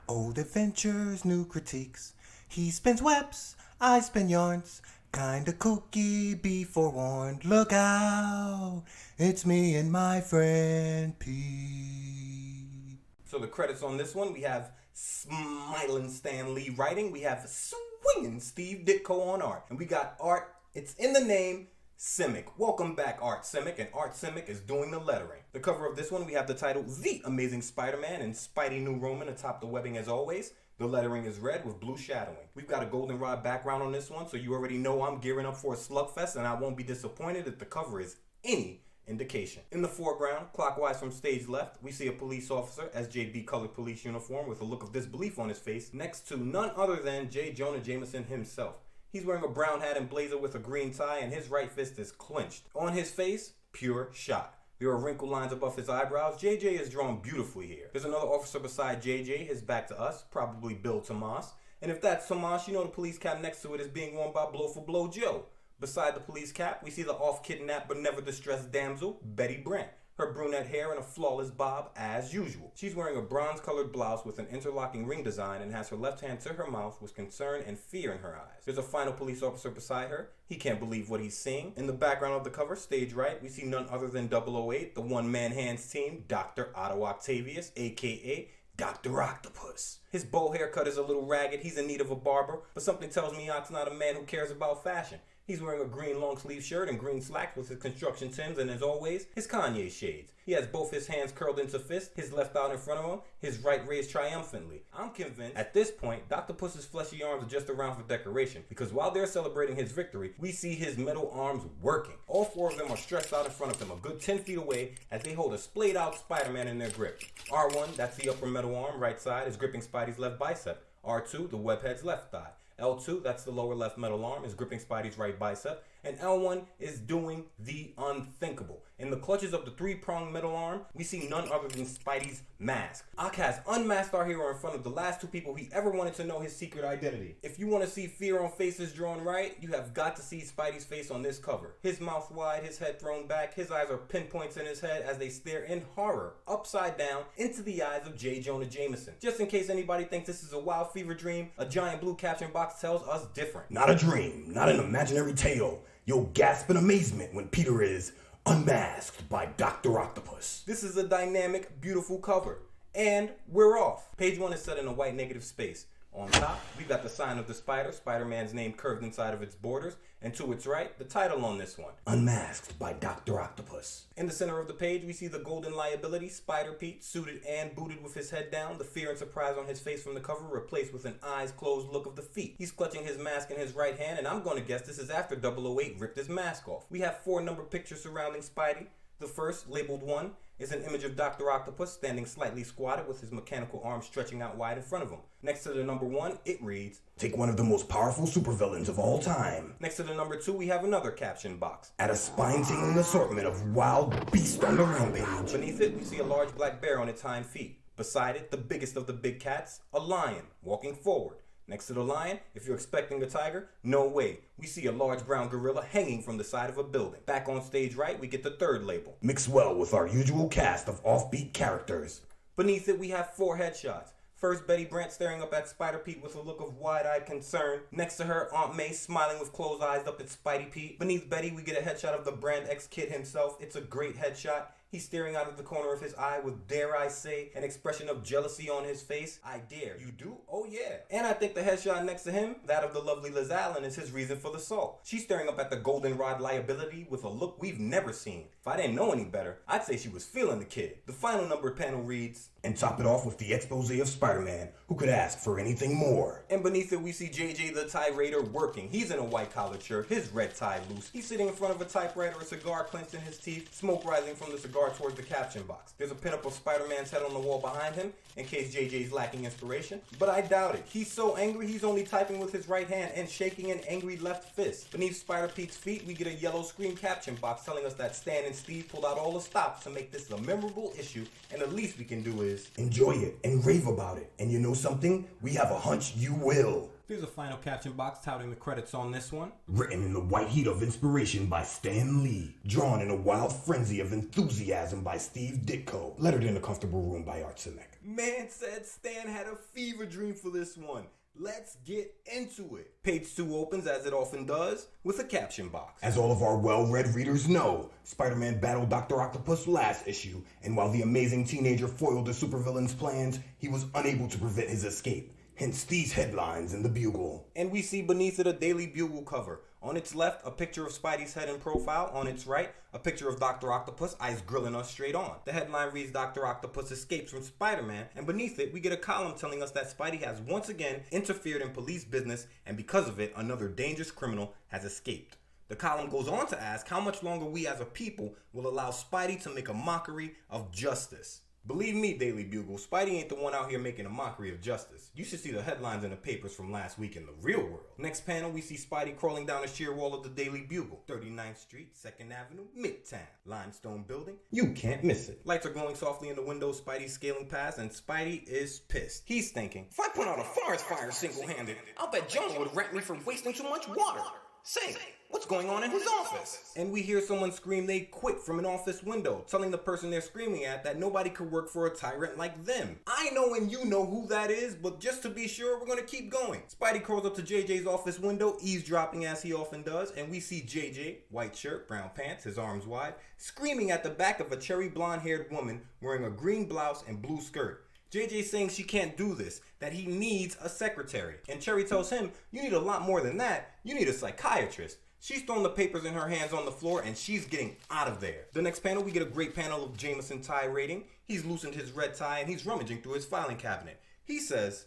old adventures, new critiques. He spins webs, I spin yarns. Kinda kooky, be forewarned. Look out, it's me and my friend Pete. So the credits on this one, we have Smilin' Stan Lee writing. We have Swingin' Steve Ditko on art. And we got Art, it's in the name, Simic. Welcome back, Art Simic, and Art Simic is doing the lettering. The cover of this one, we have the title, The Amazing Spider-Man, and Spidey New Roman atop the webbing as always. The lettering is red with blue shadowing. We've got a goldenrod background on this one, so you already know I'm gearing up for a slugfest, and I won't be disappointed if the cover is any indication. In the foreground, clockwise from stage left, we see a police officer, SJB colored police uniform with a look of disbelief on his face, next to none other than J. Jonah Jameson himself. He's wearing a brown hat and blazer with a green tie, and his right fist is clenched. On his face, pure shock. There are wrinkle lines above his eyebrows. JJ is drawn beautifully here. There's another officer beside JJ, his back to us, probably Bill Tomas. And if that's Tomas, you know the police cap next to it is being worn by Blow for Blow Joe. Beside the police cap, we see the off-kidnapped but never distressed damsel, Betty Brant. Her brunette hair and a flawless bob as usual. She's wearing a bronze-colored blouse with an interlocking ring design and has her left hand to her mouth with concern and fear in her eyes. There's a final police officer beside her. He can't believe what he's seeing. In the background of the cover, stage right, we see none other than 008, the one-man hands team, Dr. Otto Octavius, a.k.a. Dr. Octopus. His bow haircut is a little ragged. He's in need of a barber, but something tells me Oc's not a man who cares about fashion. He's wearing a green long sleeve shirt and green slacks with his construction Timbs and, as always, his Kanye shades. He has both his hands curled into fists, his left out in front of him, his right raised triumphantly. I'm convinced at this point Octopus's fleshy arms are just around for decoration, because while they're celebrating his victory, we see his metal arms working. All four of them are stretched out in front of him, a good 10 feet away, as they hold a splayed out Spider-Man in their grip. R1, that's the upper metal arm, right side, is gripping Spidey's left bicep. R2, the webhead's left thigh. L2, that's the lower left metal arm, is gripping Spidey's right bicep. And L1 is doing the unthinkable. In the clutches of the three-pronged metal arm, we see none other than Spidey's mask. Ock has unmasked our hero in front of the last two people he ever wanted to know his secret identity. If you want to see fear on faces drawn right, you have got to see Spidey's face on this cover. His mouth wide, his head thrown back, his eyes are pinpoints in his head as they stare in horror, upside down, into the eyes of J. Jonah Jameson. Just in case anybody thinks this is a wild fever dream, a giant blue caption box tells us different. Not a dream, not an imaginary tale. You'll gasp in amazement when Peter is unmasked by Dr. Octopus. This is a dynamic, beautiful cover. And we're off. Page 1 is set in a white negative space. On top, we've got the sign of the spider, Spider-Man's name curved inside of its borders, and to its right, the title on this one, Unmasked by Dr. Octopus. In the center of the page, we see the golden liability, Spider-Pete, suited and booted with his head down, the fear and surprise on his face from the cover replaced with an eyes-closed look of the feet. He's clutching his mask in his right hand, and I'm going to guess this is after 008 ripped his mask off. We have 4 number pictures surrounding Spidey. The first, labeled 1, is an image of Dr. Octopus standing slightly squatted with his mechanical arms stretching out wide in front of him. Next to the number 1, it reads, Take one of the most powerful supervillains of all time. Next to the number 2, we have another caption box. Add a spine-tingling assortment of wild beasts on the rampage. Beneath it, we see a large black bear on its hind feet. Beside it, the biggest of the big cats, a lion, walking forward. Next to the lion, if you're expecting a tiger, no way. We see a large brown gorilla hanging from the side of a building. Back on stage right, we get the third label. Mix well with our usual cast of offbeat characters. Beneath it, we have 4 headshots. First, Betty Brant staring up at Spider-Pete with a look of wide-eyed concern. Next to her, Aunt May smiling with closed eyes up at Spidey-Pete. Beneath Betty, we get a headshot of the Brand X Kid himself. It's a great headshot. He's staring out of the corner of his eye with, dare I say, an expression of jealousy on his face. I dare. You do? Oh yeah. And I think the headshot next to him, that of the lovely Liz Allen, is his reason for the assault. She's staring up at the goldenrod liability with a look we've never seen. If I didn't know any better, I'd say she was feeling the kid. The final numbered panel reads, And top it off with the expose of Spider-Man, who could ask for anything more. And beneath it, we see JJ the Tirade working. He's in a white collared shirt, his red tie loose. He's sitting in front of a typewriter, a cigar clenched in his teeth, smoke rising from the cigar towards the caption box. There's a pinup of Spider-Man's head on the wall behind him, in case JJ's lacking inspiration. But I doubt it. He's so angry, he's only typing with his right hand and shaking an angry left fist. Beneath Spider-Pete's feet, we get a yellow screen caption box telling us that Stan and Steve pulled out all the stops to make this a memorable issue, and the least we can do is enjoy it and rave about it. And you know something? We have a hunch you will. There's a final caption box touting the credits on this one. Written in the white heat of inspiration by Stan Lee. Drawn in a wild frenzy of enthusiasm by Steve Ditko. Lettered in a comfortable room by Art Simek. Man said Stan had a fever dream for this one. Let's get into it. Page 2 opens, as it often does, with a caption box. As all of our well-read readers know, Spider-Man battled Dr. Octopus last issue, and while the amazing teenager foiled the supervillain's plans, he was unable to prevent his escape. Hence these headlines in the Bugle. And we see beneath it a Daily Bugle cover. On its left, a picture of Spidey's head in profile. On its right, a picture of Dr. Octopus, eyes grilling us straight on. The headline reads, Dr. Octopus escapes from Spider-Man, and beneath it, we get a column telling us that Spidey has once again interfered in police business, and because of it, another dangerous criminal has escaped. The column goes on to ask how much longer we as a people will allow Spidey to make a mockery of justice. Believe me, Daily Bugle, Spidey ain't the one out here making a mockery of justice. You should see the headlines in the papers from last week in the real world. Next panel, we see Spidey crawling down the sheer wall of the Daily Bugle. 39th Street, 2nd Avenue, Midtown. Limestone building. You can't miss it. Lights are glowing softly in the windows, Spidey's scaling past, and Spidey is pissed. He's thinking, If I put out a forest fire single-handed, I'll bet Jonah would rent me for wasting too much water. Say, what's going on in his office? And we hear someone scream they quit from an office window, telling the person they're screaming at that nobody could work for a tyrant like them. I know and you know who that is, but just to be sure, we're gonna keep going. Spidey crawls up to JJ's office window, eavesdropping as he often does, and we see JJ, white shirt, brown pants, his arms wide, screaming at the back of a cherry blonde-haired woman wearing a green blouse and blue skirt. JJ saying she can't do this, that he needs a secretary. And Cherry tells him, you need a lot more than that, you need a psychiatrist. She's throwing the papers in her hands on the floor and she's getting out of there. The next panel, we get a great panel of Jameson tie rating. He's loosened his red tie and he's rummaging through his filing cabinet. He says,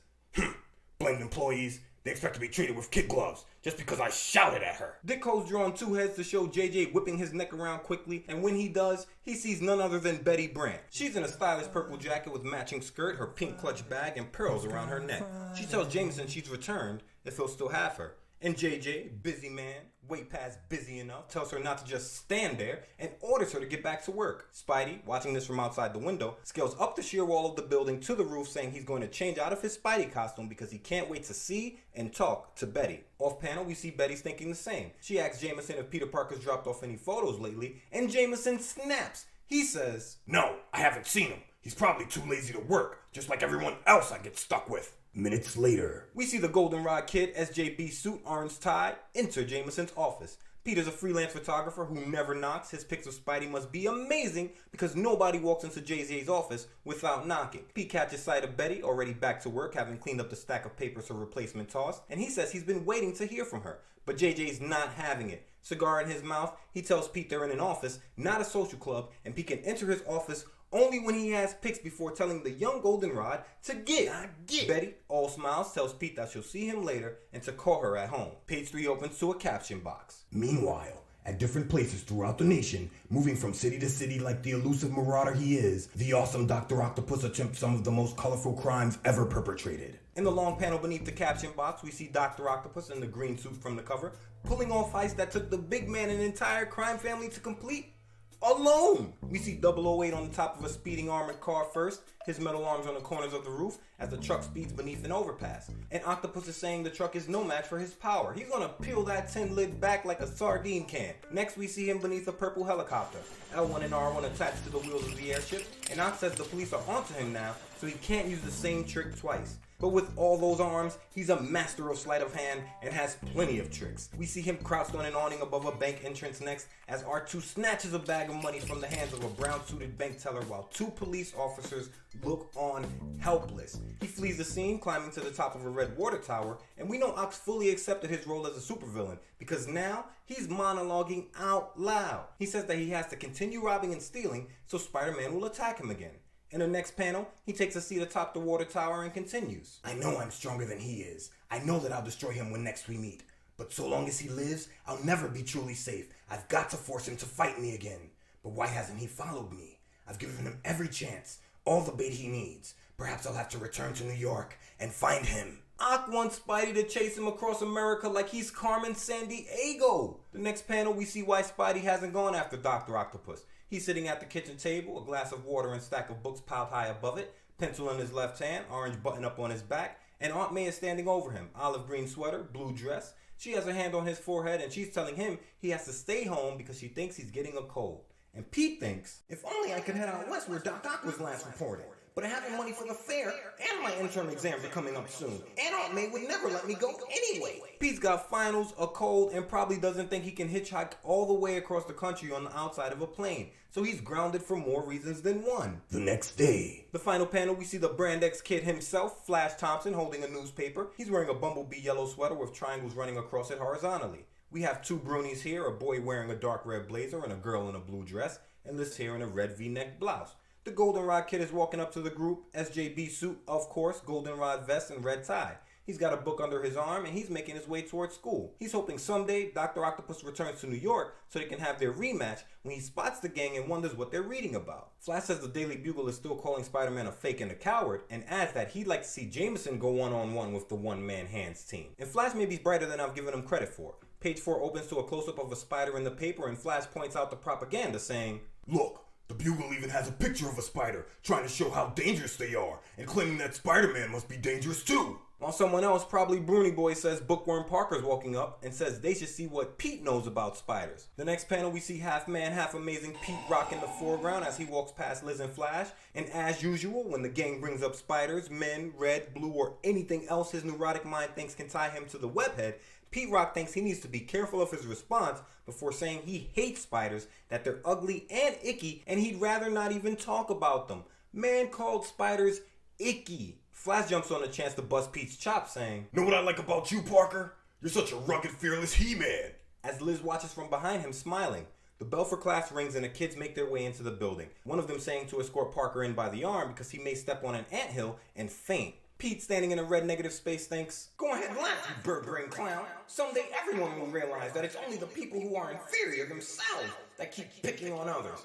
Blamed employees. They expect to be treated with kid gloves just because I shouted at her. Ditko's drawn two heads to show JJ whipping his neck around quickly, and when he does, he sees none other than Betty Brant. She's in a stylish purple jacket with matching skirt, her pink clutch bag, and pearls around her neck. She tells Jameson she's returned if he'll still have her. And JJ, busy man, way past busy enough, tells her not to just stand there and orders her to get back to work. Spidey, watching this from outside the window, scales up the sheer wall of the building to the roof saying he's going to change out of his Spidey costume because he can't wait to see and talk to Betty. Off panel, we see Betty's thinking the same. She asks Jameson if Peter Parker's dropped off any photos lately, and Jameson snaps. He says, No, I haven't seen him. He's probably too lazy to work, just like everyone else I get stuck with. Minutes later, we see the Goldenrod Kid, SJB suit, orange tie, enter Jameson's office. Peter's a freelance photographer who never knocks. His pics of Spidey must be amazing because nobody walks into JJ's office without knocking. Pete catches sight of Betty, already back to work, having cleaned up the stack of papers her replacement tossed, and he says he's been waiting to hear from her, but JJ's not having it. Cigar in his mouth, he tells Pete they're in an office, not a social club, and Pete can enter his office only when he has pics before telling the young Goldenrod to get. Betty, all smiles, tells Pete that she'll see him later and to call her at home. Page 3 opens to a caption box. Meanwhile, at different places throughout the nation, moving from city to city like the elusive marauder he is, the awesome Dr. Octopus attempts some of the most colorful crimes ever perpetrated. In the long panel beneath the caption box, we see Dr. Octopus in the green suit from the cover, pulling off heists that took the big man an entire crime family to complete alone. We see 008 on the top of a speeding armored car first, his metal arms on the corners of the roof as the truck speeds beneath an overpass. And Octopus is saying the truck is no match for his power. He's gonna peel that tin lid back like a sardine can. Next we see him beneath a purple helicopter, L1 and R1 attached to the wheels of the airship, and Oct says the police are onto him now, so he can't use the same trick twice. But with all those arms, he's a master of sleight of hand and has plenty of tricks. We see him crouched on an awning above a bank entrance next as R2 snatches a bag of money from the hands of a brown-suited bank teller while two police officers look on helpless. He flees the scene, climbing to the top of a red water tower, and we know Ox fully accepted his role as a supervillain because now he's monologuing out loud. He says that he has to continue robbing and stealing so Spider-Man will attack him again. In the next panel, he takes a seat atop the water tower and continues. I know I'm stronger than he is. I know that I'll destroy him when next we meet. But so long as he lives, I'll never be truly safe. I've got to force him to fight me again. But why hasn't he followed me? I've given him every chance, all the bait he needs. Perhaps I'll have to return to New York and find him. Ock wants Spidey to chase him across America like he's Carmen Sandiego. The next panel, we see why Spidey hasn't gone after Dr. Octopus. He's sitting at the kitchen table, a glass of water and stack of books piled high above it, pencil in his left hand, orange button up on his back, and Aunt May is standing over him, olive green sweater, blue dress. She has her hand on his forehead and she's telling him he has to stay home because she thinks he's getting a cold. And Pete thinks, if only I could head out west where Doc Ock was last reported. But I haven't money for the fare, and my interim exams are coming up soon. And Aunt May would never let me go anyway. Pete's got finals, a cold, and probably doesn't think he can hitchhike all the way across the country on the outside of a plane. So he's grounded for more reasons than one. The next day. The final panel, we see the Brand X Kid himself, Flash Thompson, holding a newspaper. He's wearing a bumblebee yellow sweater with triangles running across it horizontally. We have two bronies here, a boy wearing a dark red blazer and a girl in a blue dress, and this here in a red V-neck blouse. The Goldenrod Kid is walking up to the group, SJB suit, of course, goldenrod vest and red tie. He's got a book under his arm and he's making his way towards school. He's hoping someday Dr. Octopus returns to New York so they can have their rematch when he spots the gang and wonders what they're reading about. Flash says the Daily Bugle is still calling Spider-Man a fake and a coward and adds that he'd like to see Jameson go one-on-one with the one-man hands team. And Flash may be brighter than I've given him credit for. Page 4 opens to a close-up of a spider in the paper and Flash points out the propaganda saying, Look! The Bugle even has a picture of a spider, trying to show how dangerous they are, and claiming that Spider-Man must be dangerous too. While someone else, probably Bruni Boy, says Bookworm Parker's walking up and says they should see what Pete knows about spiders. The next panel, we see half man, half amazing Pete Rock in the foreground as he walks past Liz and Flash. And as usual, when the gang brings up spiders, men, red, blue, or anything else his neurotic mind thinks can tie him to the webhead, Pete Rock thinks he needs to be careful of his response before saying he hates spiders, that they're ugly and icky, and he'd rather not even talk about them. Man called spiders icky. Flash jumps on the chance to bust Pete's chops, saying, Know what I like about you, Parker? You're such a rugged, fearless He-Man. as Liz watches from behind him smiling. The bell for class rings and the kids make their way into the building, one of them saying to escort Parker in by the arm because he may step on an anthill and faint. Pete, standing in a red negative space, thinks, "Go ahead, laugh, you bird-brained clown. Someday everyone will realize that it's only the people who are inferior themselves that keep picking on others.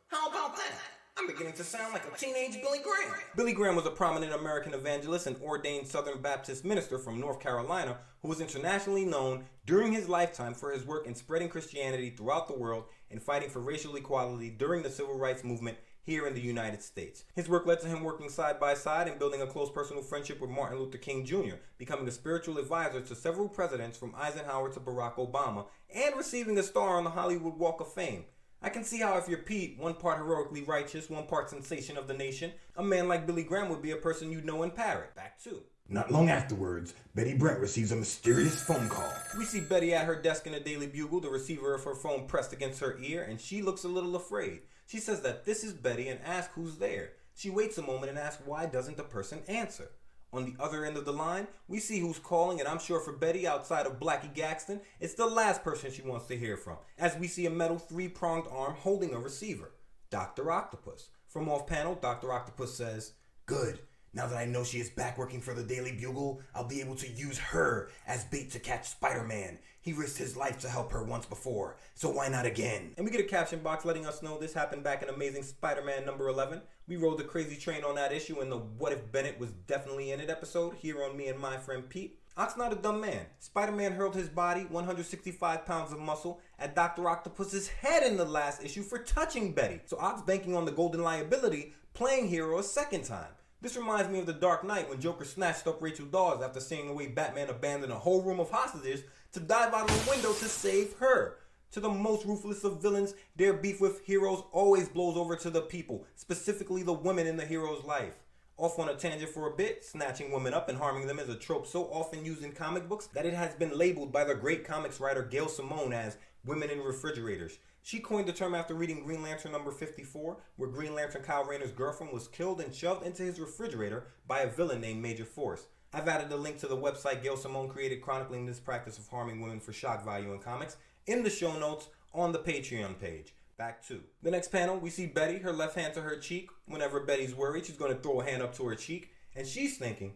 How about that? I'm beginning to sound like a teenage Billy Graham." Billy Graham was a prominent American evangelist and ordained Southern Baptist minister from North Carolina who was internationally known during his lifetime for his work in spreading Christianity throughout the world and fighting for racial equality during the Civil Rights Movement here in the United States. His work led to him working side by side and building a close personal friendship with Martin Luther King Jr., becoming a spiritual advisor to several presidents from Eisenhower to Barack Obama, and receiving a star on the Hollywood Walk of Fame. I can see how if you're Pete, one part heroically righteous, one part sensation of the nation, a man like Billy Graham would be a person you'd know and parrot. Back to. Not long afterwards, Betty Brant receives a mysterious phone call. We see Betty at her desk in the Daily Bugle, the receiver of her phone pressed against her ear, and she looks a little afraid. She says that this is Betty and asks who's there. She waits a moment and asks why doesn't the person answer. On the other end of the line, we see who's calling, and I'm sure for Betty, outside of Blackie Gaxton, it's the last person she wants to hear from, as we see a metal three-pronged arm holding a receiver. Dr. Octopus. From off panel, Dr. Octopus says, "Good. Now that I know she is back working for the Daily Bugle, I'll be able to use her as bait to catch Spider-Man. He risked his life to help her once before, so why not again?" And we get a caption box letting us know this happened back in Amazing Spider-Man number 11. We rode the crazy train on that issue in the What If Bennett Was Definitely In It episode here on Me and My Friend Pete. Oc's not a dumb man. Spider-Man hurled his body, 165 pounds of muscle, at Dr. Octopus's head in the last issue for touching Betty. So Oc's banking on the golden liability, playing hero a second time. This reminds me of The Dark Knight when Joker snatched up Rachel Dawes after seeing the way Batman abandoned a whole room of hostages to dive out of the window to save her. To the most ruthless of villains, their beef with heroes always blows over to the people, specifically the women in the hero's life. Off on a tangent for a bit, snatching women up and harming them is a trope so often used in comic books that it has been labeled by the great comics writer Gail Simone as women in refrigerators. She coined the term after reading Green Lantern number 54, where Green Lantern Kyle Rayner's girlfriend was killed and shoved into his refrigerator by a villain named Major Force. I've added a link to the website Gail Simone created chronicling this practice of harming women for shock value in comics in the show notes on the Patreon page. Back to the next panel, we see Betty, her left hand to her cheek. Whenever Betty's worried, she's going to throw a hand up to her cheek, and she's thinking,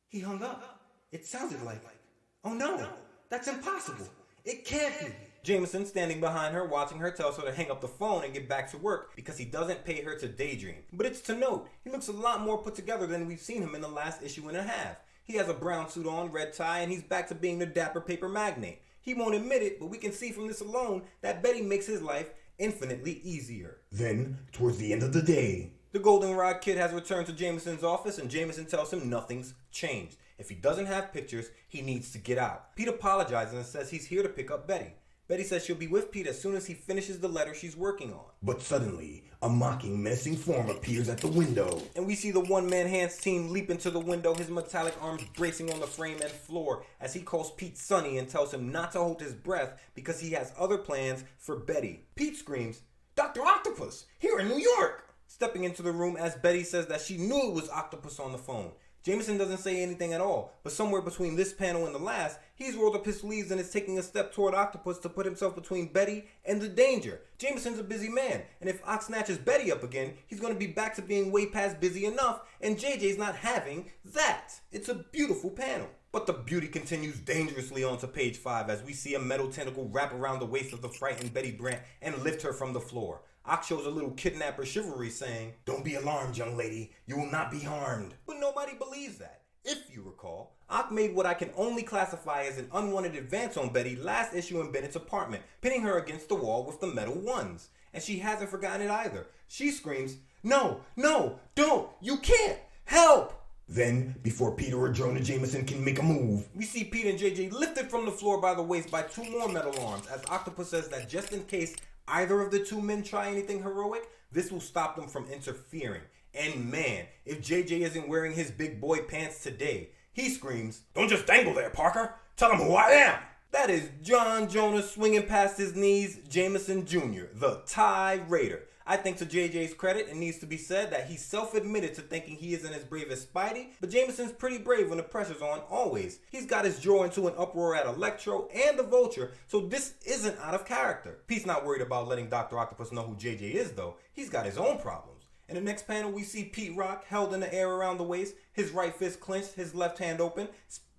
"He hung up. It sounded like, oh no, that's impossible. It can't be." Jameson, standing behind her, watching her, tells her to hang up the phone and get back to work because he doesn't pay her to daydream. But it's to note, he looks a lot more put together than we've seen him in the last issue and a half. He has a brown suit on, red tie, and he's back to being the dapper paper magnate. He won't admit it, but we can see from this alone that Betty makes his life infinitely easier. Then, towards the end of the day, the Goldenrod Kid has returned to Jameson's office, and Jameson tells him nothing's changed. If he doesn't have pictures, he needs to get out. Pete apologizes and says he's here to pick up Betty. Betty says she'll be with Pete as soon as he finishes the letter she's working on. But suddenly, a mocking, menacing form appears at the window. And we see the one-man hands team leap into the window, his metallic arms bracing on the frame and floor as he calls Pete Sonny and tells him not to hold his breath because he has other plans for Betty. Pete screams, "Dr. Octopus, here in New York!" stepping into the room as Betty says that she knew it was Octopus on the phone. Jameson doesn't say anything at all, but somewhere between this panel and the last, he's rolled up his sleeves and is taking a step toward Octopus to put himself between Betty and the danger. Jameson's a busy man, and if Ock snatches Betty up again, he's going to be back to being way past busy enough, and JJ's not having that. It's a beautiful panel. But the beauty continues dangerously onto page 5 as we see a metal tentacle wrap around the waist of the frightened Betty Brant and lift her from the floor. Ock shows a little kidnapper chivalry saying, "Don't be alarmed, young lady. You will not be harmed." But nobody believes that. If you recall, Ock made what I can only classify as an unwanted advance on Betty last issue in Bennett's apartment, pinning her against the wall with the metal ones. And she hasn't forgotten it either. She screams, "No, no, don't, you can't, help!" Then, before Peter or Jonah Jameson can make a move, we see Pete and JJ lifted from the floor by the waist by 2 more metal arms as Octopus says that just in case either of the 2 men try anything heroic, this will stop them from interfering. And man, if JJ isn't wearing his big boy pants today, he screams, "Don't just dangle there, Parker. Tell him who I am." That is John Jonah swinging past his knees, Jameson Jr., the Tie Raider. I think to JJ's credit, it needs to be said that he self-admitted to thinking he isn't as brave as Spidey, but Jameson's pretty brave when the pressure's on, always. He's got his jaw into an uproar at Electro and the Vulture, so this isn't out of character. Pete's not worried about letting Dr. Octopus know who JJ is though. He's got his own problems. In the next panel, we see Pete Rock held in the air around the waist, his right fist clenched, his left hand open,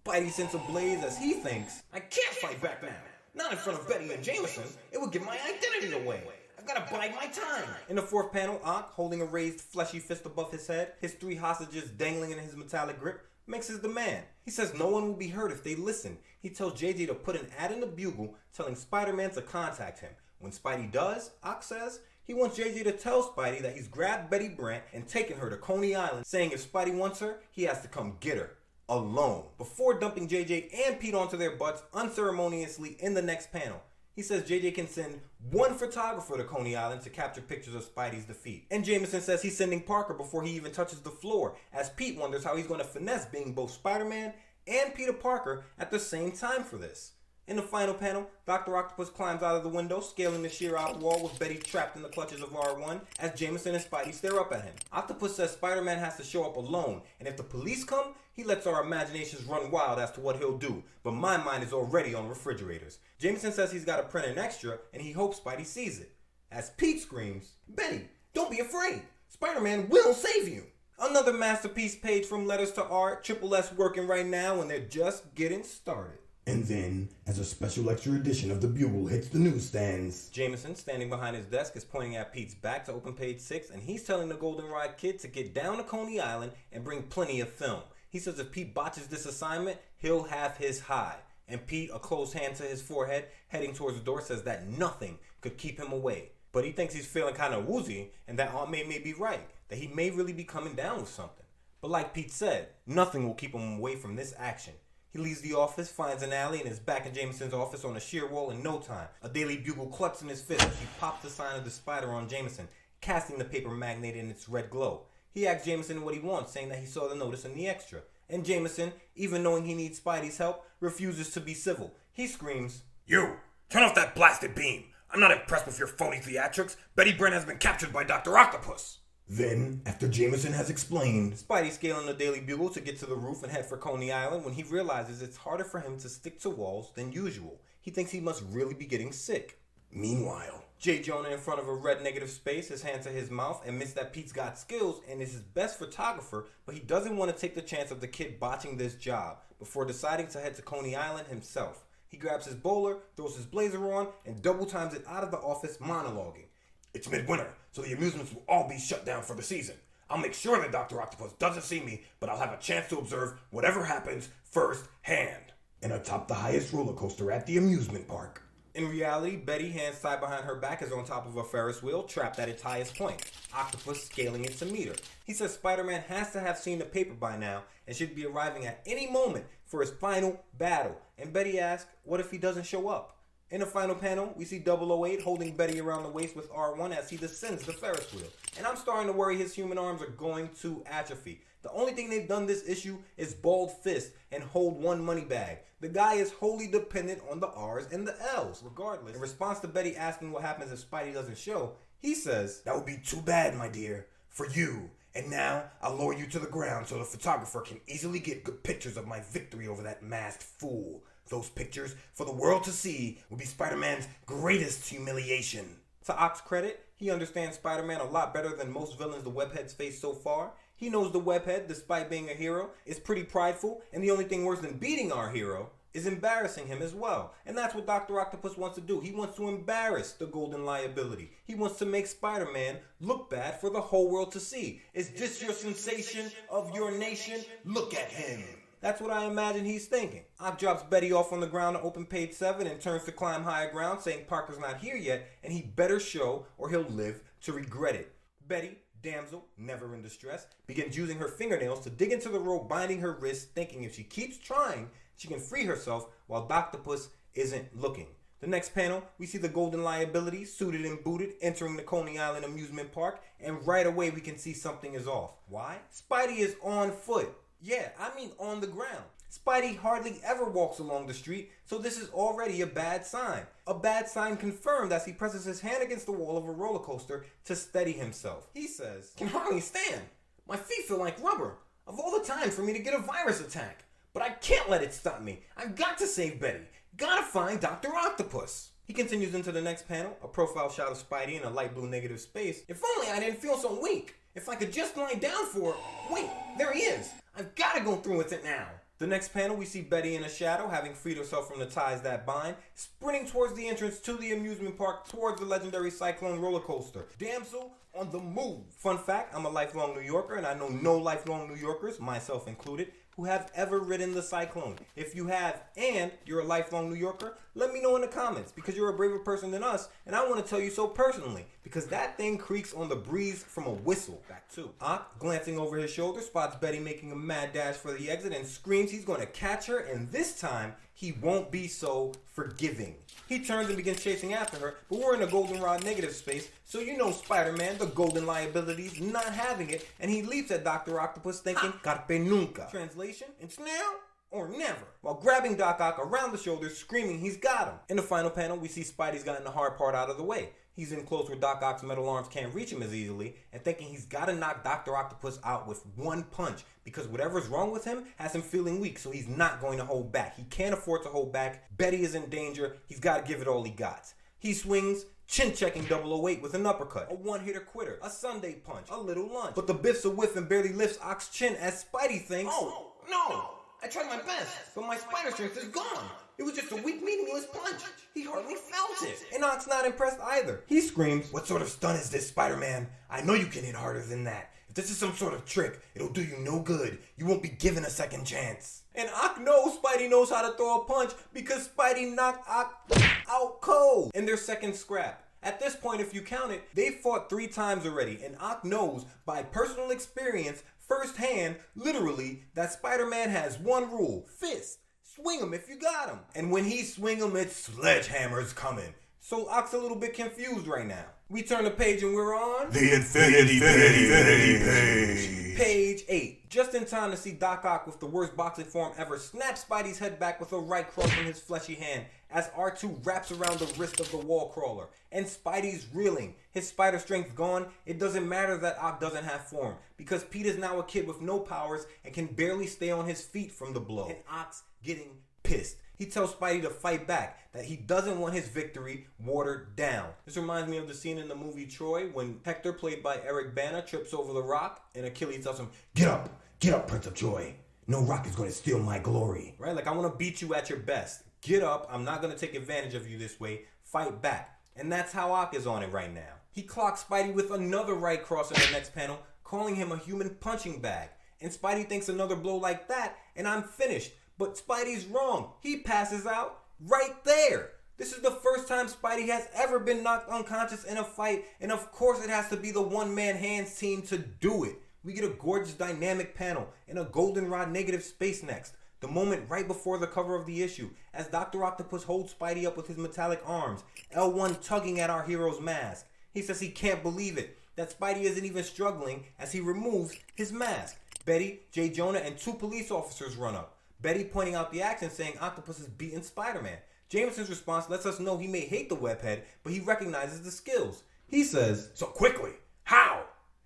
Spidey sense ablaze as he thinks, I can't fight back now. Not in front of Betty and Jameson. It would give my identity away. I've got to bide my time. In the fourth panel, Ock, holding a raised fleshy fist above his head, his 3 hostages dangling in his metallic grip, makes his demand. He says no one will be hurt if they listen. He tells JJ to put an ad in the Bugle telling Spider-Man to contact him. When Spidey does, Ock says he wants JJ to tell Spidey that he's grabbed Betty Brant and taken her to Coney Island, saying if Spidey wants her, he has to come get her. Alone. Before dumping JJ and Pete onto their butts unceremoniously in the next panel. He says JJ can send 1 photographer to Coney Island to capture pictures of Spidey's defeat. And Jameson says he's sending Parker before he even touches the floor, as Pete wonders how he's going to finesse being both Spider-Man and Peter Parker at the same time for this. In the final panel, Dr. Octopus climbs out of the window, scaling the sheer out wall with Betty trapped in the clutches of R1 as Jameson and Spidey stare up at him. Octopus says Spider-Man has to show up alone, and if the police come, he lets our imaginations run wild as to what he'll do, but my mind is already on refrigerators. Jameson says he's got to print an extra, and he hopes Spidey sees it. As Pete screams, Betty, don't be afraid. Spider-Man will save you. Another masterpiece page from Letters to Art, Triple S working right now, and they're just getting started. And then, as a special extra edition of the Bugle hits the newsstands, Jameson, standing behind his desk, is pointing at Pete's back to open page 6, and he's telling the Goldenrod kid to get down to Coney Island and bring plenty of film. He says if Pete botches this assignment, he'll have his high. And Pete, a closed hand to his forehead, heading towards the door, says that nothing could keep him away. But he thinks he's feeling kind of woozy, and that Aunt May may be right, that he may really be coming down with something. But like Pete said, nothing will keep him away from this action. He leaves the office, finds an alley, and is back in Jameson's office on a sheer wall in no time. A Daily Bugle clutches in his fist as he pops the sign of the spider on Jameson, casting the paper magnate in its red glow. He asks Jameson what he wants, saying that he saw the notice in the extra. And Jameson, even knowing he needs Spidey's help, refuses to be civil. He screams, You! Turn off that blasted beam! I'm not impressed with your phony theatrics. Betty Brant has been captured by Dr. Octopus! Then, after Jameson has explained, Spidey scaling the Daily Bugle to get to the roof and head for Coney Island when he realizes it's harder for him to stick to walls than usual. He thinks he must really be getting sick. Meanwhile, J. Jonah in front of a red negative space, his hand to his mouth, admits that Pete's got skills and is his best photographer, but he doesn't want to take the chance of the kid botching this job before deciding to head to Coney Island himself. He grabs his bowler, throws his blazer on, and double times it out of the office, monologuing. It's midwinter, so the amusements will all be shut down for the season. I'll make sure that Dr. Octopus doesn't see me, but I'll have a chance to observe whatever happens first hand. And atop the highest roller coaster at the amusement park. In reality, Betty, hands tied behind her back, is on top of a Ferris wheel, trapped at its highest point. Octopus scaling it to meet her. He says Spider-Man has to have seen the paper by now and should be arriving at any moment for his final battle. And Betty asks, what if he doesn't show up? In the final panel, we see 008 holding Betty around the waist with R1 as he descends the Ferris wheel. And I'm starting to worry his human arms are going to atrophy. The only thing they've done this issue is bald fist and hold one money bag. The guy is wholly dependent on the R's and the L's. Regardless, in response to Betty asking what happens if Spidey doesn't show, he says, That would be too bad, my dear, for you. And now, I'll lower you to the ground so the photographer can easily get good pictures of my victory over that masked fool. Those pictures, for the world to see, will be Spider-Man's greatest humiliation. To Ock's credit, he understands Spider-Man a lot better than most villains the Webhead's faced so far. He knows the Webhead, despite being a hero, is pretty prideful, and the only thing worse than beating our hero is embarrassing him as well. And that's what Dr. Octopus wants to do. He wants to embarrass the Golden Liability. He wants to make Spider-Man look bad for the whole world to see. Is this your sensation of your nation? Look at him. That's what I imagine he's thinking. Ock drops Betty off on the ground to open page 7 and turns to climb higher ground, saying Parker's not here yet, and he better show or he'll live to regret it. Betty, damsel, never in distress, begins using her fingernails to dig into the rope binding her wrists, thinking if she keeps trying, she can free herself while Doctopus isn't looking. The next panel, we see the Golden Liability, suited and booted, entering the Coney Island amusement park, and right away we can see something is off. Why? Spidey is on foot. Yeah, I mean on the ground. Spidey hardly ever walks along the street, so this is already a bad sign. A bad sign confirmed as he presses his hand against the wall of a roller coaster to steady himself. He says, Can hardly stand. My feet feel like rubber. Of all the time for me to get a virus attack. But I can't let it stop me. I've got to save Betty. Gotta find Dr. Octopus. He continues into the next panel, a profile shot of Spidey in a light blue negative space. If only I didn't feel so weak. If I could just lie down for... Wait, there he is. I've got to go through with it now. The next panel, we see Betty in a shadow, having freed herself from the ties that bind, sprinting towards the entrance to the amusement park, towards the legendary Cyclone roller coaster. Damsel on the move. Fun fact, I'm a lifelong New Yorker, and I know no lifelong New Yorkers, myself included, who have ever ridden the Cyclone. If you have, and you're a lifelong New Yorker, let me know in the comments, because you're a braver person than us, and I want to tell you so personally, because that thing creaks on the breeze from a whistle. Back to Ock, glancing over his shoulder, spots Betty making a mad dash for the exit and screams he's going to catch her, and this time, he won't be so forgiving. He turns and begins chasing after her, but we're in a goldenrod negative space, so you know Spider-Man, the golden liabilities, not having it, and he leaps at Dr. Octopus thinking, Carpe nunca. Translation, it's now or never, while grabbing Doc Ock around the shoulders, screaming he's got him. In the final panel, we see Spidey's gotten the hard part out of the way. He's in close where Doc Ock's metal arms can't reach him as easily, and thinking he's got to knock Dr. Octopus out with one punch, because whatever's wrong with him has him feeling weak, so he's not going to hold back. He can't afford to hold back. Betty is in danger. He's got to give it all he got. He swings, chin-checking 008 with an uppercut, a one-hitter quitter, a Sunday punch, a little lunge. But the biffs a whiff and barely lifts Ock's chin as Spidey thinks, Oh, no! I tried my best, but my spider strength is gone. It was just a weak, meaningless punch. He hardly felt it. and Ock's not impressed either. He screams, What sort of stunt is this, Spider-Man? I know you can hit harder than that. If this is some sort of trick, it'll do you no good. You won't be given a second chance. and Ock knows Spidey knows how to throw a punch because Spidey knocked Ock out cold in their second scrap. At this point, if you count it, they've fought 3 times already, and Ock knows by personal experience, firsthand, literally, that Spider-Man has one rule: fist. Swing him if you got him. And when he swing him, it's sledgehammers coming. So Ock's a little bit confused right now. We turn the page and we're on The Infinity page. page 8. Just in time to see Doc Ock with the worst boxing form ever snap Spidey's head back with a right cross from his fleshy hand as R2 wraps around the wrist of the wall crawler. And Spidey's reeling. His spider strength gone. It doesn't matter that Ock doesn't have form, because Pete is now a kid with no powers and can barely stay on his feet from the blow. And Ock's getting pissed. He tells Spidey to fight back, that he doesn't want his victory watered down. This reminds me of the scene in the movie Troy when Hector, played by Eric Bana, trips over the rock and Achilles tells him, Get up, Prince of Joy. No rock is going to steal my glory. right? Like, I want to beat you at your best. Get up. I'm not going to take advantage of you this way. Fight back. And that's how Ock is on it right now. He clocks Spidey with another right cross in the next panel, calling him a human punching bag. And Spidey thinks another blow like that, and I'm finished. But Spidey's wrong. He passes out right there. This is the first time Spidey has ever been knocked unconscious in a fight, and of course it has to be the one-man hands team to do it. We get a gorgeous dynamic panel in a goldenrod negative space next. The moment right before the cover of the issue, as Dr. Octopus holds Spidey up with his metallic arms, L1 tugging at our hero's mask. He says he can't believe it, that Spidey isn't even struggling as he removes his mask. Betty, J. Jonah, and 2 police officers run up. Betty pointing out the action, saying Octopus has beaten Spider-Man. Jameson's response lets us know he may hate the webhead, but he recognizes the skills. He says, So quickly. How?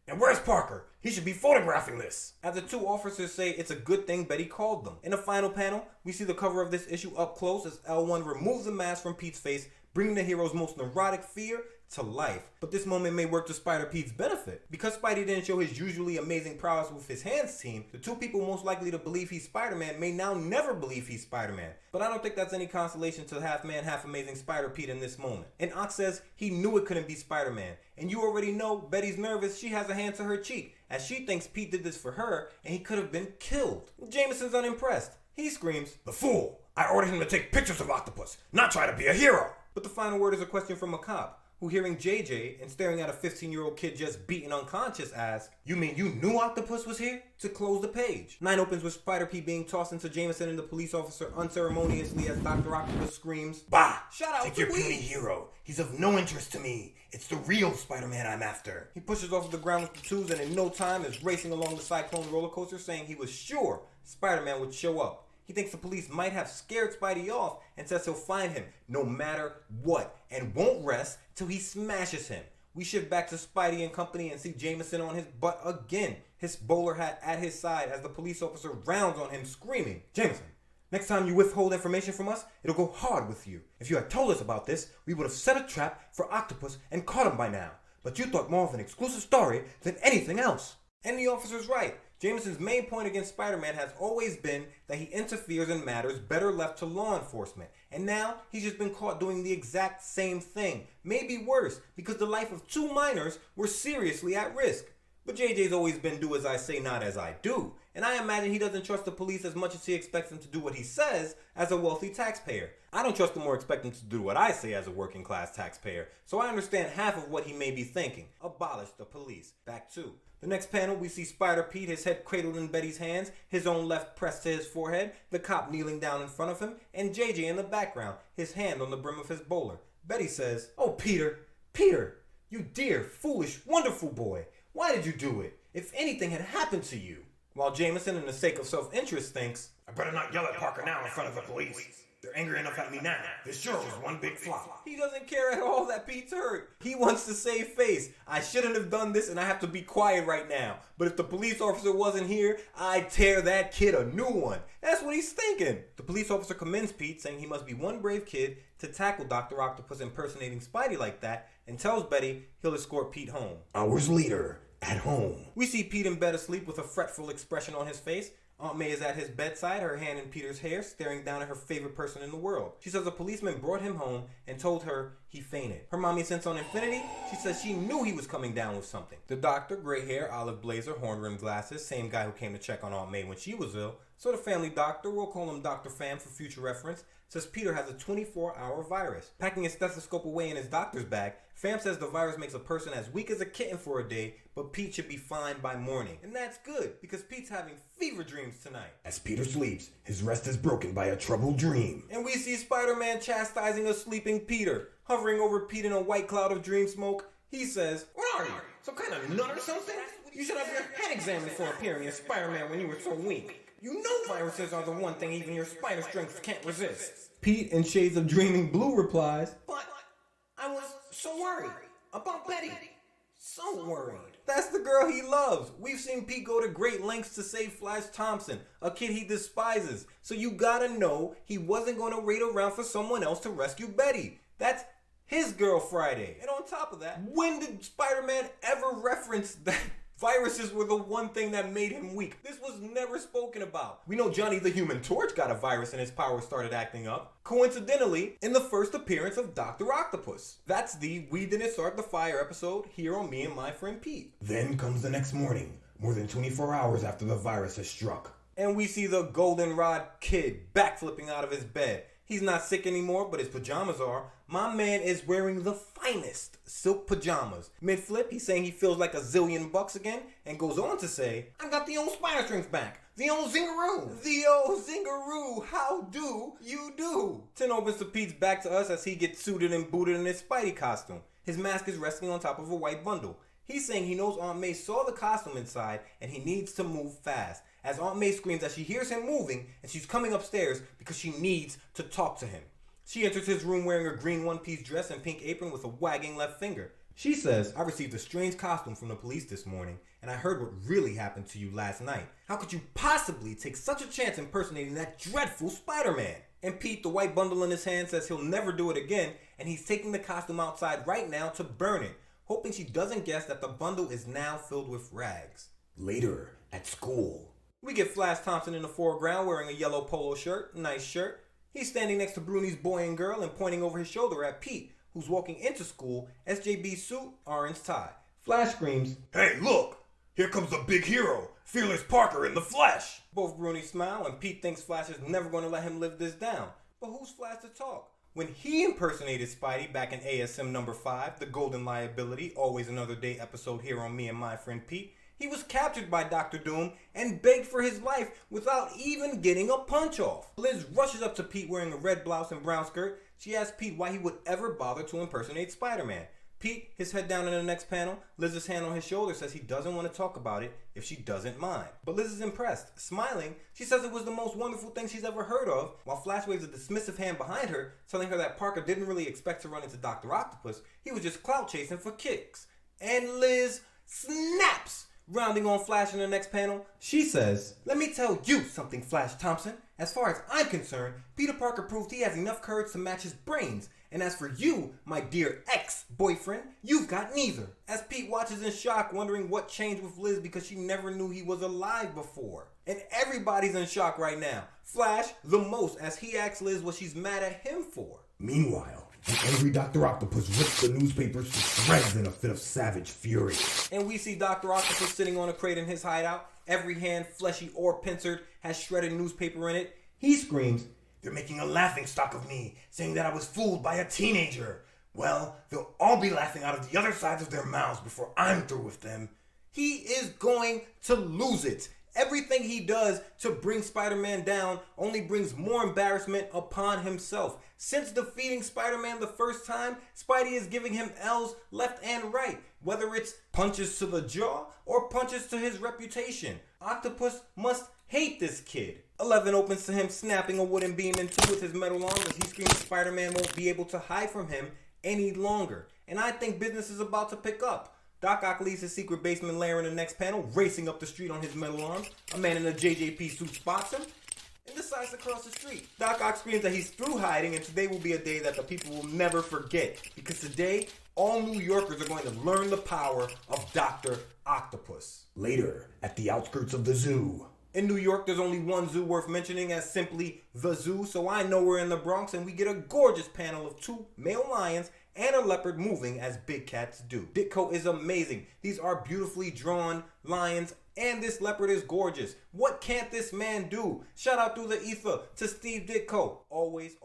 And where's Parker? He should be photographing this. as the 2 officers say it's a good thing Betty called them. In the final panel, we see the cover of this issue up close as L1 removes the mask from Pete's face, bringing the hero's most neurotic fear to life. But this moment may work to Spider-Pete's benefit. Because Spidey didn't show his usually amazing prowess with his hands team, the 2 people most likely to believe he's Spider-Man may now never believe he's Spider-Man. But I don't think that's any consolation to half-man, half-amazing Spider-Pete in this moment. And Ock says he knew it couldn't be Spider-Man. And you already know Betty's nervous. She has a hand to her cheek, as she thinks Pete did this for her, and he could have been killed. Jameson's unimpressed. He screams, The fool. I ordered him to take pictures of Octopus, not try to be a hero. but the final word is a question from a cop, who, hearing JJ and staring at a 15-year-old kid just beaten unconscious, asks, You mean you knew Octopus was here? to close the page. 9 opens with Spider-Pete being tossed into Jameson and the police officer unceremoniously as Dr. Octopus screams, Bah! Shout out Take to your Weed. puny hero. He's of no interest to me. It's the real Spider-Man I'm after. He pushes off the ground with the 2s and in no time is racing along the Cyclone roller coaster, saying he was sure Spider-Man would show up. He thinks the police might have scared Spidey off and says he'll find him no matter what and won't rest till he smashes him. We shift back to Spidey and company and see Jameson on his butt again, his bowler hat at his side as the police officer rounds on him screaming, "Jameson, next time you withhold information from us, it'll go hard with you. If you had told us about this, we would have set a trap for Octopus and caught him by now. But you thought more of an exclusive story than anything else." And the officer's right. Jameson's main point against Spider-Man has always been that he interferes in matters better left to law enforcement. And now he's just been caught doing the exact same thing. Maybe worse, because the life of 2 minors were seriously at risk. But JJ's always been do as I say, not as I do. And I imagine he doesn't trust the police as much as he expects them to do what he says as a wealthy taxpayer. I don't trust him or expect him to do what I say as a working class taxpayer. So I understand half of what he may be thinking. Abolish the police. Back to the next panel, we see Spider-Pete, his head cradled in Betty's hands, his own left pressed to his forehead, the cop kneeling down in front of him, and JJ in the background, his hand on the brim of his bowler. Betty says, "Oh, Peter, you dear, foolish, wonderful boy. Why did you do it? If anything had happened to you." While Jameson, in the sake of self-interest, thinks, I better not yell at Parker now in front of the police. They're angry enough at me now. This sure was one big flop. he doesn't care at all that Pete's hurt. He wants to save face. I shouldn't have done this and I have to be quiet right now. But if the police officer wasn't here, I'd tear that kid a new one. That's what he's thinking. The police officer commends Pete, saying he must be one brave kid to tackle Dr. Octopus impersonating Spidey like that, and tells Betty he'll escort Pete home. Hours later, at home. We see Pete in bed asleep with a fretful expression on his face. Aunt May is at his bedside, her hand in Peter's hair, staring down at her favorite person in the world. She says a policeman brought him home and told her he fainted. Her mommy sends on Infinity. She says she knew he was coming down with something. The doctor, gray hair, olive blazer, horn-rimmed glasses, same guy who came to check on Aunt May when she was ill. So the family doctor, we'll call him Dr. Pham for future reference, says Peter has a 24-hour virus. Packing his stethoscope away in his doctor's bag, Pham says the virus makes a person as weak as a kitten for a day, but Pete should be fine by morning. And that's good, because Pete's having fever dreams tonight. As Peter sleeps, his rest is broken by a troubled dream. And we see Spider-Man chastising a sleeping Peter. Hovering over Pete in a white cloud of dream smoke, he says, What are you? Some kind of nut or something? You should have your head examined before appearing as Spider-Man when you were so weak. You know viruses are the one thing even your spider strength can't resist. Pete, in shades of dreaming blue, replies, But I was so worried about Betty. So worried. That's the girl he loves. We've seen Pete go to great lengths to save Flash Thompson, a kid he despises. So you gotta know he wasn't gonna wait around for someone else to rescue Betty. That's his girl Friday. And on top of that, when did Spider-Man ever reference that viruses were the one thing that made him weak? This was never spoken about. We know Johnny the Human Torch got a virus and his powers started acting up. Coincidentally, in the first appearance of Dr. Octopus. That's the We Didn't Start the Fire episode here on Me and My Friend Pete. Then comes the next morning, more than 24 hours after the virus has struck. And we see the goldenrod kid backflipping out of his bed. He's not sick anymore, but his pajamas are. My man is wearing the finest silk pajamas. Mid-flip, he's saying he feels like $1,000,000,000 again, and goes on to say, I got the old spider strength back. The old zingaroo. The old zingaroo. How do you do? Tin opens to Pete's back to us as he gets suited and booted in his Spidey costume. His mask is resting on top of a white bundle. He's saying he knows Aunt May saw the costume inside and he needs to move fast. As Aunt May screams as she hears him moving and she's coming upstairs because she needs to talk to him. She enters his room wearing a green one-piece dress and pink apron with a wagging left finger. She says, I received a strange costume from the police this morning and I heard what really happened to you last night. How could you possibly take such a chance impersonating that dreadful Spider-Man? And Pete, the white bundle in his hand, says he'll never do it again and he's taking the costume outside right now to burn it, hoping she doesn't guess that the bundle is now filled with rags. Later, at school. We get Flash Thompson in the foreground wearing a yellow polo shirt, nice shirt. He's standing next to Bruni's boy and girl and pointing over his shoulder at Pete, who's walking into school, SJB suit, orange tie. Flash screams, Hey, look! Here comes the big hero, Fearless Parker in the flesh! Both Bruni smile and Pete thinks Flash is never going to let him live this down. But who's Flash to talk? When he impersonated Spidey back in ASM number 5, The Golden Liability, Always Another Day episode here on Me and My Friend Pete, he was captured by Dr. Doom and begged for his life without even getting a punch off. Liz rushes up to Pete wearing a red blouse and brown skirt. She asks Pete why he would ever bother to impersonate Spider-Man. Pete, his head down in the next panel, Liz's hand on his shoulder says he doesn't want to talk about it if she doesn't mind. But Liz is impressed. Smiling, she says it was the most wonderful thing she's ever heard of, while Flash waves a dismissive hand behind her, telling her that Parker didn't really expect to run into Dr. Octopus. He was just clout chasing for kicks. And Liz snaps! Rounding on Flash in the next panel, she says, "Let me tell you something, Flash Thompson. As far as I'm concerned, Peter Parker proved he has enough courage to match his brains. And as for you, my dear ex-boyfriend, you've got neither." As Pete watches in shock, wondering what changed with Liz because she never knew he was alive before. And everybody's in shock right now. Flash, the most, as he asks Liz what she's mad at him for. Meanwhile, the angry Dr. Octopus rips the newspapers to shreds in a fit of savage fury. And we see Dr. Octopus sitting on a crate in his hideout. Every hand, fleshy or pincered, has shredded newspaper in it. He screams, "They're making a laughingstock of me, saying that I was fooled by a teenager. Well, they'll all be laughing out of the other sides of their mouths before I'm through with them." He is going to lose it. Everything he does to bring Spider-Man down only brings more embarrassment upon himself. Since defeating Spider-Man the first time, Spidey is giving him L's left and right, whether it's punches to the jaw or punches to his reputation. Octopus must hate this kid. 11 opens to him snapping a wooden beam in two with his metal arms as he screams Spider-Man won't be able to hide from him any longer. And I think business is about to pick up. Doc Ock leaves his secret basement lair in the next panel, racing up the street on his metal arms. A man in a JJP suit spots him and decides to cross the street. Doc Ock screams that he's through hiding, and today will be a day that the people will never forget. Because today, all New Yorkers are going to learn the power of Dr. Octopus. Later, at the outskirts of the zoo. In New York, there's only one zoo worth mentioning as simply the zoo, so I know we're in the Bronx, and we get a gorgeous panel of two male lions and a leopard moving as big cats do. Ditko is amazing. These are beautifully drawn lions, and this leopard is gorgeous. What can't this man do? Shout out through the ether to Steve Ditko. Always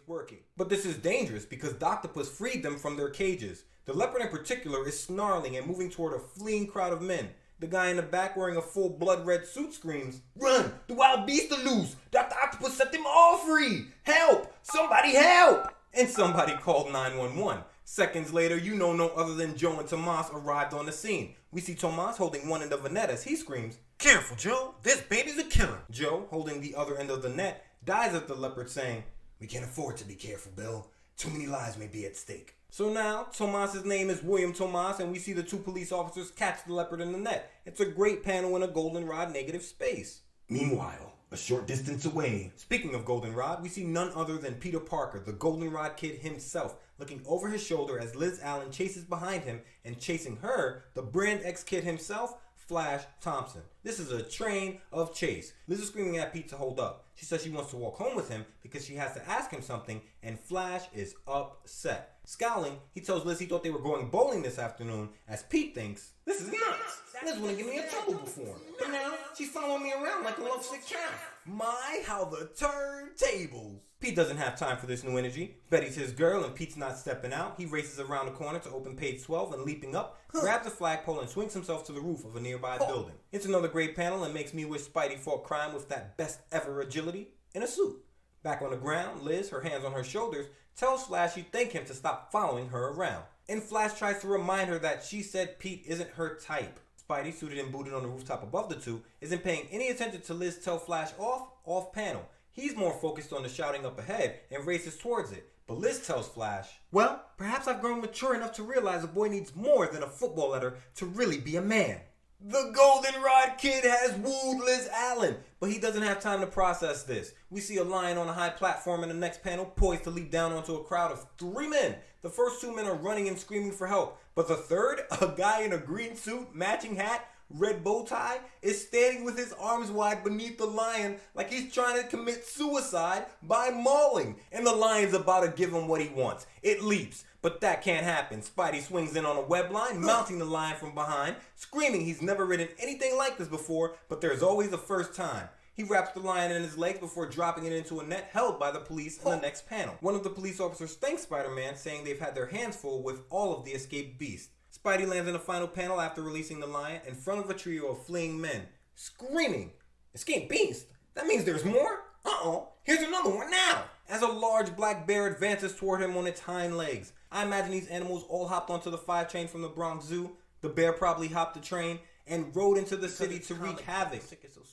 working. But this is dangerous because Doctopus freed them from their cages. The leopard in particular is snarling and moving toward a fleeing crowd of men. The guy in the back wearing a full blood red suit screams, "Run! The wild beasts are loose! Dr. Octopus set them all free! Help! Somebody help!" And somebody called 911. Seconds later, you know no other than Joe and Tomas arrived on the scene. We see Tomas holding one end of a net as he screams, "Careful, Joe. This baby's a killer." Joe, holding the other end of the net, dies at the leopard saying, "We can't afford to be careful, Bill. Too many lives may be at stake." So now, Tomas's name is William Tomas, and we see the two police officers catch the leopard in the net. It's a great panel in a goldenrod negative space. Meanwhile, a short distance away. Speaking of goldenrod, we see none other than Peter Parker, the goldenrod kid himself, looking over his shoulder as Liz Allen chases behind him, and chasing her, the Brand X kid himself, Flash Thompson. This is a train of chase. Liz is screaming at Pete to hold up. She says she wants to walk home with him because she has to ask him something, and Flash is upset. Scowling, he tells Liz he thought they were going bowling this afternoon, as Pete thinks, "This is nuts. Liz wouldn't give me a trouble before. But now, she's following me around like a lovesick calf. My, how the turntables." Pete doesn't have time for this new energy. Betty's his girl and Pete's not stepping out. He races around the corner to open page 12 and leaping up, grabs a flagpole and swings himself to the roof of a nearby building. It's another great panel and makes me wish Spidey fought crime with that best ever agility in a suit. Back on the ground, Liz, her hands on her shoulders, tells Flash she'd thank him to stop following her around. And Flash tries to remind her that she said Pete isn't her type. Spidey, suited and booted on the rooftop above the two, isn't paying any attention to Liz tell Flash off panel. He's more focused on the shouting up ahead and races towards it. But Liz tells Flash, "Well, perhaps I've grown mature enough to realize a boy needs more than a football letter to really be a man." The Goldenrod Kid has wooed Liz Allen, but he doesn't have time to process this. We see a lion on a high platform in the next panel, poised to leap down onto a crowd of 3 men. The first 2 men are running and screaming for help, but the third, a guy in a green suit, matching hat, red bow tie, is standing with his arms wide beneath the lion like he's trying to commit suicide by mauling. And the lion's about to give him what he wants. It leaps, but that can't happen. Spidey swings in on a web line, mounting the lion from behind, screaming he's never ridden anything like this before, but there's always a first time. He wraps the lion in his legs before dropping it into a net held by the police in the next panel. One of the police officers thanks Spider-Man, saying they've had their hands full with all of the escaped beasts. Spidey lands in the final panel after releasing the lion in front of a trio of fleeing men, screaming, "Escape beast? That means there's more? Uh-oh, here's another one now!" As a large black bear advances toward him on its hind legs. I imagine these animals all hopped onto the 5 train from the Bronx Zoo. The bear probably hopped the train and rode into the city to wreak havoc.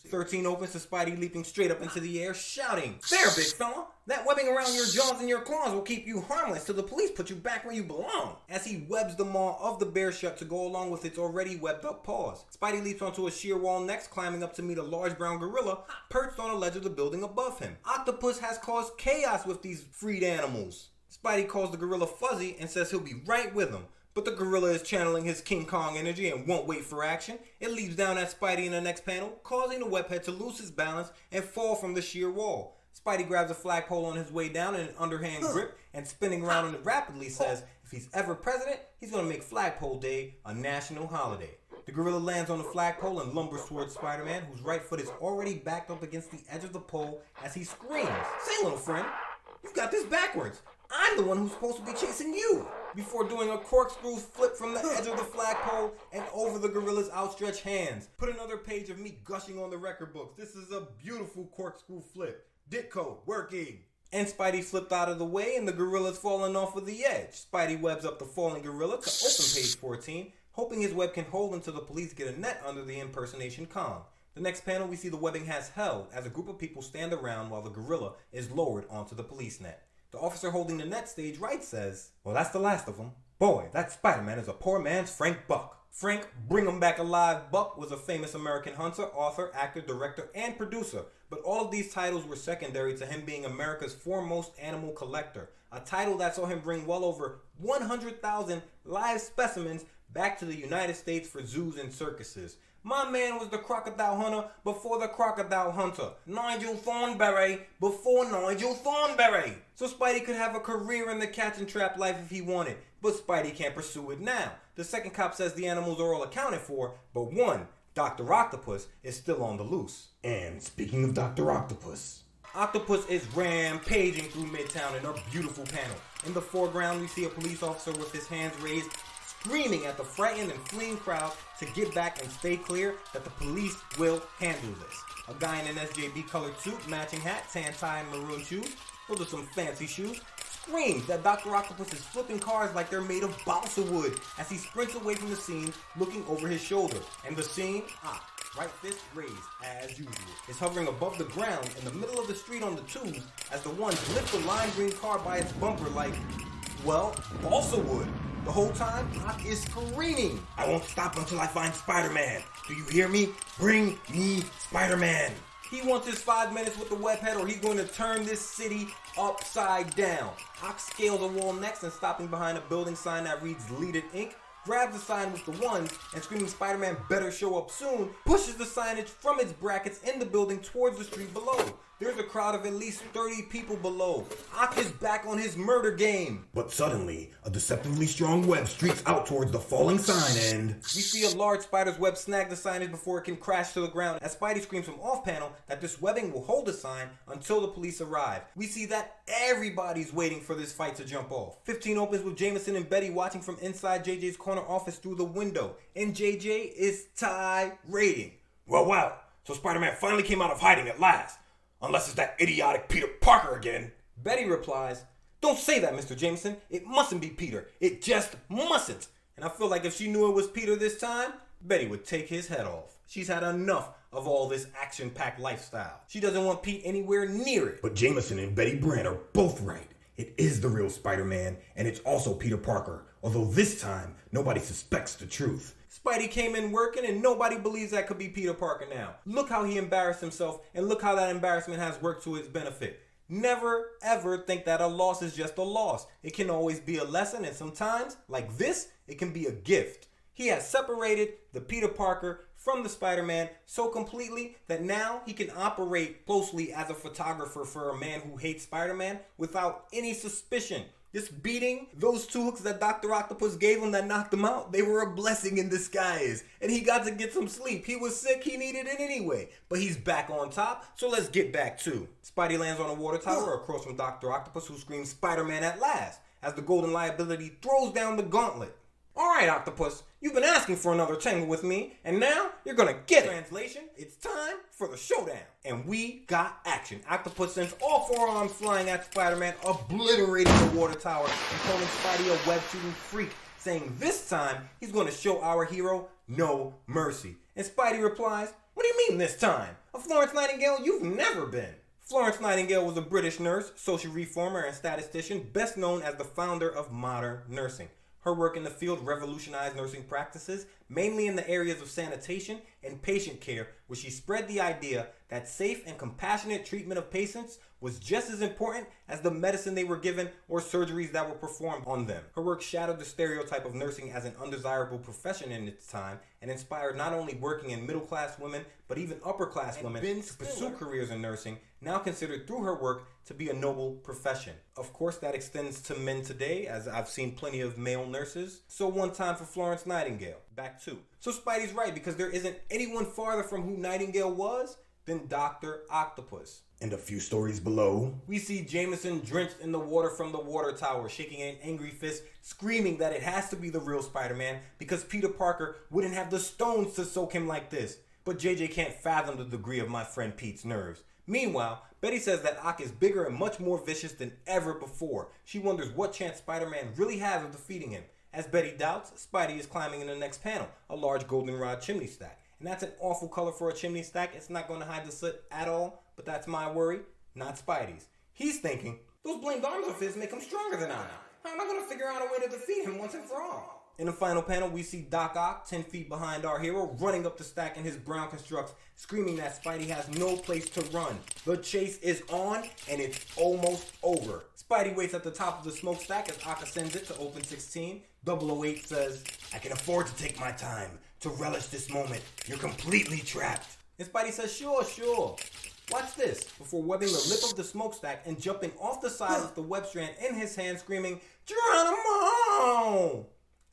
13 opens to Spidey leaping straight up into the air, shouting, "There, big fella! That webbing around your jaws and your claws will keep you harmless till the police put you back where you belong," as he webs the maw of the bear shut to go along with its already webbed up paws. Spidey leaps onto a sheer wall next, climbing up to meet a large brown gorilla perched on a ledge of the building above him. Octopus has caused chaos with these freed animals. Spidey calls the gorilla Fuzzy and says he'll be right with him. But the gorilla is channeling his King Kong energy and won't wait for action. It leaps down at Spidey in the next panel, causing the webhead to lose his balance and fall from the sheer wall. Spidey grabs a flagpole on his way down in an underhand grip and spinning around and rapidly says if he's ever president, he's going to make Flagpole Day a national holiday. The gorilla lands on the flagpole and lumbers towards Spider-Man, whose right foot is already backed up against the edge of the pole as he screams, "Say, little friend, you've got this backwards. I'm the one who's supposed to be chasing you," before doing a corkscrew flip from the edge of the flagpole and over the gorilla's outstretched hands. Put another page of me gushing on the record books. This is a beautiful corkscrew flip. Ditko, working. And Spidey flipped out of the way and the gorilla's falling off of the edge. Spidey webs up the falling gorilla to open page 14, hoping his web can hold until the police get a net under the impersonation Kong. The next panel we see the webbing has held as a group of people stand around while the gorilla is lowered onto the police net. The officer holding the net stage right says, "Well, that's the last of them. Boy, that Spider-Man is a poor man's Frank Buck." Frank Bring 'em Back Alive Buck was a famous American hunter, author, actor, director, and producer, but all of these titles were secondary to him being America's foremost animal collector, a title that saw him bring well over 100,000 live specimens back to the United States for zoos and circuses. My man was the crocodile hunter before the crocodile hunter. Nigel Thornberry before Nigel Thornberry. So Spidey could have a career in the catch and trap life if he wanted, but Spidey can't pursue it now. The second cop says the animals are all accounted for, but one, Dr. Octopus, is still on the loose. And speaking of Dr. Octopus, Octopus is rampaging through Midtown in a beautiful panel. In the foreground, we see a police officer with his hands raised, screaming at the frightened and fleeing crowd to get back and stay clear that the police will handle this. A guy in an SJB colored suit, matching hat, tan tie, and maroon shoes, those are some fancy shoes, screams that Dr. Octopus is flipping cars like they're made of balsa wood as he sprints away from the scene looking over his shoulder. And the scene, right fist raised as usual, is hovering above the ground in the middle of the street on the tubes as the ones lift the lime green car by its bumper like, well, balsa wood. The whole time, Ock is screaming, "I won't stop until I find Spider-Man. Do you hear me? Bring me Spider-Man." He wants his 5 minutes with the webhead or he's going to turn this city upside down. Ock scales a wall next and stopping behind a building sign that reads Deleted Ink, grabs the sign with the ones and screaming Spider-Man better show up soon, pushes the signage from its brackets in the building towards the street below. There's a crowd of at least 30 people below. Ock is back on his murder game. But suddenly, a deceptively strong web streaks out towards the falling sign and we see a large spider's web snag the signage before it can crash to the ground as Spidey screams from off panel that this webbing will hold the sign until the police arrive. We see that everybody's waiting for this fight to jump off. 15 opens with Jameson and Betty watching from inside JJ's corner office through the window, and JJ is tirading. Well, so Spider-Man finally came out of hiding at last. Unless it's that idiotic Peter Parker again. Betty replies, "Don't say that, Mr. Jameson. It mustn't be Peter. It just mustn't." And I feel like if she knew it was Peter this time, Betty would take his head off. She's had enough of all this action-packed lifestyle. She doesn't want Pete anywhere near it. But Jameson and Betty Brant are both right. It is the real Spider-Man, and it's also Peter Parker. Although this time, nobody suspects the truth. Spidey came in working and nobody believes that could be Peter Parker now. Look how he embarrassed himself and look how that embarrassment has worked to his benefit. Never ever think that a loss is just a loss. It can always be a lesson and sometimes, like this, it can be a gift. He has separated the Peter Parker from the Spider-Man so completely that now he can operate closely as a photographer for a man who hates Spider-Man without any suspicion. This beating, those 2 hooks that Dr. Octopus gave him that knocked him out, they were a blessing in disguise. And he got to get some sleep. He was sick, he needed it anyway. But he's back on top, so let's get back to. Spidey lands on a water tower across from Dr. Octopus, who screams Spider-Man at last, as the Golden Liability throws down the gauntlet. "Alright, Octopus, You've been asking for another tangle with me, and now you're gonna get it. Translation, it's time for the showdown. And we got action. Octopus sends all 4 arms flying at Spider-Man, obliterating the water tower and calling Spidey a web-shooting freak, saying this time he's gonna show our hero no mercy. And Spidey replies, what do you mean this time? A Florence Nightingale you've never been. Florence Nightingale was a British nurse, social reformer, and statistician, best known as the founder of modern nursing. Her work in the field revolutionized nursing practices, mainly in the areas of sanitation and patient care, where she spread the idea that safe and compassionate treatment of patients was just as important as the medicine they were given or surgeries that were performed on them. Her work shattered the stereotype of nursing as an undesirable profession in its time and inspired not only working and middle-class women, but even upper-class women to pursue careers in nursing, now considered through her work to be a noble profession. Of course, that extends to men today, as I've seen plenty of male nurses. So one time for Florence Nightingale. Back 2. So Spidey's right, because there isn't anyone farther from who Nightingale was than Dr. Octopus. And a few stories below, we see Jameson drenched in the water from the water tower, shaking an angry fist, screaming that it has to be the real Spider-Man because Peter Parker wouldn't have the stones to soak him like this. But JJ can't fathom the degree of my friend Pete's nerves. Meanwhile, Betty says that Ock is bigger and much more vicious than ever before. She wonders what chance Spider-Man really has of defeating him. As Betty doubts, Spidey is climbing in the next panel, a large goldenrod chimney stack. And that's an awful color for a chimney stack. It's not going to hide the soot at all, but that's my worry, not Spidey's. He's thinking, those blamed arms of his make him stronger than I am. How am I going to figure out a way to defeat him once and for all? In the final panel, we see Doc Ock, 10 feet behind our hero, running up the stack in his brown constructs, screaming that Spidey has no place to run. The chase is on, and it's almost over. Spidey waits at the top of the smokestack as Ock ascends it to open 16. 008 says, I can afford to take my time to relish this moment. You're completely trapped. And Spidey says, sure. Watch this, before webbing the lip of the smokestack and jumping off the side with the web strand in his hand, screaming, Geronimo!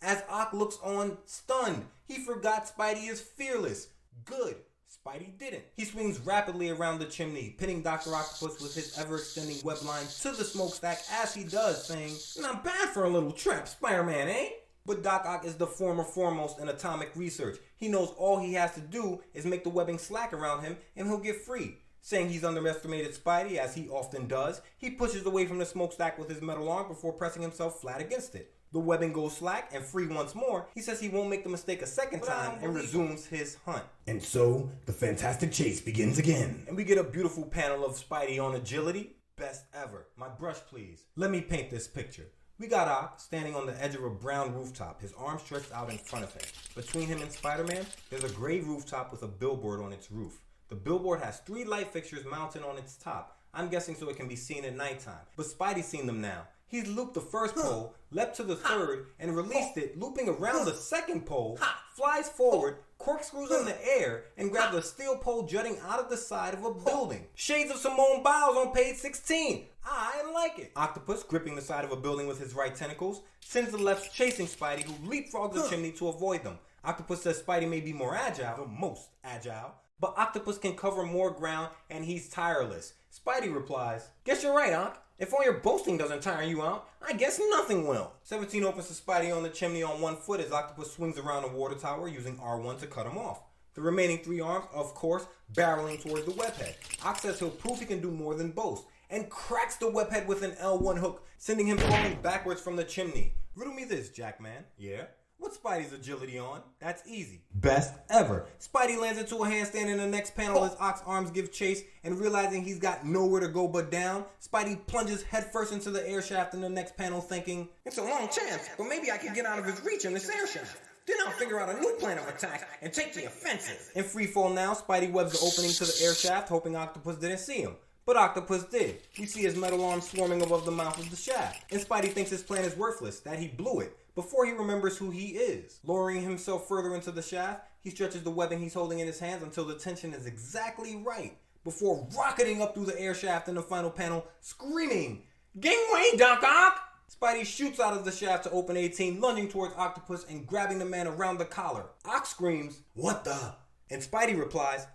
As Ock looks on, stunned. He forgot Spidey is fearless. Good. Spidey didn't. He swings rapidly around the chimney, pitting Dr. Octopus with his ever-extending web line to the smokestack as he does, saying, not bad for a little trap, Spider-Man, eh? But Doc Ock is the foremost in atomic research. He knows all he has to do is make the webbing slack around him and he'll get free. Saying he's underestimated Spidey, as he often does, he pushes away from the smokestack with his metal arm before pressing himself flat against it. The webbing goes slack and free once more. He says he won't make the mistake a second time and resumes his hunt. And so, the fantastic chase begins again. And we get a beautiful panel of Spidey on agility. Best ever. My brush, please. Let me paint this picture. We got Ock standing on the edge of a brown rooftop, his arms stretched out in front of him. Between him and Spider-Man, there's a gray rooftop with a billboard on its roof. The billboard has 3 light fixtures mounted on its top. I'm guessing so it can be seen at nighttime. But Spidey's seen them now. He's looped the first pole, leapt to the third, and released it, looping around the second pole, flies forward, corkscrews in the air, and grabs a steel pole jutting out of the side of a building. Shades of Simone Biles on page 16. I like it. Octopus, gripping the side of a building with his right tentacles, sends the left chasing Spidey, who leapfrogs the chimney to avoid them. Octopus says Spidey may be more agile, the most agile, but Octopus can cover more ground, and he's tireless. Spidey replies, guess you're right, Ock. If all your boasting doesn't tire you out, I guess nothing will. 17 opens to Spidey on the chimney on one foot as Octopus swings around the water tower using R1 to cut him off. The remaining 3 arms, of course, barreling towards the webhead. Ock says he'll prove he can do more than boast, and cracks the webhead with an L1 hook, sending him falling backwards from the chimney. Riddle me this, Jackman. Yeah? What's Spidey's agility on? That's easy. Best ever. Spidey lands into a handstand in the next panel as Ock's arms give chase, and realizing he's got nowhere to go but down, Spidey plunges headfirst into the air shaft in the next panel thinking, it's a long chance, but maybe I can get out of his reach in this air shaft. Then I'll figure out a new plan of attack and take the offensive. In freefall now, Spidey webs the opening to the air shaft, hoping Octopus didn't see him. But Octopus did. We see his metal arm swarming above the mouth of the shaft. And Spidey thinks his plan is worthless, that he blew it, before he remembers who he is. Lowering himself further into the shaft, he stretches the webbing he's holding in his hands until the tension is exactly right, before rocketing up through the air shaft in the final panel, screaming, Gangway, Doc Ock! Spidey shoots out of the shaft to open 18, lunging towards Octopus and grabbing the man around the collar. Ock screams, what the? And Spidey replies,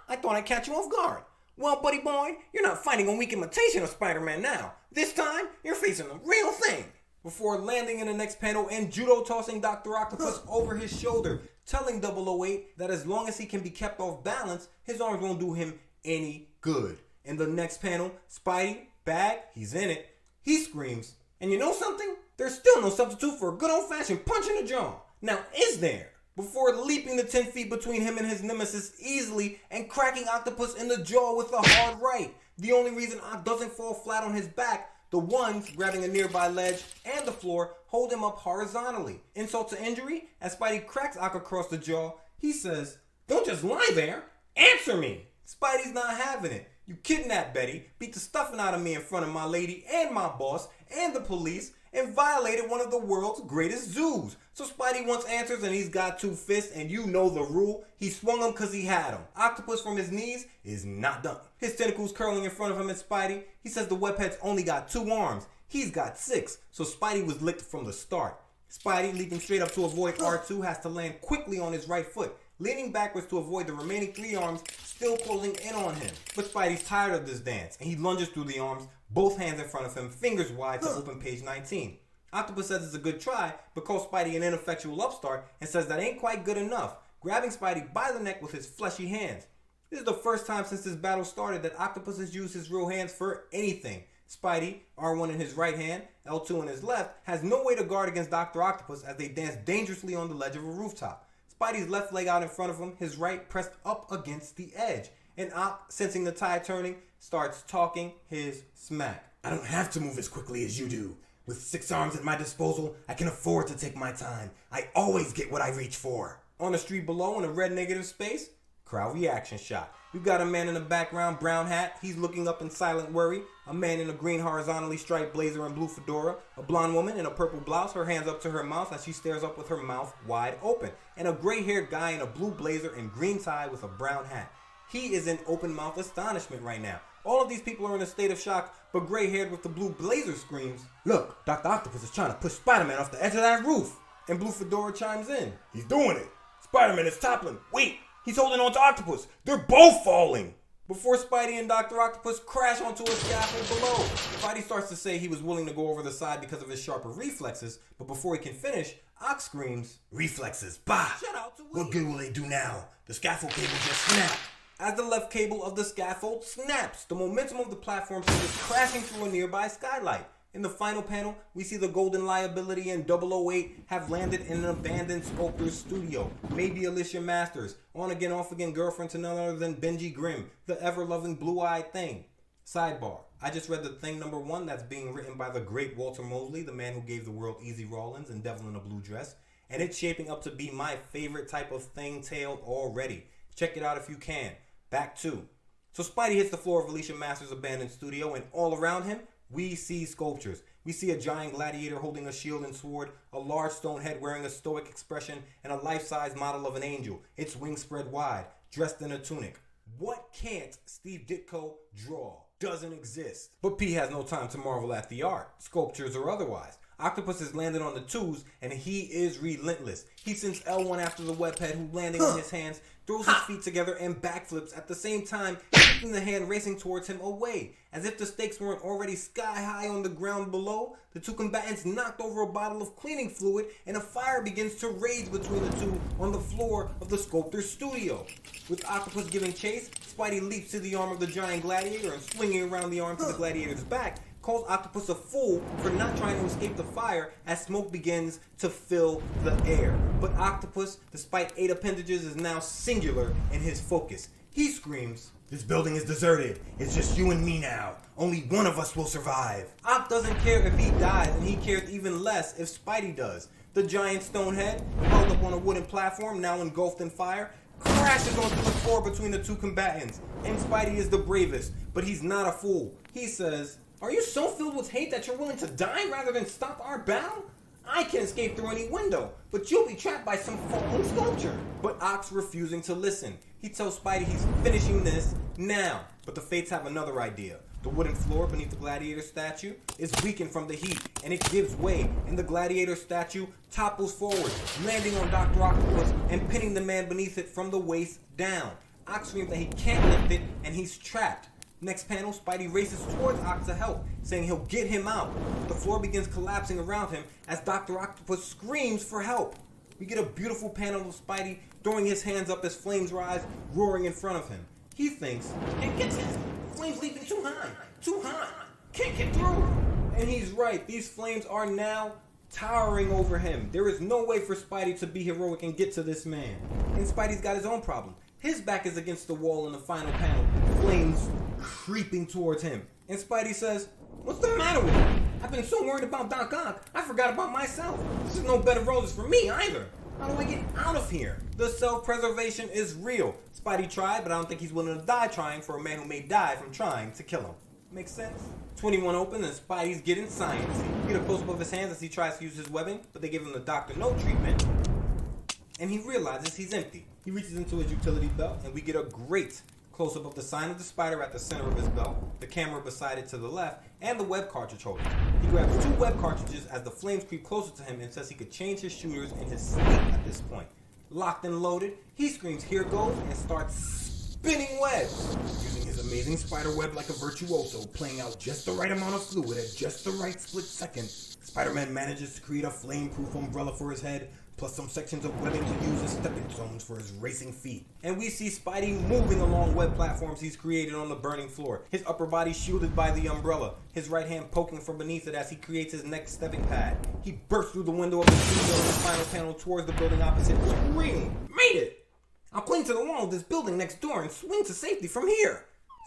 I thought I'd catch you off guard. Well, buddy boy, you're not fighting a weak imitation of Spider-Man now. This time, you're facing the real thing. before landing in the next panel and judo tossing Dr. Octopus over his shoulder, telling 008 that as long as he can be kept off balance, his arms won't do him any good. In the next panel, Spidey, back, he's in it, he screams, and you know something? There's still no substitute for a good old-fashioned punch in the jaw. Now, is there? Before leaping the 10 feet between him and his nemesis easily and cracking Octopus in the jaw with a hard right. The only reason Ock doesn't fall flat on his back, the ones grabbing a nearby ledge and the floor hold him up horizontally. Insult to injury, as Spidey cracks Ock across the jaw, he says, "Don't just lie there, answer me." Spidey's not having it. You kidnapped Betty, beat the stuffing out of me in front of my lady and my boss and the police, and violated one of the world's greatest zoos. So Spidey wants answers and he's got 2 fists, and you know the rule. He swung them because he had them. Octopus from his knees is not done. His tentacles curling in front of him at Spidey. He says the webhead's only got 2 arms. He's got 6, so Spidey was licked from the start. Spidey, leaping straight up to avoid R2, has to land quickly on his right foot, leaning backwards to avoid the remaining 3 arms still closing in on him. But Spidey's tired of this dance, and he lunges through the arms, both hands in front of him, fingers wide to open page 19. Octopus says it's a good try, but calls Spidey an ineffectual upstart and says that ain't quite good enough, grabbing Spidey by the neck with his fleshy hands. This is the first time since this battle started that Octopus has used his real hands for anything. Spidey, R1 in his right hand, L2 in his left, has no way to guard against Dr. Octopus as they dance dangerously on the ledge of a rooftop. Spidey's left leg out in front of him, his right pressed up against the edge. And Ock, sensing the tide turning, starts talking his smack. I don't have to move as quickly as you do. With 6 arms at my disposal, I can afford to take my time. I always get what I reach for. On the street below, in a red negative space, crowd reaction shot. We've got a man in the background, brown hat. He's looking up in silent worry. A man in a green horizontally striped blazer and blue fedora. A blonde woman in a purple blouse, her hands up to her mouth as she stares up with her mouth wide open. And a gray-haired guy in a blue blazer and green tie with a brown hat. He is in open-mouth astonishment right now. All of these people are in a state of shock, but gray-haired with the blue blazer screams, "Look, Dr. Octopus is trying to push Spider-Man off the edge of that roof." And Blue Fedora chimes in, He's doing it. Spider-Man is toppling. Wait, he's holding on to Octopus. They're both falling. Before Spidey and Dr. Octopus crash onto a scaffold below, Spidey starts to say he was willing to go over the side because of his sharper reflexes, but before he can finish, Ock screams, Reflexes, bah! "Shout out to What good will they do now? The scaffold cable just snapped. As the left cable of the scaffold snaps, the momentum of the platform sends it crashing through a nearby skylight. In the final panel, we see the Golden Liability and 008 have landed in an abandoned sculptor's studio. Maybe Alicia Masters, on-again, off-again girlfriend to none other than Benji Grimm, the ever-loving blue-eyed Thing. Sidebar, I just read the Thing #1 that's being written by the great Walter Mosley, the man who gave the world Easy Rawlins and Devil in a Blue Dress, and it's shaping up to be my favorite type of Thing tale already. Check it out if you can. Back 2. So Spidey hits the floor of Alicia Masters' abandoned studio, and all around him, we see sculptures. We see a giant gladiator holding a shield and sword, a large stone head wearing a stoic expression, and a life-size model of an angel, its wings spread wide, dressed in a tunic. What can't Steve Ditko draw? Doesn't exist. But P has no time to marvel at the art, sculptures or otherwise. Octopus has landed on the 2s, and he is relentless. He sends L1 after the webhead, who, landing on his hands, throws his feet together and backflips at the same time, kicking the hand racing towards him away. As if the stakes weren't already sky high on the ground below, the 2 combatants knocked over a bottle of cleaning fluid, and a fire begins to rage between the 2 on the floor of the sculptor's studio. With Octopus giving chase, Spidey leaps to the arm of the giant gladiator and, swinging around the arm to the gladiator's back, calls Octopus a fool for not trying to escape the fire as smoke begins to fill the air. But Octopus, despite 8 appendages, is now singular in his focus. He screams, This building is deserted. It's just you and me now. Only one of us will survive. Ock doesn't care if he dies, and he cares even less if Spidey does. The giant stone head, held up on a wooden platform, now engulfed in fire, crashes onto the floor between the 2 combatants. And Spidey is the bravest, but he's not a fool. He says, "Are you so filled with hate that you're willing to die rather than stop our battle? I can escape through any window, but you'll be trapped by some fallen sculpture." But Ock's refusing to listen. He tells Spidey he's finishing this now. But the Fates have another idea. The wooden floor beneath the gladiator statue is weakened from the heat, and it gives way, and the gladiator statue topples forward, landing on Dr. Octopus and pinning the man beneath it from the waist down. Ock screams that he can't lift it, and he's trapped. Next panel, Spidey races towards Ock to help, saying he'll get him out. The floor begins collapsing around him as Dr. Octopus screams for help. We get a beautiful panel of Spidey throwing his hands up as flames rise, roaring in front of him. He thinks, can't get to him. Flames leaping too high, can't get through. And he's right, these flames are now towering over him. There is no way for Spidey to be heroic and get to this man. And Spidey's got his own problem. His back is against the wall in the final panel, flames creeping towards him. And Spidey says, what's the matter with you? I've been so worried about Doc Ock, I forgot about myself. This is no bed of roses for me either. How do I get out of here? The self-preservation is real. Spidey tried, but I don't think he's willing to die trying for a man who may die from trying to kill him. Makes sense? 21 opens and Spidey's getting science. We get a close-up of his hands as he tries to use his webbing, but they give him the Dr. No treatment. And he realizes he's empty. He reaches into his utility belt and we get a great close-up of the sign of the spider at the center of his belt, the camera beside it to the left, and the web cartridge holder. He grabs 2 web cartridges as the flames creep closer to him and says he could change his shooters in his sleep at this point. Locked and loaded, he screams, here goes, and starts spinning webs, using his amazing spider web like a virtuoso, playing out just the right amount of fluid at just the right split second. Spider-Man manages to create a flame-proof umbrella for his head, plus some sections of webbing to use as stepping stones for his racing feet. And we see Spidey moving along web platforms he's created on the burning floor, his upper body shielded by the umbrella, his right hand poking from beneath it as he creates his next stepping pad. He bursts through the window of the studio in the final panel towards the building opposite, screaming, made it! I'll cling to the wall of this building next door and swing to safety from here.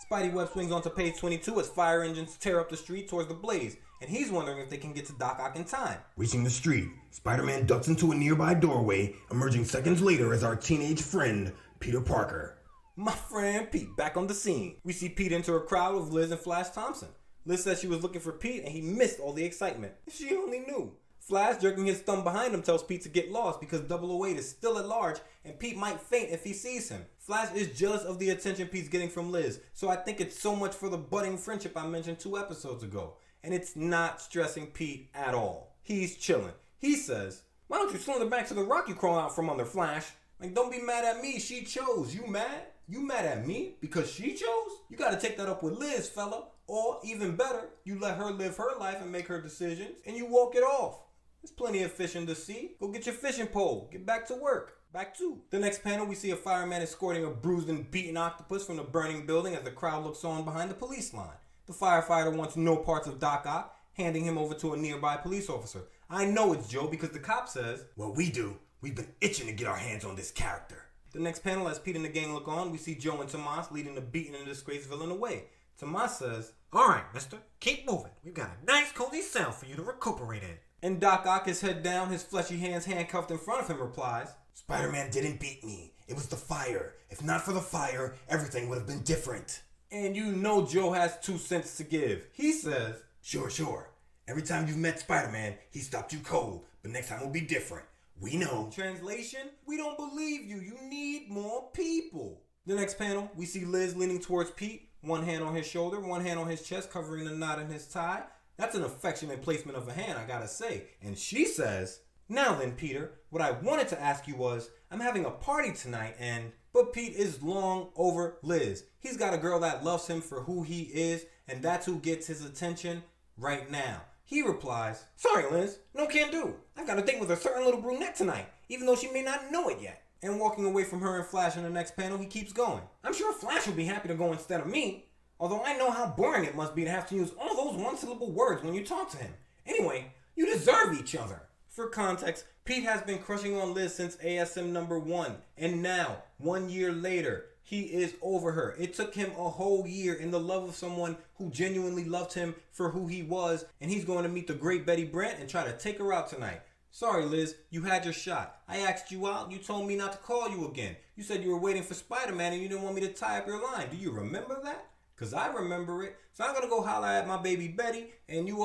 Spidey web swings onto page 22 as fire engines tear up the street towards the blaze, and he's wondering if they can get to Doc Ock in time. Reaching the street, Spider-Man ducks into a nearby doorway, emerging seconds later as our teenage friend, Peter Parker. My friend Pete, back on the scene. We see Pete enter a crowd of Liz and Flash Thompson. Liz says she was looking for Pete and he missed all the excitement. If she only knew. Flash, jerking his thumb behind him, tells Pete to get lost because 008 is still at large and Pete might faint if he sees him. Flash is jealous of the attention Pete's getting from Liz, so I think it's so much for the budding friendship I mentioned 2 episodes ago. And it's not stressing Pete at all. He's chilling. He says, why don't you slither back to the rock you crawl out from under, Flash? Like, don't be mad at me, she chose. You mad? You mad at me because she chose? You gotta take that up with Liz, fella. Or, even better, you let her live her life and make her decisions, and you walk it off. There's plenty of fish in the sea. Go get your fishing pole. Get back to work. Back to. The next panel, we see a fireman escorting a bruised and beaten octopus from the burning building as the crowd looks on behind the police line. The firefighter wants no parts of Doc Ock, handing him over to a nearby police officer. I know it's Joe because the cop says, well, we do. We've been itching to get our hands on this character. The next panel, as Pete and the gang look on, we see Joe and Tomas leading the beaten and disgraced villain away. Tomas says, all right, mister, keep moving. We've got a nice cozy cell for you to recuperate in. And Doc Ock, his head down, his fleshy hands handcuffed in front of him, replies, Spider-Man didn't beat me. It was the fire. If not for the fire, everything would have been different. And you know Joe has 2 cents to give. He says, Sure. Every time you've met Spider-Man, he stopped you cold, but next time will be different. We know. Translation, we don't believe you. You need more people. The next panel, we see Liz leaning towards Pete, one hand on his shoulder, one hand on his chest, covering the knot in his tie. That's an affectionate placement of a hand, I gotta say. And she says, now then, Peter, what I wanted to ask you was, I'm having a party tonight and... But Pete is long over Liz. He's got a girl that loves him for who he is, and that's who gets his attention right now. He replies, sorry, Liz, no can do. I've got a date with a certain little brunette tonight, even though she may not know it yet. And walking away from her and Flash in the next panel, he keeps going. I'm sure Flash will be happy to go instead of me. Although I know how boring it must be to have to use all those one-syllable words when you talk to him. Anyway, you deserve each other. For context, Pete has been crushing on Liz since ASM number 1. And now, 1 year later, he is over her. It took him a whole year in the love of someone who genuinely loved him for who he was. And he's going to meet the great Betty Brant and try to take her out tonight. Sorry, Liz, you had your shot. I asked you out, you told me not to call you again. You said you were waiting for Spider-Man and you didn't want me to tie up your line. Do you remember that? Because I remember it. So I'm going to go holler at my baby Betty and you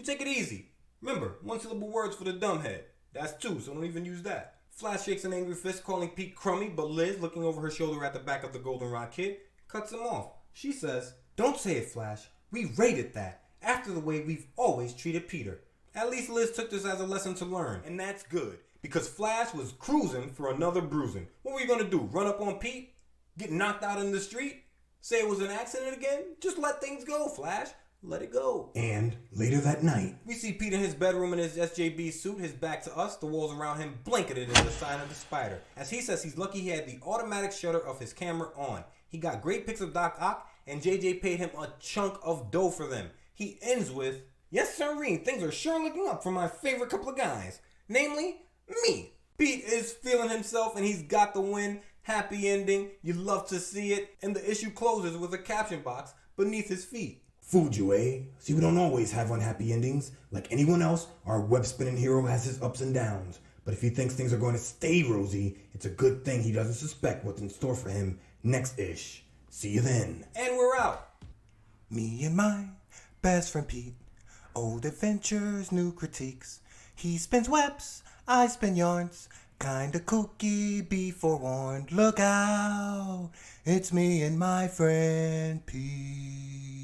take it easy. Remember, one-syllable words for the dumbhead. That's 2, so don't even use that. Flash shakes an angry fist, calling Pete crummy, but Liz, looking over her shoulder at the back of the Goldenrod kid, cuts him off. She says, don't say it, Flash. We rated that, after the way we've always treated Peter. At least Liz took this as a lesson to learn, and that's good, because Flash was cruising for another bruising. What were you going to do, run up on Pete? Get knocked out in the street? Say it was an accident again? Just let things go, Flash. Let it go. And later that night, We see Pete in his bedroom in his SJB suit, his back to us, the walls around him blanketed in the sign of the spider. As he says he's lucky he had the automatic shutter of his camera on. He got great pics of Doc Ock, and JJ paid him a chunk of dough for them. He ends with, "Yes, sirree, things are sure looking up for my favorite couple of guys. Namely, me." Pete is feeling himself and he's got the win. Happy ending. You love to see it. And the issue closes with a caption box beneath his feet. fooled you, eh? See, we don't always have unhappy endings. Like anyone else, our web-spinning hero has his ups and downs. But if he thinks things are going to stay rosy, it's a good thing he doesn't suspect what's in store for him next-ish. See you then. And we're out. Me and my best friend Pete, old adventures, new critiques. He spins webs, I spin yarns, kinda kooky, be forewarned. Look out, it's me and my friend Pete.